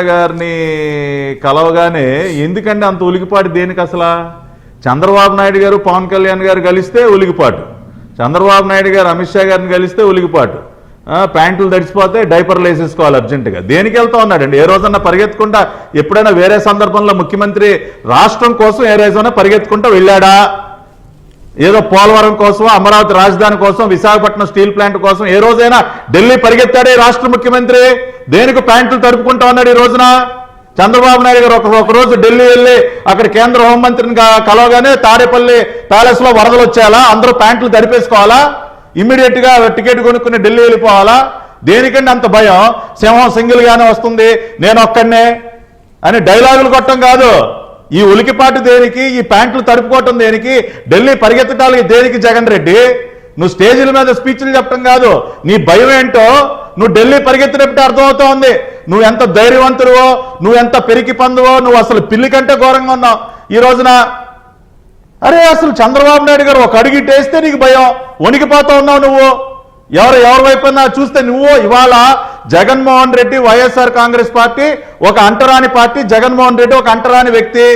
గారిని కలవగానే ఎందుకంటే అంత ఉలికిపాటు దేనికి అసలు? చంద్రబాబు నాయుడు గారు పవన్ కళ్యాణ్ గారు కలిస్తే ఉలికిపాటు, చంద్రబాబు నాయుడు గారు అమిత్ షా గారిని కలిస్తే ఉలికిపాటు, ప్యాంటులు తడిచిపోతే డైపర్లు వేసేసుకోవాలి అర్జెంటుగా. దేనికి వెళ్తా ఉన్నాడండి? ఏ రోజన్నా పరిగెత్తుకుంటా ఎప్పుడైనా వేరే సందర్భంలో ముఖ్యమంత్రి రాష్ట్రం కోసం ఏ రోజైనా పరిగెత్తుకుంటా వెళ్ళాడా? ఏదో పోలవరం కోసం, అమరావతి రాజధాని కోసం, విశాఖపట్నం స్టీల్ ప్లాంట్ కోసం ఏ రోజైనా ఢిల్లీ పరిగెత్తాడే రాష్ట్ర ముఖ్యమంత్రి? దేనికి ప్యాంటులు తడుపుకుంటా ఉన్నాడు ఈ రోజున? చంద్రబాబు నాయుడు గారు ఒక రోజు ఢిల్లీ వెళ్ళి అక్కడ కేంద్ర హోంమంత్రిని కలవగానే తాడేపల్లి ప్యాలెస్ లో వరదలు వచ్చేయాలా? అందరూ ప్యాంట్లు తడిపేసుకోవాలా? ఇమ్మీడియట్ గా టికెట్ కొనుక్కుని ఢిల్లీ వెళ్ళిపోవాలా? దేనికండి అంత భయం? సింహం సింగిల్ గానే వస్తుంది, నేను ఒక్కడనే అని డైలాగులు కొట్టడం కాదు. ఈ ఉలికిపాటు దేనికి? ఈ ప్యాంట్లు తడుపుకోవటం దేనికి? ఢిల్లీ పరిగెత్తటాలకి దేనికి? జగన్ రెడ్డి, నువ్వు స్టేజీల మీద స్పీచ్లు చెప్పడం కాదు, నీ భయం ఏంటో నువ్వు ఢిల్లీ పరిగెత్తినప్పుడు అర్థమవుతోంది. నువ్వు ఎంత ధైర్యవంతుడువో, నువ్వు ఎంత పెరికి పందువో, నువ్వు అసలు పిల్లి కంటే ఘోరంగా ఉన్నావు ఈ రోజున. అరే అసలు చంద్రబాబు నాయుడు గారు ఒక అడుగిటేస్తే నీకు భయం, వణికిపోతా ఉన్నావు నువ్వు. ఎవరి వైపున్నా చూస్తే నువ్వు ఇవాళ జగన్మోహన్ రెడ్డి, వైఎస్ఆర్ కాంగ్రెస్ పార్టీ ఒక అంటరాని పార్టీ, జగన్మోహన్ రెడ్డి ఒక అంటరాని వ్యక్తి.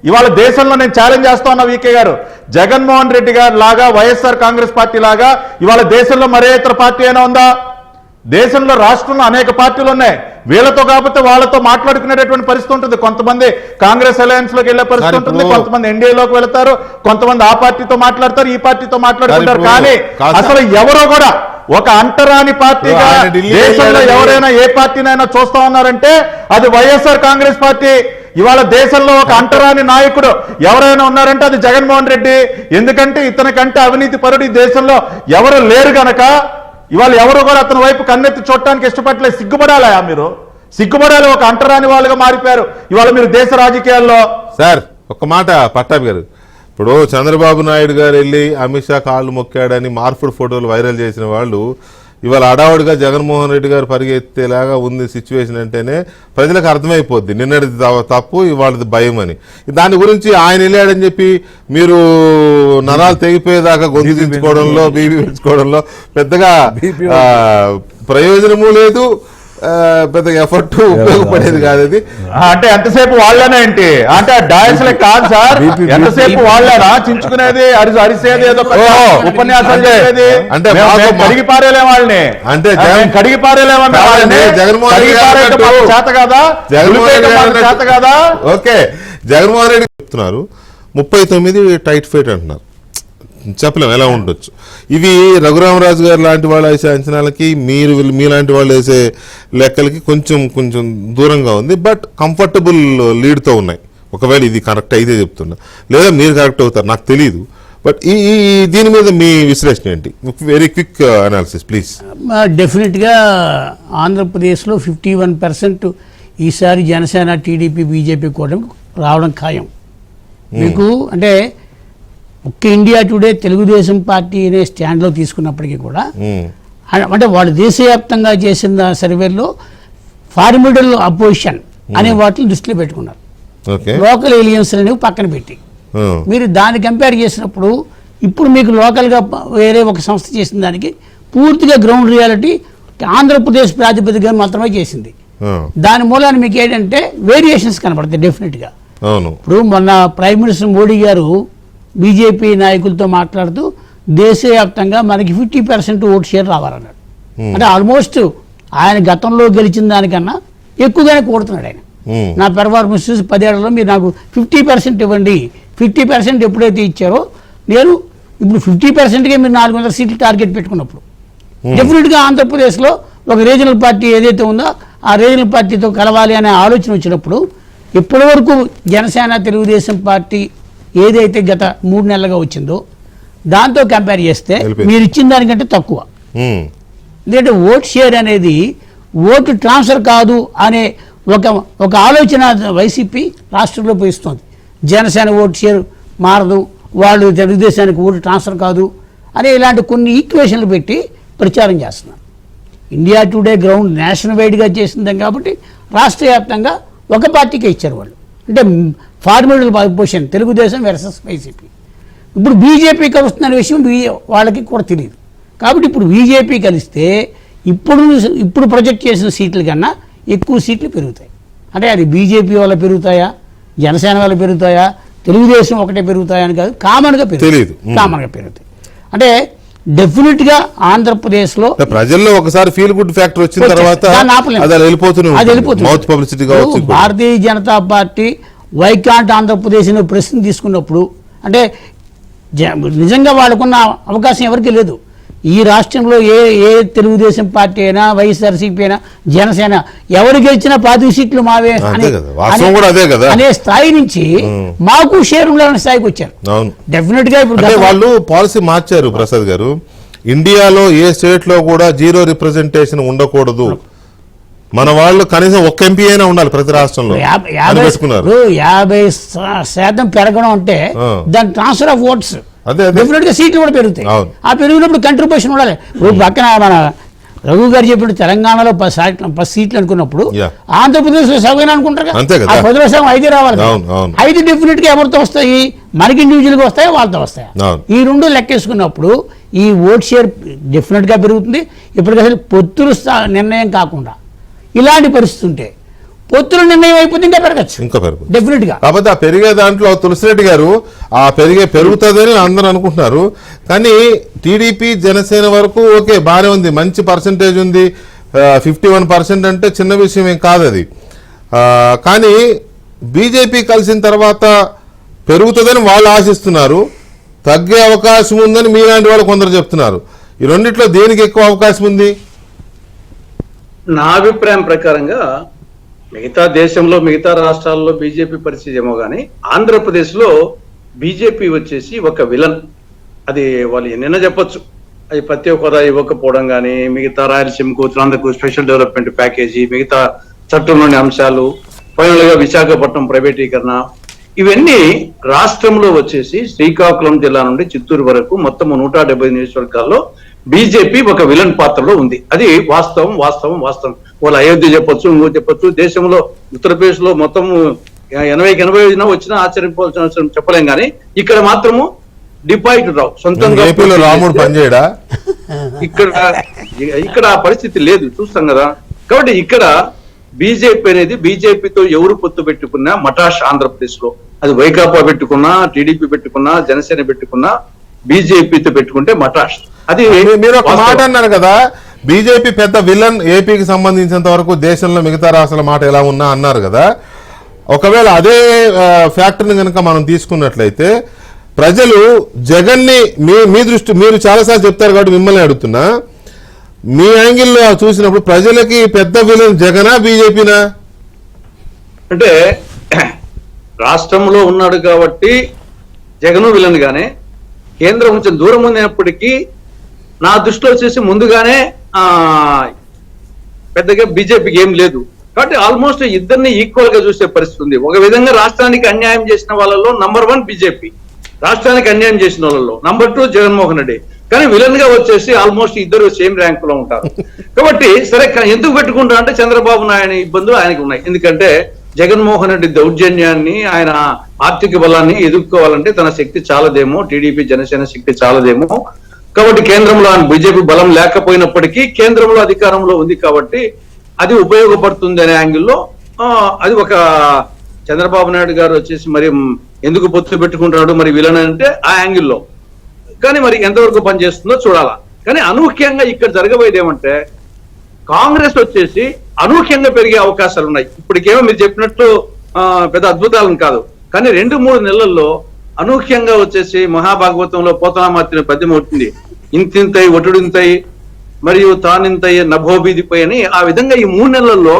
ఇవాళ దేశంలో నేను ఛాలెంజ్ చేస్తా ఉన్నా వీకే గారు, జగన్మోహన్ రెడ్డి గారు లాగా, వైఎస్ఆర్ కాంగ్రెస్ పార్టీ లాగా ఇవాళ దేశంలో మరే ఇతర పార్టీ అయినా ఉందా? దేశంలో రాష్ట్రంలో అనేక పార్టీలు ఉన్నాయి, వీళ్ళతో కాకపోతే వాళ్ళతో మాట్లాడుకునేటటువంటి పరిస్థితి ఉంటుంది. కొంతమంది కాంగ్రెస్ అలయన్స్ లోకి వెళ్లే పరిస్థితి ఉంటుంది, కొంతమంది ఎన్డీఏలోకి వెళ్తారు, కొంతమంది ఆ పార్టీతో మాట్లాడతారు, ఈ పార్టీతో మాట్లాడుకుంటారు. కానీ అసలు ఎవరో కూడా ఒక అంటరాని పార్టీగా దేశంలో ఎవరైనా ఏ పార్టీనైనా చూస్తా ఉన్నారంటే అది వైఎస్ఆర్ కాంగ్రెస్ పార్టీ. ఇవాళ దేశంలో ఒక అంటరాని నాయకుడు ఎవరైనా ఉన్నారంటే అది జగన్మోహన్ రెడ్డి. ఎందుకంటే ఇతనికంటే అవినీతి పరుడు ఈ దేశంలో ఎవరు లేరు గనక ఇవాళ ఎవరు కూడా అతని వైపు కన్నెత్తి చూడటానికి ఇష్టపడలేదు. సిగ్గుపడాలా మీరు? సిగ్గుపడాలి. ఒక అంటరాని వాళ్ళుగా మారిపోయారు ఇవాళ మీరు దేశ రాజకీయాల్లో. సార్ ఒక్క మాట పట్టాభి గారు, ఇప్పుడు చంద్రబాబు నాయుడు గారు వెళ్ళి అమిత్ షా కాళ్ళు మొక్కాడని మార్పుడు ఫోటోలు వైరల్ చేసిన వాళ్ళు ఇవాళ అడావుడిగా జగన్మోహన్ రెడ్డి గారు పరిగెత్తేలాగా ఉంది సిచ్యువేషన్ అంటేనే ప్రజలకు అర్థమైపోద్ది నిన్నటి తప్పు ఇవాళది భయం అని. దాని గురించి ఆయన వెళ్ళాడని చెప్పి మీరు నరాలు తెగిపోయేదాకా గొంతు దించుకోవడంలో, బీపీ పెంచుకోవడంలో పెద్దగా ప్రయోజనము లేదు, పెద్దగా ఎఫర్ట్ ఉపయోగపడేది కాదు. అది అంటే ఎంతసేపు వాళ్ళనే ఏంటి అంటే డాయస్లే కాదు సార్, ఎంతసేపు వాళ్ళేనా చించుకునేది, అరిసేది, ఏదో ఉపన్యాసాలు చేసేది? అంటే కడిగి పారేలే వాళ్ళని, అంటే కడిగి పారేలేమన్నా వాళ్ళని, జగన్మోహన్ రెడ్డి చేత కదా, చేత కదా. ఓకే, జగన్మోహన్ రెడ్డి చెప్తున్నారు 39 టైట్ ఫైట్ అంటున్నారు, చెప్పలేం ఎలా ఉండొచ్చు. ఇవి రఘురామరాజు గారు లాంటి వాళ్ళు వేసే అంచనాలకి మీలాంటి వాళ్ళు వేసే లెక్కలకి కొంచెం దూరంగా ఉంది. బట్ కంఫర్టబుల్ లీడ్తో ఉన్నాయి. ఒకవేళ ఇది కరెక్ట్ అయితే చెప్తున్నా, లేదా మీరు కరెక్ట్ అవుతారు నాకు తెలియదు. బట్ ఈ దీని మీద మీ విశ్లేషణ ఏంటి? Very quick analysis please. డెఫినెట్గా ఆంధ్రప్రదేశ్లో 51% ఈసారి జనసేన, టీడీపీ, బీజేపీ కూడా రావడం ఖాయం. మీకు అంటే ఒక్క ఇండియా టుడే తెలుగుదేశం పార్టీ అనే స్టాండ్లో తీసుకున్నప్పటికీ కూడా అంటే వాళ్ళు దేశవ్యాప్తంగా చేసిన సర్వేలో ఫార్మిడల్ అపోజిషన్ అనే వాటిని దృష్టిలో పెట్టుకున్నారు. లోకల్ ఎలియన్స్ అనేవి పక్కన పెట్టి మీరు దాన్ని కంపేర్ చేసినప్పుడు ఇప్పుడు మీకు లోకల్గా వేరే ఒక సంస్థ చేసిన దానికి పూర్తిగా గ్రౌండ్ రియాలిటీ ఆంధ్రప్రదేశ్ ప్రాతిపదికగా మాత్రమే చేసింది. దాని మూలాన్ని మీకు ఏంటంటే వేరియేషన్స్ కనపడతాయి డెఫినెట్గా. ఇప్పుడు మొన్న ప్రైమ్ మినిస్టర్ మోడీ గారు బీజేపీ నాయకులతో మాట్లాడుతూ దేశవ్యాప్తంగా మనకి 50% ఓటు షేర్ రావాలన్నాడు. అంటే ఆల్మోస్ట్ ఆయన గతంలో గెలిచిన దానికన్నా ఎక్కువగానే కోరుతున్నాడు ఆయన. నా పెర్ఫార్మెన్స్ చూసి 10 ఏళ్లలో మీరు నాకు 50% ఇవ్వండి, 50% ఎప్పుడైతే ఇచ్చారో నేను ఇప్పుడు 50%కే మీరు 400 సీట్లు టార్గెట్ పెట్టుకున్నప్పుడు డెఫినెట్గా ఆంధ్రప్రదేశ్లో ఒక రీజనల్ పార్టీ ఏదైతే ఉందో ఆ రీజనల్ పార్టీతో కలవాలి అనే ఆలోచన వచ్చినప్పుడు ఇప్పటి వరకు జనసేన, తెలుగుదేశం పార్టీ ఏదైతే గత 3 నెలలుగా వచ్చిందో దాంతో కంపేర్ చేస్తే మీరు ఇచ్చిన దానికంటే తక్కువ. ఎందుకంటే ఓట్ షేర్ అనేది ఓటు ట్రాన్స్ఫర్ కాదు అనే ఒక ఆలోచన వైసీపీ రాష్ట్రంలో పోయిస్తుంది. జనసేన ఓటు షేర్ మారదు, వాళ్ళు తెలుగుదేశానికి ఓటు ట్రాన్స్ఫర్ కాదు అనే ఇలాంటి కొన్ని ఈక్వేషన్లు పెట్టి ప్రచారం చేస్తున్నారు. ఇండియా టుడే గ్రౌండ్ నేషనల్ వైడ్గా చేసింది కాబట్టి రాష్ట్ర వ్యాప్తంగా ఒక పార్టీకే ఇచ్చారు వాళ్ళు. అంటే ఫార్మేడల్ పొజిషన్ తెలుగుదేశం వర్సెస్ వైసీపీ. ఇప్పుడు బీజేపీ కలుస్తున్న విషయం వాళ్ళకి కూడా తెలియదు. కాబట్టి ఇప్పుడు బీజేపీ కలిస్తే ఇప్పుడు ప్రొజెక్ట్ చేసిన సీట్ల కన్నా ఎక్కువ సీట్లు పెరుగుతాయి. అంటే అది బీజేపీ వల్ల పెరుగుతాయా, జనసేన వల్ల పెరుగుతాయా, తెలుగుదేశం ఒకటే పెరుగుతాయా అని కాదు, కామన్గా పెరుగుతాయి. కామన్గా పెరుగుతాయి. అంటే డెఫినెట్గా ఆంధ్రప్రదేశ్లో ప్రజల్లో ఒకసారి ఫీల్ గుడ్ ఫ్యాక్టర్ వచ్చిన తర్వాత అది వెళ్ళిపోతుంది. భారతీయ జనతా పార్టీ వైకాంట్ ఆంధ్రప్రదేశ్ అనే ప్రశ్న తీసుకున్నప్పుడు అంటే నిజంగా వాళ్ళకున్న అవకాశం ఎవరికి లేదు. ఈ రాష్ట్రంలో ఏ తెలుగుదేశం పార్టీ అయినా, వైఎస్ఆర్సీపీ అయినా, జనసేన ఎవరు గెలిచినా 10 సీట్లు మావే అనే స్థాయి నుంచి మాకు షేర్ ఉండాలనే స్థాయికి వచ్చారు. డెఫినెట్ గా ఇప్పుడు వాళ్ళు పాలసీ మార్చారు. ప్రసాద్ గారు, ఇండియాలో ఏ స్టేట్ లో కూడా 0 రిప్రజెంటేషన్ ఉండకూడదు, మన వాళ్ళు కనీసం ఒక్క ఎంపీ అయినా ఉండాలి ప్రతి రాష్ట్రంలో. 50% పెరగడం అంటే దాని ట్రాన్స్ఫర్ ఆఫ్ ఓట్స్ డెఫినెట్ గా సీట్లు కూడా పెరుగుతాయి. ఆ పెరిగినప్పుడు కంట్రిబ్యూషన్ ఉండాలి. ఇప్పుడు పక్కన మన రఘు గారు చెప్పినట్టు తెలంగాణలో 10 సీట్లు అనుకున్నప్పుడు ఆంధ్రప్రదేశ్ లో 7 అనుకుంటారు కదా, 10లో సగం 5 రావాలి. 5 డెఫినెట్ గా ఎవరితో వస్తాయి, మనకి ఇండివిజువల్ గా వస్తాయో వాళ్ళతో వస్తాయి. ఈ రెండు లెక్కేసుకున్నప్పుడు ఈ ఓట్ షేర్ డెఫినెట్ గా పెరుగుతుంది. ఇప్పటికీ అసలు పొత్తులు నిర్ణయం కాకుండా ఇలాంటి పరిస్థితి ఉంటే పొత్తుల నిర్ణయం అయిపోతే ఇంకా పెరగచ్చు, ఇంకా డెఫినెట్ గా. కాకపోతే ఆ పెరిగే దాంట్లో తులసిరెడ్డి గారు ఆ పెరుగుతుందని అందరూ అనుకుంటున్నారు. కానీ టీడీపీ జనసేన వరకు ఓకే బాగానే ఉంది, మంచి పర్సంటేజ్ ఉంది. 51% అంటే చిన్న విషయం ఏం కాదు అది. కానీ బీజేపీ కలిసిన తర్వాత పెరుగుతుందని వాళ్ళు ఆశిస్తున్నారు, తగ్గే అవకాశం ఉందని మీలాంటి వాళ్ళు కొందరు చెప్తున్నారు. ఈ రెండిట్లో దేనికి ఎక్కువ అవకాశం ఉంది? నా అభిప్రాయం ప్రకారంగా మిగతా దేశంలో మిగతా రాష్ట్రాల్లో బీజేపీ పరిస్థితి ఏమో కానీ ఆంధ్రప్రదేశ్లో బీజేపీ వచ్చేసి ఒక విలన్. అది వాళ్ళు ఎన్నైనా చెప్పొచ్చు, అది ప్రత్యేక హోదా ఇవ్వకపోవడం కానీ, మిగతా రాయలసీమకు ఉత్తరాంధ్రకు స్పెషల్ డెవలప్మెంట్ ప్యాకేజీ, మిగతా చట్టంలోని అంశాలు, ఫైనల్ గా విశాఖపట్నం ప్రైవేటీకరణ, ఇవన్నీ రాష్ట్రంలో వచ్చేసి శ్రీకాకుళం జిల్లా నుండి చిత్తూరు వరకు మొత్తం 170 నియోజకవర్గాల్లో బీజేపీ ఒక విలన్ పాత్రలో ఉంది. అది వాస్తవం. వాళ్ళు అయోధ్య చెప్పొచ్చు, ఇంకో చెప్పొచ్చు. దేశంలో ఉత్తరప్రదేశ్ లో మొత్తం 80-85 వచ్చినా ఆశ్చర్యపోవాల్సిన అవసరం చెప్పలేం. కానీ ఇక్కడ మాత్రము డిపాజిట్ రావు, సొంతంగా రాముడు పనిచేయడా? ఇక్కడ ఆ పరిస్థితి లేదు, చూస్తాం కదా. కాబట్టి ఇక్కడ బీజేపీ అనేది, బీజేపీతో ఎవరు పొత్తు పెట్టుకున్నా మటాష్ ఆంధ్రప్రదేశ్ లో. అది వైకాపా పెట్టుకున్నా, టీడీపీ పెట్టుకున్నా, జనసేన పెట్టుకున్నా, బీజేపీతో పెట్టుకుంటే మటాష్. అది మీరు ఒక మాట అన్నారు కదా, బీజేపీ పెద్ద విలన్ ఏపీకి సంబంధించినంత వరకు, దేశంలో మిగతా రాష్ట్రాల మాట ఎలా ఉన్నా అన్నారు కదా. ఒకవేళ అదే ఫ్యాక్టర్ని కనుక మనం తీసుకున్నట్లయితే ప్రజలు జగన్ని మీ దృష్టి, మీరు చాలాసార్లు చెప్తారు కాబట్టి మిమ్మల్ని అడుగుతున్నా, మీ యాంగిల్లో చూసినప్పుడు ప్రజలకి పెద్ద విలన్ జగనా బీజేపీనా? అంటే రాష్ట్రంలో ఉన్నాడు కాబట్టి జగను విలన్ గానే, కేంద్రం కొంచెం దూరం ఉన్నప్పటికీ నా దృష్టిలో వచ్చేసి ముందుగానే పెద్దగా బీజేపీకి ఏం లేదు. కాబట్టి ఆల్మోస్ట్ ఇద్దరిని ఈక్వల్ గా చూసే పరిస్థితి ఉంది. ఒక విధంగా రాష్ట్రానికి అన్యాయం చేసిన వాళ్ళలో నంబర్ 1 బీజేపీ, రాష్ట్రానికి అన్యాయం చేసిన వాళ్ళలో నంబర్ 2 జగన్మోహన్ రెడ్డి. కానీ విలన్ గా వచ్చేసి ఆల్మోస్ట్ ఇద్దరు సేమ్ ర్యాంక్ లో ఉంటారు. కాబట్టి సరే ఎందుకు పెట్టుకుంటా అంటే చంద్రబాబు నాయుడు ఇబ్బందులు ఆయనకు ఉన్నాయి. ఎందుకంటే జగన్మోహన్ రెడ్డి దౌర్జన్యాన్ని, ఆయన ఆర్థిక బలాన్ని ఎదుర్కోవాలంటే తన శక్తి చాలదేమో, టీడీపీ జనసేన శక్తి చాలదేమో. కాబట్టి కేంద్రంలో బీజేపీ బలం లేకపోయినప్పటికీ కేంద్రంలో అధికారంలో ఉంది కాబట్టి అది ఉపయోగపడుతుంది అనే యాంగిల్లో అది ఒక చంద్రబాబు నాయుడు గారు వచ్చేసి మరి ఎందుకు పొత్తు పెట్టుకుంటున్నాడు మరి విలన్ అంటే ఆ యాంగిల్లో. కానీ మరి ఎంతవరకు పనిచేస్తుందో చూడాలా. కానీ అనూహ్యంగా ఇక్కడ జరగబోయేది ఏమంటే కాంగ్రెస్ వచ్చేసి అనూహ్యంగా పెరిగే అవకాశాలు ఉన్నాయి. ఇప్పటికేమో మీరు చెప్పినట్లు పెద్ద అద్భుతాలను కాదు, కానీ 2-3 నెలల్లో అనూహ్యంగా వచ్చేసి మహాభాగవతంలో పోతనామార్చిన పద్యం అవుతుంది, ఇంతింతై ఒటుడింతై మరియు తానింతై నభోబీదిపై అని. ఆ విధంగా ఈ 3 నెలల్లో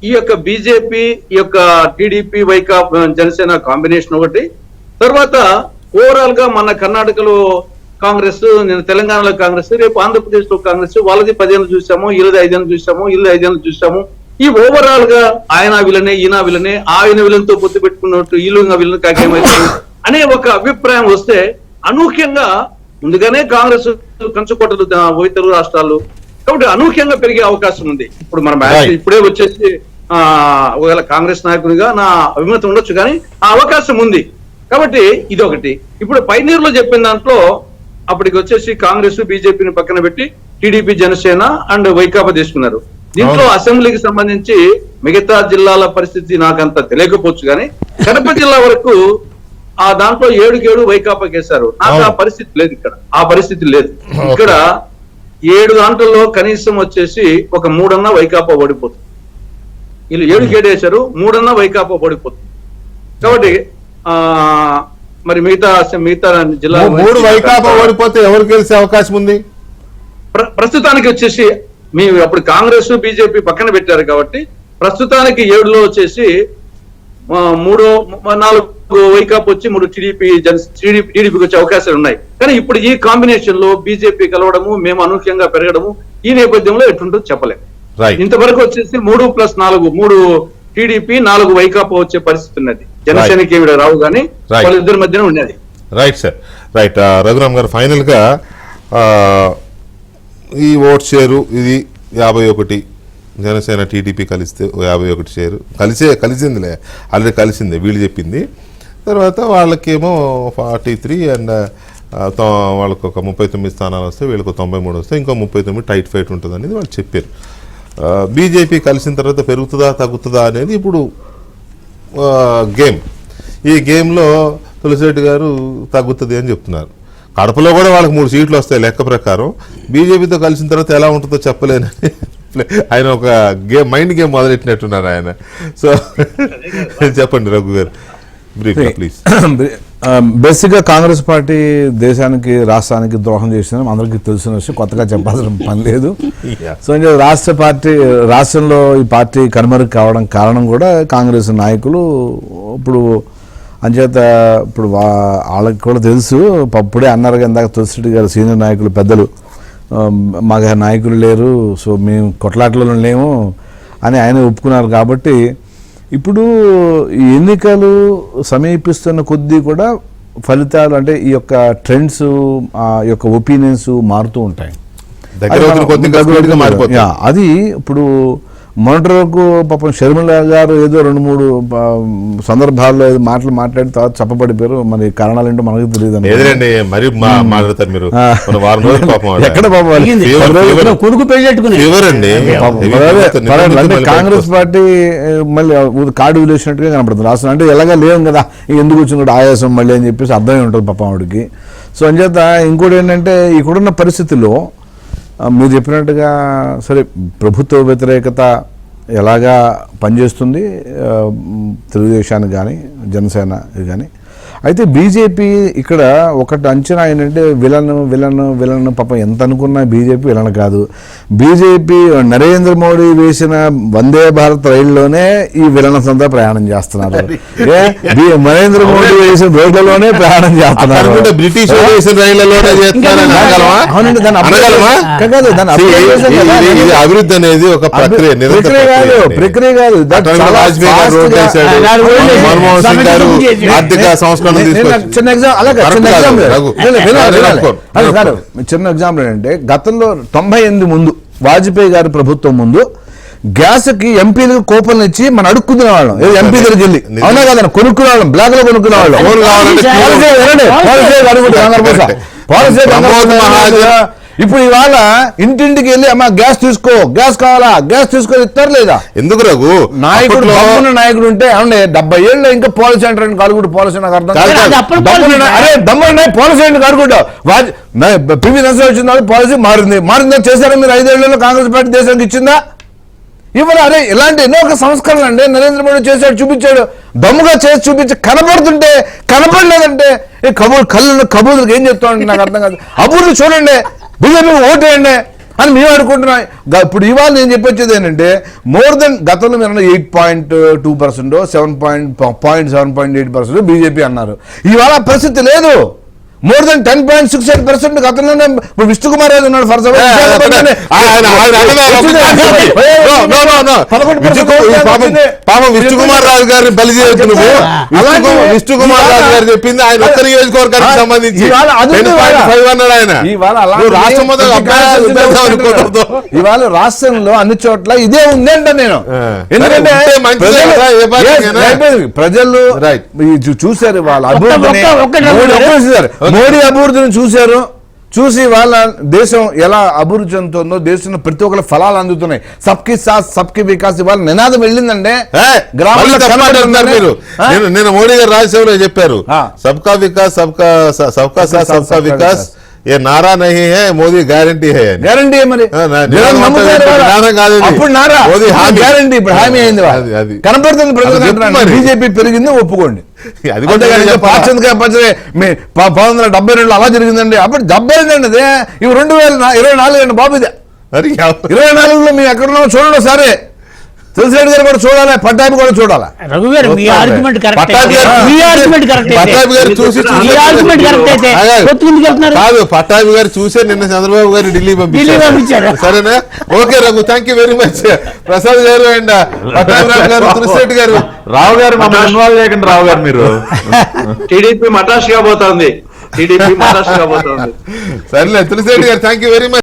ఈ యొక్క బీజేపీ, ఈ యొక్క టీడీపీ, వైకాపా, జనసేన కాంబినేషన్ ఒకటి, తర్వాత ఓవరాల్ గా మన కర్ణాటకలో కాంగ్రెస్, నేను తెలంగాణలో కాంగ్రెస్, రేపు ఆంధ్రప్రదేశ్ లో కాంగ్రెస్, వాళ్ళది 10 ఏళ్ళు చూసాము, వీళ్ళది 5 ఏళ్ళు చూసాము, వీళ్ళది 5 ఏళ్ళు చూసాము. ఈ ఓవరాల్ గా ఆయన విలనే, ఈయన విలనే, ఆయన విలన్తో పొత్తు పెట్టుకున్నట్టు వీళ్ళు విలన్ కాకేమైతే అనే ఒక అభిప్రాయం వస్తే అనూహ్యంగా ముందుగానే కాంగ్రెస్ కంచుకోటలు తెలుగు రాష్ట్రాలు, కాబట్టి అనూహ్యంగా పెరిగే అవకాశం ఉంది. ఇప్పుడు మన Right. ఇప్పుడే వచ్చేసి ఒకవేళ కాంగ్రెస్ నాయకునిగా నా అభిమతం ఉండొచ్చు, కానీ ఆ అవకాశం ఉంది. కాబట్టి ఇది ఒకటి. ఇప్పుడు పైనీరులో చెప్పిన దాంట్లో అప్పటికి వచ్చేసి కాంగ్రెస్ బీజేపీని పక్కన పెట్టి టీడీపీ, జనసేన అండ్ వైకాపా తీసుకున్నారు. దీంట్లో అసెంబ్లీకి సంబంధించి మిగతా జిల్లాల పరిస్థితి నాకంత తెలియకపోవచ్చు, కానీ కడప జిల్లా వరకు ఆ దాంట్లో 7 వైకాపాకి వేశారు. నాకు ఆ పరిస్థితి లేదు, ఇక్కడ ఆ పరిస్థితి లేదు. ఇక్కడ 7 దాంట్లో కనీసం వచ్చేసి ఒక 3 వైకాపా ఓడిపోతుంది. వీళ్ళు 7 వేశారు, 3 వైకాపా ఓడిపోతుంది. కాబట్టి మరి మిగతా జిల్లా 3 వైకాపా ఓడిపోతే ఎవరు గెలిచే అవకాశం ఉంది? ప్రస్తుతానికి వచ్చేసి మీరు అప్పుడు కాంగ్రెస్ బీజేపీ పక్కన పెట్టారు కాబట్టి ప్రస్తుతానికి 7లో వచ్చేసి 4 వైకాపా వచ్చి 3 టీడీపీకి వచ్చే అవకాశాలు ఉన్నాయి. కానీ ఇప్పుడు ఈ కాంబినేషన్ లో బీజేపీ కలవడము, మేము అనూహ్యంగా పెరగడము, ఈ నేపథ్యంలో ఎటుంటుందో చెప్పలేము. ఇంతవరకు వచ్చేసి 3+4 3 టీడీపీ 4 వైకాపా వచ్చే పరిస్థితి ఉన్నది. జనసేనకి ఏమి రావు, కానీ వాళ్ళిద్దరి మధ్యన ఉన్నది. Right sir, right. రఘురామ్ గారు, ఫైనల్ గా ఈ ఓట్ షేరు ఇది 51, జనసేన టీడీపీ కలిస్తే 51 షేరు కలిసిందిలే, ఆల్రెడీ కలిసిందే వీళ్ళు చెప్పింది. తర్వాత వాళ్ళకేమో 43 అండ్ వాళ్ళకు ఒక 39 స్థానాలు వస్తాయి, వీళ్ళకు 93 వస్తాయి, ఇంకో 39 టైట్ ఫైట్ ఉంటుంది అనేది వాళ్ళు చెప్పారు. బీజేపీ కలిసిన తర్వాత పెరుగుతుందా తగ్గుతుందా అనేది ఇప్పుడు గేమ్. ఈ గేమ్లో తులసిరెడ్డి గారు తగ్గుతుంది అని చెప్తున్నారు. కడపలో కూడా వాళ్ళకి 3 సీట్లు వస్తాయి లెక్క ప్రకారం. బీజేపీతో కలిసిన తర్వాత ఎలా ఉంటుందో చెప్పలేనని ఆయన ఒక మైండ్ గేమ్ మొదలెట్టినట్టున్నారు ఆయన. సో చెప్పండి రఘు గారు, బ్రీఫ్ ప్లీజ్. బేసిక్గా కాంగ్రెస్ పార్టీ దేశానికి, రాష్ట్రానికి ద్రోహం చేసిన అందరికీ తెలిసిన విషయం, కొత్తగా చెప్పాల్సిన పని లేదు. సో రాష్ట్రంలో ఈ పార్టీ కనుమరుగు కావడం కారణం కూడా కాంగ్రెస్ నాయకులు. ఇప్పుడు అంచేత ఇప్పుడు వాళ్ళకి కూడా తెలుసు, అప్పుడే అన్నారు ఇందాక తులసిరెడ్డి గారు, సీనియర్ నాయకులు పెద్దలు, మాకు నాయకులు లేరు, సో మేము కొట్లాటలలో లేము అని ఆయన ఒప్పుకున్నారు. కాబట్టి ఇప్పుడు ఎన్నికలు సమీపిస్తున్న కొద్దీ కూడా ఫలితాలు అంటే ఈ యొక్క ట్రెండ్స్, ఆ యొక్క ఒపీనియన్స్ మారుతూ ఉంటాయి. అది ఇప్పుడు మొన్నటి వరకు పాపం షర్మిల గారు ఏదో 2-3 సందర్భాల్లో మాటలు మాట్లాడి తర్వాత చెప్పబడిపోయారు. మరి కారణాలు ఏంటో మనకు తెలియదు. కాంగ్రెస్ పార్టీ మళ్ళీ కార్డు విలేసినట్టుగా కనపడుతుంది రాష్ట్రం. అంటే ఎలాగా లేవు కదా, ఎందుకు వచ్చిన కూడా ఆయాసం మళ్ళీ అని చెప్పేసి అర్థమై ఉంటుంది పాపం ఆవిడకి. సో అంచేత ఇంకోటి ఏంటంటే ఇక్కడున్న పరిస్థితుల్లో మీరు చెప్పినట్టుగా సరే ప్రభుత్వ వ్యతిరేకత ఎలాగా పనిచేస్తుంది తెలుగుదేశానికి కానీ జనసేన కానీ. అయితే బీజేపీ ఇక్కడ ఒకటి అంచనా ఏంటంటే విలన్ పాపం ఎంత అనుకున్నా బీజేపీ విలన్ కాదు. బీజేపీ నరేంద్ర మోడీ వేసిన వందే భారత్ రైల్లోనే ఈ విలన్స్ అంతా ప్రయాణం చేస్తున్నారు. నరేంద్ర మోడీ వేసిన రోడ్లలోనే ప్రయాణం చేస్తున్నారు. బ్రిటిష్ అభివృద్ధి అనేది ఒక ప్రక్రియ కాదు. మన్మోహన్ సింగ్ గారు ఆర్థిక సంస్కరణ చిన్న ఎగ్జాంపుల్ ఏంటంటే గతంలో 98 ముందు వాజ్పేయి గారి ప్రభుత్వం ముందు గ్యాస్కి ఎంపీలకు కూపన్లు ఇచ్చి మనం అడుక్కునే వాళ్ళం. ఎంపీ దగ్గరికి వెళ్ళి అవునా కదా కొనుక్కునే వాళ్ళం, బ్లాక్ లో కొనుక్కునే వాళ్ళం. ఇప్పుడు ఇవాళ ఇంటింటికి వెళ్ళి అమ్మా గ్యాస్ తీసుకో, గ్యాస్ కావాలా, గ్యాస్ తీసుకొని ఇస్తారు లేదా? ఎందుకు రఘు నాయకుడు నాయకుడు ఉంటే అవునే 70 ఏళ్ళు ఇంకా పోలీస్ సెంటర్ అని కాలుగుడు పోలీసు నాకు అర్థం. అరే దమ్మున్నాయి పోలీస్ సెంటర్ కాలుగుడు పివి నరసింహ వచ్చిన పాలసీ మారిందా చేశారా మీరు 5 ఏళ్లలో? కాంగ్రెస్ పార్టీ దేశానికి ఇచ్చిందా? ఇవాళ అరే ఇలాంటి ఎన్నో ఒక సంస్కరణలు అండి నరేంద్ర మోడీ చేశాడు, చూపించాడు, దమ్ముగా చేసి చూపించి కనపడుతుంటే కనపడలేదంటే కబూర్లకు ఏం చెప్తా ఉంటే నాకు అర్థం కాదు. అబూర్లు చూడండి, బీజేపీ ఓటేయండి అని మేము అనుకుంటున్నాం. ఇప్పుడు ఇవాళ నేను చెప్పొచ్చేది ఏంటంటే మోర్ దెన్ గతంలో మీరు 8.2%, 7.8% బీజేపీ అన్నారు. ఇవాళ పరిస్థితి లేదు. మోర్ దెన్ 10.68% గతంలోనే ఇప్పుడు విష్ణు కుమార్ రాజు ఉన్నాడు ఫర్ సపోజ్. పాపం విష్ణు కుమార్ రాజు గారిని బలి చేయొచ్చు నువ్వు. విష్ణు కుమార్ రాజు గారు చెప్పింది ఆయన ఒక్క నియోజకవర్గానికి సంబంధించి 10.5 అన్నాడు ఆయన. నువ్వు రాష్ట్రం మొత్తం ఇవాళ రాష్ట్రంలో అన్ని చోట్ల ఇదే ఉంది అంట నేను. ఎందుకంటే ప్రజలు చూశారు వాళ్ళ అభివృద్ధిని, మోడీ అభివృద్ధిని చూసి వాళ్ళ దేశం ఎలా అభివృద్ధి చెందుతుందో, దేశంలో ప్రతి ఒక్కరి ఫలాలు అందుతున్నాయి. సబ్కి సాత్ సబ్కి వికాస్ ఇవాళ నినాదం వెళ్ళిందంటే మీరు నేను మోడీ గారు రాజ్యసభలో చెప్పారు సబ్కా వికాస్ సబ్కా సాత్ సబ్కా వికాస్ ఏ నారా నహీ హై మోదీ గ్యారంటీ హై. గ్యారంటీ మరి అప్పుడు నారా గ్యారంటీ ఇప్పుడు హామీ అయింది. కనపడుతుంది ప్రజలు. బీజేపీ పెరిగింది ఒప్పుకోండి. అది 1972 అలా జరిగిందండి. అప్పుడు 72 అండి అదే. ఇవి 2024 అండి బాబు. ఇది 24లో మేము ఎక్కడున్నామో చూడండి సరే. తులసిరెడ్డి గారు కూడా చూడాలి, పట్టాభి కూడా చూడాలి. రఘు గారు మీ ఆర్గ్యుమెంట్ కరెక్ట్. కాదు, పట్టాభి గారు చూసే నిన్న చంద్రబాబు గారు ఢిల్లీ పంపించారు. సరేనా? Okay Raghu, thank you very much. Prasad గారు అండ్ పట్టాభి గారు, తులసిరెడ్డి గారు. రావు గారు మమ్మల్ని ఇన్వాల్వ్ చేయకండి. రావు గారు మీరు టీడీపీ మటాష్ కాబోతోంది. సరేలే తులసిరెడ్డి గారు, థ్యాంక్ యూ వెరీ మచ్.